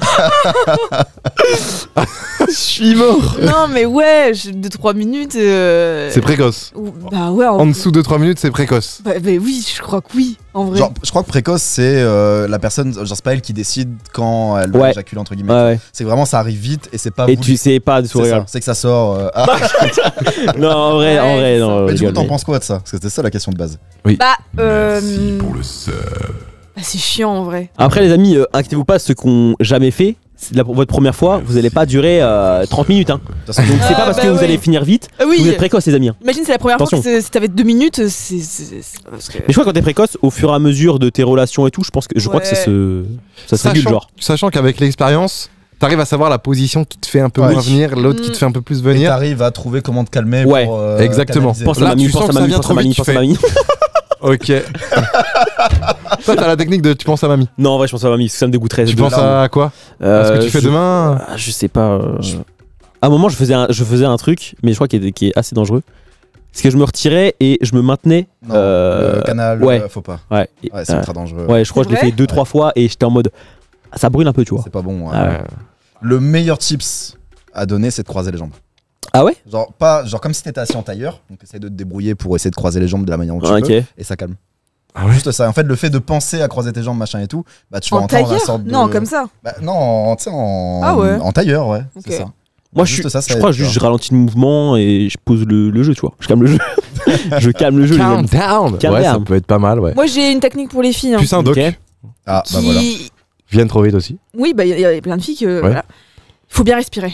Je suis mort. Non, mais ouais, 2-3 minutes. C'est précoce. Bah, ouais, En dessous de 3 minutes, c'est précoce. Bah, oui, je crois que oui, en vrai. Genre, je crois que précoce, c'est la personne, genre c'est pas elle qui décide quand elle va Ouais. éjaculer entre guillemets. Ouais, ouais. C'est vraiment ça arrive vite et c'est pas Et voulu. tu sais pas de C'est sourire. ça, c'est que ça sort. Non, en vrai, Ouais, non. Mais du coup, rigole, t'en mais- penses quoi de ça? Parce que c'était ça la question de base. Bah, Pour le sub. bah, c'est chiant, en vrai. Après, les amis, inquiétez-vous pas, ceux qui ont jamais fait, c'est votre première fois, vous allez pas durer 30 minutes. Hein. De toute façon, Donc c'est pas parce bah que vous oui. allez finir vite Ah que oui. vous êtes précoce, les amis. Hein. Imagine, c'est la première Attention. fois que si t'avais 2 minutes, c'est pas parce que. Mais je crois que quand t'es précoce, au fur et à mesure de tes relations et tout, je crois que ça se régule, genre. Sachant qu'avec l'expérience, t'arrives à savoir la position qui te fait un peu Ouais. moins venir, l'autre qui te fait un peu plus et venir. t'arrives à trouver comment te calmer Ouais, pour exactement. canaliser. Pense à Là, mamie, tu pense sens à que ça mamie, vient pense à trop mamie, vite, pense tu à fais. mamie. Ok. Toi, t'as la technique de tu penses à mamie. Non, en vrai, je pense à mamie, parce que ça me dégoûterait. Tu penses à quoi? À ce que tu fais demain? Je sais pas. À un moment, je faisais un truc, mais je crois qu'il est assez dangereux. C'est que je me retirais et je me maintenais. Non, le canal, ouais. faut pas. Ouais. Ouais, c'est ultra dangereux. Ouais, je crois que je l'ai C'est fait 2-3 fois et j'étais en mode. Ah, ça brûle un peu, tu vois. C'est pas bon. ouais. Ah ouais. Le meilleur tips à donner, c'est de croiser les jambes. Ah ouais? Genre comme si t'étais assis en tailleur, donc essaye de te débrouiller pour essayer de croiser les jambes de la manière dont tu Ok. peux, et ça calme. Ah ouais? Juste ça. En fait, le fait de penser à croiser tes jambes, machin et tout, bah tu vas En entendre une tailleur sorte de. Non, comme ça. Bah, non, tu sais, Ah ouais. en tailleur, ouais. Ok. C'est ça. Moi, Juste ça, ça je crois aide, que tu je ralentis le mouvement et je pose le jeu, tu vois. Je calme le jeu. Je calme le jeu, les Calm amis. down. Calm Ouais, ça down. peut être pas mal, ouais. Moi, j'ai une technique pour les filles. Hein, Plus un doc. Ok. Ah, qui... bah voilà. Viennent trop vite aussi. Oui, bah, il y a plein de filles que. Voilà. Il faut bien respirer.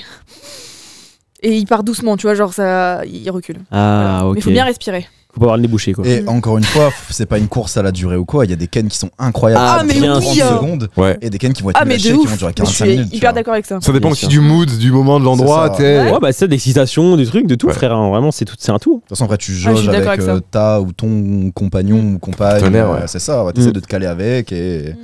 Et il part doucement, tu vois, genre ça. Il recule. Ah, Voilà. ok. Mais il faut bien respirer. Faut pas avoir le nez bouché, quoi. Et encore une fois, c'est pas une course à la durée ou quoi, il y a des kens qui sont incroyables. Ah, qui mais durent oui, 30 hein. secondes, Ouais. et des kens qui vont être Ah, mais lâchés, de qui ouf. vont durer Je 45 suis minutes. tu hyper vois. d'accord avec ça. Ça dépend Bien aussi sûr. du mood, du moment, de l'endroit. ça. t'sais. Ouais, bah ça, d'excitation, des trucs, de tout, Ouais. frère. Hein. Vraiment, c'est un tout. De toute façon, après, tu je jauges suis d'accord avec avec ça. ta ou ton compagnon ou compagne. Partenaire, ouais. C'est ça, ouais, t'essaies Mm. de te caler avec et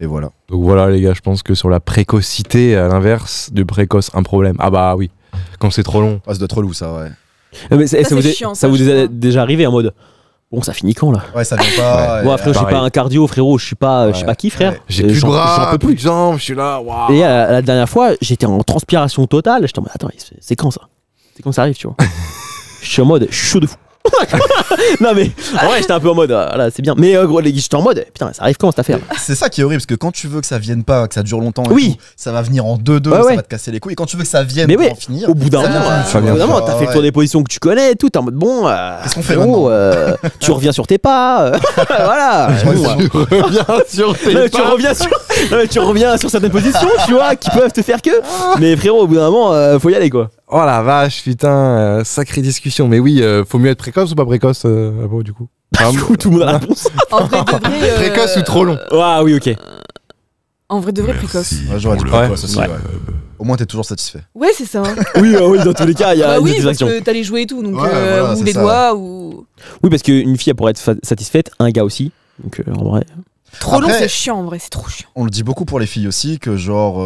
voilà. Donc voilà, les gars, je pense que sur la précocité, à l'inverse du précoce, un problème. Ah bah oui, quand c'est trop long. Ah, ça doit être relou, ça, ouais. Mais Ça, ça vous c'est est chiant, ça ça, vous je est crois. déjà arrivé en mode. Bon, ça finit quand là? Ouais, ça vient pas. Ouais, frérot, je suis pareil. pas un cardio, frérot, je suis pas qui, frère. Ouais. J'ai plus de J'en bras, peux plus de plus. jambes, je suis là. Waouh. Et la dernière fois, j'étais en transpiration totale. J'étais en mode, attends, c'est quand ça? C'est quand ça arrive, tu vois? Je suis en mode, je suis chaud de fou. Non, mais en vrai, j'étais un peu en mode, voilà, c'est bien. Mais gros, les gars, j'étais en mode, putain, ça arrive quand cette affaire? C'est ça qui est horrible, parce que quand tu veux que ça vienne pas, que ça dure longtemps, et Oui. tout, ça va venir en 2-2, Ouais, ça ouais. va te casser les couilles. Et quand tu veux que ça vienne Mais pour ouais, en finir, Au bout d'un ça moment, vient plus, tu vois. t'as fait le tour des positions que tu connais et tout. T'es en mode, bon, Qu'est-ce qu'on fait frérot, tu reviens sur tes pas. Voilà. Ouais, Bon, c'est- Reviens sur tes Non, mais tu reviens sur certaines positions, tu vois, qui peuvent te faire que. Mais frérot, au bout d'un moment, faut y aller, quoi. Oh la vache, putain, sacrée discussion. Mais oui, faut mieux être précoce ou pas précoce, Abo, du coup? Du coup, tout le monde a la réponse. En vrai de vrai. Précoce ou trop long? Ah oui, ok. En vrai de vrai, précoce. Ouais, j'aurais dit Ouais. précoce aussi. Ouais. Ouais. Au moins, t'es toujours satisfait. Ouais, c'est ça. Oui, oui, dans tous les cas, il y a Bah une oui, parce satisfaction. que t'as les jouets et tout, donc Ouais, voilà, ou c'est les ça. doigts ou. Oui, parce qu'une fille, elle pourrait être satisfaite, un gars aussi. Donc, en vrai. Trop long, Après- c'est chiant en vrai, c'est trop chiant. On le dit beaucoup pour les filles aussi, que genre,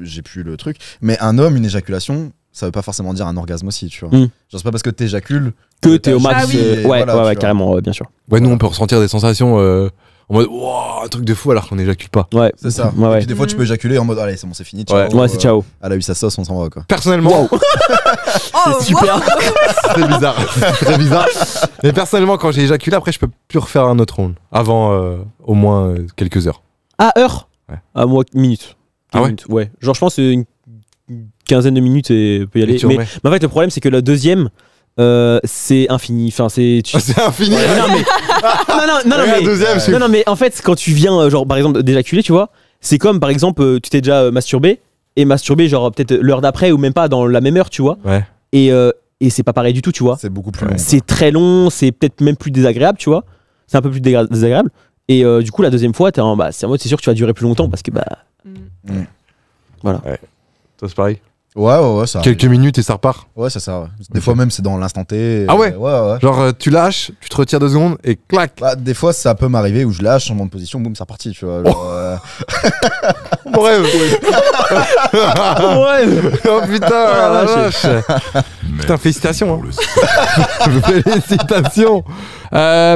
j'ai plus le truc, mais un homme, une éjaculation, ça veut pas forcément dire un orgasme aussi, tu vois. Mm. Genre, c'est pas parce que t'éjacules Que t'es au max. Ah oui. Ouais, Voilà, ouais, tu vois. carrément, ouais, bien sûr. Ouais, nous on peut ressentir des sensations en mode wow, un truc de fou alors qu'on n'éjacule pas. Ouais. C'est ça. Ouais, Et ouais. puis des fois, tu peux éjaculer en mode, allez, c'est bon, c'est fini. Ciao. Ouais. Ouais, c'est ciao. Elle a eu sa sauce, on s'en va, quoi. Personnellement, Oh, super. wow. c'est bizarre. C'est très bizarre. Mais personnellement, quand j'ai éjaculé, après, je peux plus refaire un autre round. Avant au moins quelques heures. Ah, heure Ouais. Ah, moi, minutes. Ah ouais Minutes, ouais. Genre, je pense une quinzaine de minutes et peut y aller. tu Mais remets. en fait, le problème, c'est que la deuxième, c'est infini. Enfin, c'est. Ah, c'est infini. Ouais, non, mais. non, Ouais, la mais. deuxième, c'est Non, non, mais en fait, quand tu viens, genre, par exemple, d'éjaculer, tu vois, c'est comme, par exemple, tu t'es déjà masturbé, et masturbé, genre, peut-être l'heure d'après, ou même pas dans la même heure, tu vois. Ouais. Et c'est pas pareil du tout, tu vois. C'est beaucoup plus long. C'est très long, c'est peut-être même plus désagréable, tu vois. C'est un peu plus désagréable. Et du coup, la deuxième fois, c'est en mode, c'est sûr que tu vas durer plus longtemps parce que, bah. Mm. Voilà. Toi, c'est pareil. Ouais, ça. Quelques minutes et ça repart. Ouais, c'est ça. Ouais. Des fois, même, c'est dans l'instant T. Ah ouais Ouais. Genre, tu lâches, tu te retires 2 secondes et clac. Bah, des fois, ça peut m'arriver où je lâche, changement de position, boum, c'est reparti, tu vois. Genre, Mon rêve. Ouais. Oh putain, la vache. Putain, félicitations. Félicitations.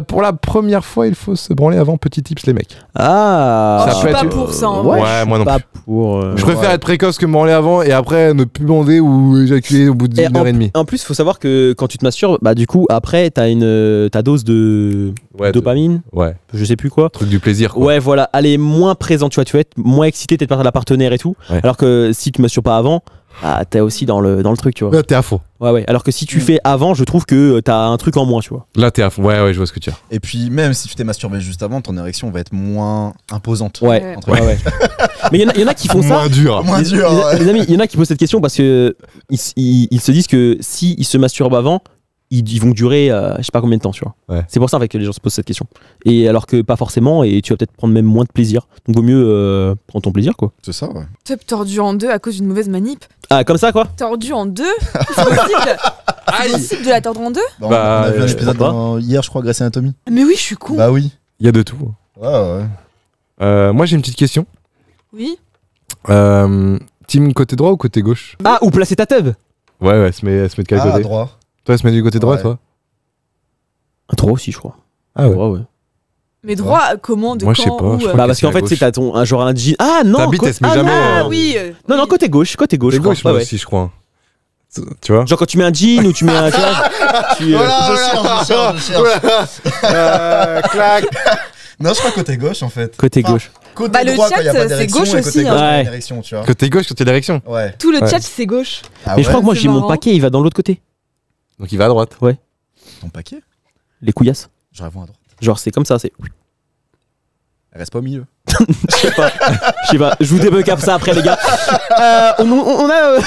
Pour la première fois, il faut se branler avant. Petit tips, les mecs. Ah. Oh, Ça je peut suis pas être- pour ça. en Ouais, vrai. moi non pas plus. pour. Je préfère Ouais. être précoce que me branler avant et après ne plus bander ou éjaculer au bout Et d'une heure et demie. En plus, faut savoir que quand tu te masturbes, bah du coup, après, t'as ta dose de Ouais, dopamine, ouais, je sais plus quoi. truc du plaisir. Quoi. Ouais, voilà, elle est moins présente, tu vas être moins excité, peut-être par la partenaire et tout. Ouais. Alors que si tu masturbes pas avant, bah, t'es aussi dans le truc, tu vois. Là, t'es à fond. Ouais. Alors que si tu fais avant, je trouve que t'as un truc en moins, tu vois. Là, t'es à fond. Ouais, je vois ce que tu as. Et puis, même si tu t'es masturbé juste avant, ton érection va être moins imposante. Ouais. Entre Ouais. Mais il y en a qui font ça. Moins dur. Moins dur. ouais. Les amis, il y en a qui posent cette question parce que ils se disent que s'ils se masturbent avant, ils vont durer je sais pas combien de temps, tu vois. Ouais. C'est pour ça en fait, que les gens se posent cette question. Et alors que pas forcément, et tu vas peut-être prendre même moins de plaisir. Donc vaut mieux prendre ton plaisir, quoi. C'est ça, ouais. Top tordu en deux à cause d'une mauvaise manip. Ah, comme ça, quoi. Tordu en deux C'est possible C'est possible de la tordre en deux Bah, Bah, on a vu un épisode pourquoi hier, je crois, Grey's Anatomy. Mais oui, je suis con. Bah oui. Il y a de tout. Ouais. Moi, j'ai une petite question. Oui. Team côté droit ou côté gauche? Ah, ou placer ta teub. Ouais, se met de quel Ah, côté? droit. Toi, elle se met du côté droit, Ouais. toi? Un 3 aussi, je crois. Ah ouais. Ouais. Mais droit, comment, de Moi, je sais quand, pas, où je crois Bah, que parce c'est qu'en à fait, gauche. c'est t'as ton genre un jean. Ah non. Ta bite, elle se met jamais, Ah euh, oui. Non, côté gauche, Côté je crois. gauche, moi Ouais, ouais. aussi, je crois. Tu vois? Genre quand tu mets un jean ou tu mets un. Tu vois, je cherche. Clac. Non, je crois côté gauche, en fait. côté Enfin, gauche. Côté Bah, le droit, quand il y a chat, pas c'est d'érection, gauche et côté aussi, gauche, hein. quand il y a Ouais. une érection, tu vois. Côté gauche, côté l'érection. Ouais. Tout le Ouais. chat, c'est gauche. Ah Mais je crois ouais que moi, C'est j'ai mon marrant. paquet, il va dans l'autre côté. Donc il va à droite. Ton paquet Les couillasses. J'aurais vu à droite. Genre, c'est comme ça, c'est. Elle reste pas au milieu. Je sais pas, je vous débug ça après, les gars. On a.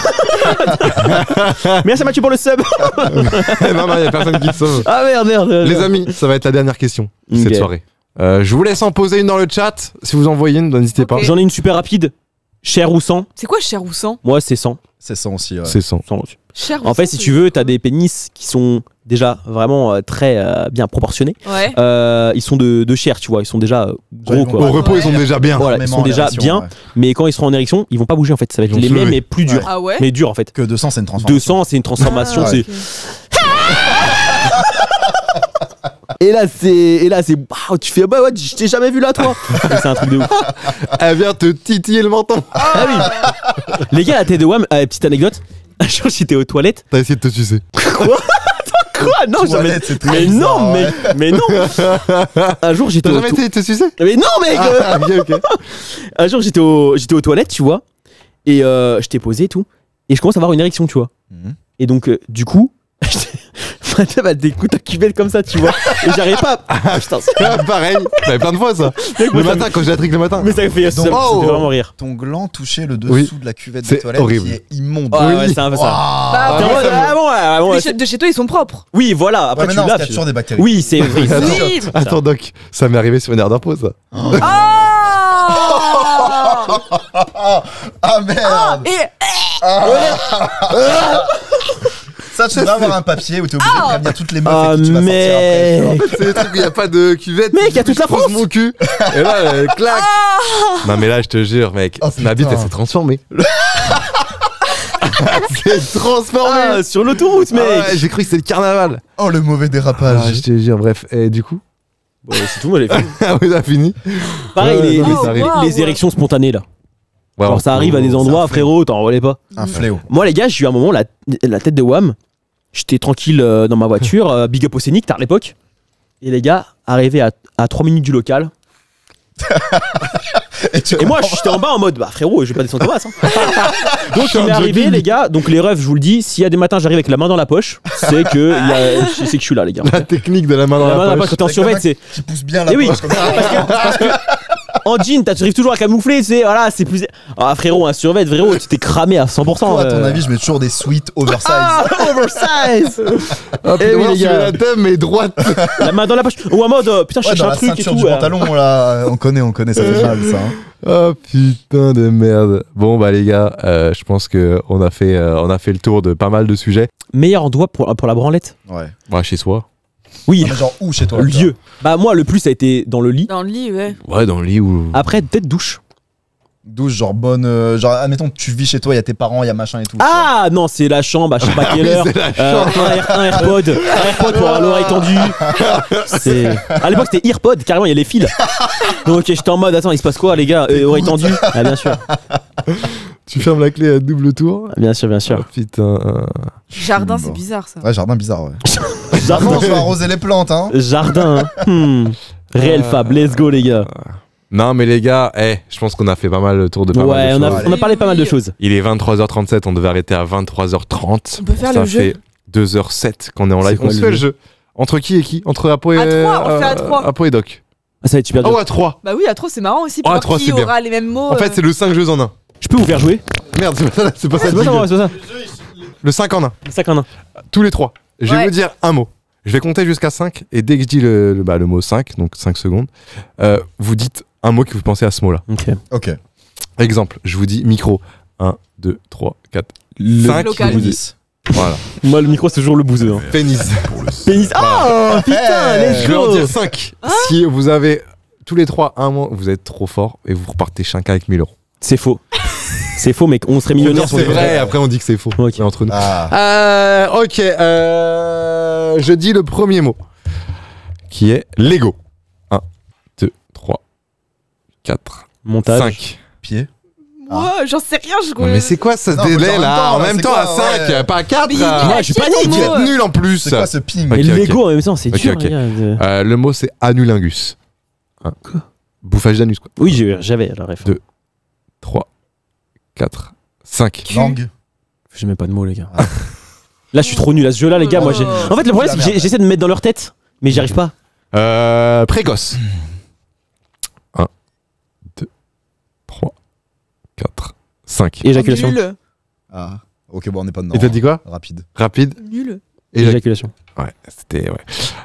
Merci Mathieu pour le sub. Non, il y a personne qui te sauve. Ah merde. Les amis, ça va être la dernière question de Ok. cette soirée. Je vous laisse en poser une dans le chat. Si vous en voyez une, n'hésitez pas. Ok. J'en ai une super rapide. Cher ou sans? C'est quoi cher ou sans Moi, c'est 100. C'est ça aussi, ouais. C'est 100. 100 aussi. Cher ou En fait, sans, si tu veux, t'as des pénis qui sont déjà vraiment très bien proportionnés. Ouais. Ils sont de chair, tu vois. Ils sont déjà gros, Ils vont quoi. Au repos, ils sont déjà bien. Voilà, ils Énormément sont en déjà érection, bien. ouais. Mais quand ils seront en érection, ils vont pas bouger en fait. Ça va être Ils vont les se mêmes lever. mais plus durs. Ah ouais Mais dur en fait. Que 200, c'est une transformation. 200, c'est une transformation. Ah, c'est... ok. Et là, c'est. Waouh, tu fais. Bah ouais, je t'ai jamais vu là, toi. C'est un truc de ouf. Elle vient te titiller le menton. Ah oui. Les gars, la tête de Wham, petite anecdote. Un jour, j'étais aux toilettes. T'as essayé de te sucer. Quoi? Non, jamais. Toilette, c'est très Mais bizarre, non, ouais. mais non. Un jour, j'étais T'as aux jamais essayé de te sucer? Mais non, mec. Ah, ok. Un jour, j'étais aux toilettes, tu vois. Et je t'ai posé et tout. Et je commence à avoir une érection, tu vois. Mhm. Et donc, du coup, Bah, t'écoutes ta cuvette comme ça, tu vois. Et j'arrive pas. Putain, Pareil, t'avais plein de fois ça. Le matin, quand j'ai la trick le matin. mais ça fait ça me fait vraiment rire. Ton gland touchait le dessous de la cuvette de toilette horrible. qui est immonde. Ouais, c'est un peu ça. Bah, T'es en mode, les de chez toi, ils sont propres. oui, voilà. Après, Ouais, mais tu non, laves. il y a toujours des bactéries. Oui, c'est vrai. Oui. Attends, Doc, ça m'est arrivé sur une aire d'impôt ça. Ah merde. Et Ça, tu devrais avoir un papier où t'es obligé de prévenir toutes les meufs Ah, et que tu vas sortir après. mais. En fait, c'est des trucs où il n'y a pas de cuvette. Mec, il y a toute la France. Mon cul. Et là, clac. Non, mais là, je te jure, mec, Oh, ma bite, elle putain. s'est transformée. C'est transformé. Ah, sur l'autoroute, mec. Ah ouais, j'ai cru que c'était le carnaval. Oh, le mauvais Ah, dérapage. je te jure, bref. Et du coup Bon, c'est tout, moi, les filles. Ah oui, t'as fini. Pareil, Ouais, les, non, mais Oh, ça arrive. wow. les érections spontanées, là. Ouais, Genre, ça arrive à des endroits, c'est un fléau. frérot, t'en relais pas. Un fléau. Moi, les gars, j'ai eu un moment, la tête de Wham. J'étais tranquille dans ma voiture, big up au Scénic, tard à l'époque. Et les gars, arrivés à 3 minutes du local. Et moi, j'étais en bas en mode, bah frérot, je vais pas descendre comme ça. Donc, il m'est arrivé, les gars. Donc, les refs, je vous le dis, s'il y a des matins, j'arrive avec la main dans la poche, c'est que je suis là, les gars. La technique de la main dans La la, main dans la poche. poche, quand t'es en Avec la survêt, main c'est. Qui pousse bien la Eh oui, poche comme ça. parce que en jean, t'arrives toujours à camoufler, c'est voilà, c'est plus. Ah frérot, un survêt, frérot, tu t'es cramé à 100%. Toi, à ton avis, je mets toujours des suites oversize. Ah, oversize. Ah, Eh oui, putain, les tu gars. mets la thème, mais droite. La main dans la poche. Ou en mode, putain, je Ouais, cherche dans un la truc et ceinture tout. du pantalon, là, on connaît, ça fait mal, ça. Hein. Oh putain de merde. Bon bah les gars, je pense que on a fait le tour de pas mal de sujets. Meilleur endroit pour la branlette. Ouais. Ouais, chez soi. Oui. Ah, mais genre où chez toi? Lieu. Bah moi, le plus, ça a été dans le lit. dans le lit, ouais. Ouais, dans le lit ou. Après, peut-être douche. Douche, genre bonne. Genre, admettons que tu vis chez toi, il y a tes parents, il y a machin et tout. Ah non, c'est la chambre, à je sais pas quelle heure. c'est la chambre. Un AirPod pour avoir l'oreille tendue. À l'époque, c'était EarPod, carrément, il y a les fils. Donc j'étais en mode, attends, il se passe quoi, les gars? Oreille tendue. Ah, bien sûr. Tu fermes la clé à double tour. Bien sûr, bien Oh sûr. putain. Jardin, Bon. c'est bizarre ça. Ouais, jardin bizarre, ouais. Jardin. Comment je vais arroser les plantes, hein? Jardin. Réel fab, let's go, les gars. Non mais les gars, je pense qu'on a fait pas mal le tour de pas Ouais, mal de on choses. a parlé pas mal de choses. Il est 23h37, on devait arrêter à 23h30. On peut faire Ça le jeu. fait 2h07 qu'on est en C'est live. quoi On se le fait le jeu jeu. Entre qui et qui? Entre Apo et À trois, on fait à trois. Apo et Doc. Ah, ça va être super dur. Oh à 3. Bah oui, à 3 c'est marrant aussi. Oh, Pour à voir 3, qui c'est bien. aura les mêmes mots. En fait, c'est le 5 jeux en 1. Je peux vous faire jouer? Merde, c'est pas ça. C'est pas ça, c'est pas ça. Le 5 en 1. C'est ça qu'on a. Tous les 3. Je vais Ouais. vous dire un mot. Je vais compter jusqu'à 5 et dès que je dis le mot 5, donc 5 secondes, vous dites un mot que vous pensez à ce mot-là. Ok. Ok. Exemple, je vous dis micro. 1, 2, 3, 4, Le 5. local. Je vous dis. Voilà. Moi, le micro, c'est toujours le bouseux. Hein. Pénis. Pénis. Oh putain, let's Je vais en go. dire 5. Si vous avez tous les 3 un mot, vous êtes trop fort et vous repartez chacun avec 1000 euros. C'est faux. C'est faux, mec. On serait millionnaire C'est vrai, après on dit que c'est faux. Ok. Mais entre nous. Ah. Ok, je dis le premier mot qui est Lego. 1, 2, 3, 4, Montage. 5. Pied. Moi, j'en sais rien. Je... Non, mais c'est quoi ce Non, délai mais en là? En même même temps, temps à c'est 5, quoi, ouais. pas à 4. Mais il est Moi, je suis quel panique. mot Vous êtes nul en plus. C'est quoi ce ping? Ok, Et ok. le Lego en même temps, c'est Ok, dur. ok. Regarde. Le mot c'est anulingus. Quoi? Bouffage d'anus quoi. Oui, j'avais la ref. 2, 3, 4, 5. Langue. J'ai même pas de mots, les gars. Là, je suis trop nul à ce jeu-là, les gars. Moi, j'ai. En fait, le problème, c'est que j'essaie de me mettre dans leur tête, mais j'y arrive pas. Précoce. 1, 2, 3, 4, 5. Éjaculation. Nul. Ah. Ok, bon, on n'est pas dedans. Et t'as dit quoi? Rapide. Rapide. Nul. Éjaculation. Ouais, c'était. Ouais.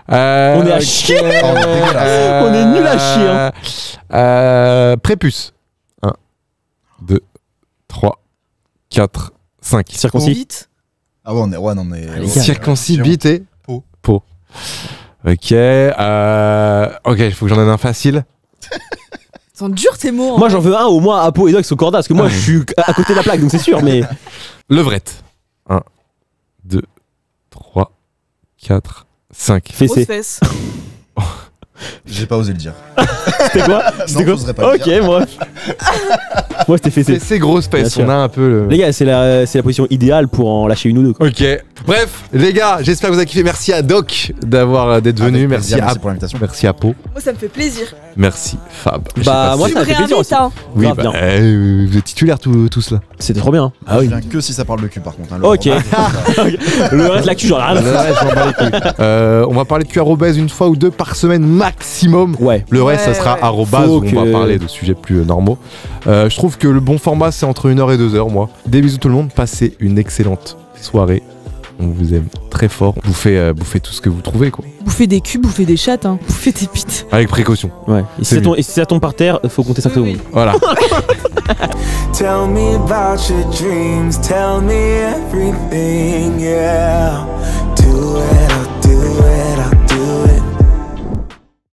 On est à chier. On est nul à chier, hein. Prépuce. 1, 2, 3, 4, 5. Circoncis. Vite. Ah ouais, on est. Ouais, non, mais. les gars. Circoncibité. Peau. Peau. Ok. Ok, il faut que j'en donne un facile. Ils sont durs tes mots. Moi, j'en veux un au moins à Pau et Doc au corda, parce que moi, je suis à côté de la plaque, donc c'est sûr, mais. Levrette. 1, 2, 3, 4, 5. Grosse Fessé. fesse. J'ai pas osé le dire. C'était quoi? Non, j'oserais pas le dire. Ok, moi. Moi, c'était fait. C'est gros space, on a un peu le... Les gars, c'est la position idéale pour en lâcher une ou deux. Quoi. Ok. Bref, les gars, j'espère que vous avez kiffé. Merci à Doc d'être venu. Merci pour l'invitation. Merci à Po. Moi, ça me fait plaisir. Merci Fab. Bah, moi, ça m'a fait plaisir aussi. Oui, Grave, bah, vous êtes titulaires tous là. C'était trop bien. Ah oui. Que si ça parle de cul par contre. Hein, ok. Le reste, l'actu, j'en ai rien à faire. On va parler de cul arrobase une fois ou deux par semaine maximum. Ouais. Le reste, ça sera arrobase où on va parler de sujets plus normaux. Je trouve que le bon format, c'est entre 1h et 2h, moi. Des bisous tout le monde. Passez une excellente soirée. On vous aime très fort. Bouffez tout ce que vous trouvez, quoi. Bouffez des culs, bouffez des chattes, hein. Bouffez des pites. Avec précaution. Ouais. Et si ça tombe par terre, faut compter 5 secondes. Voilà. Tell me about your dreams, tell me everything, yeah.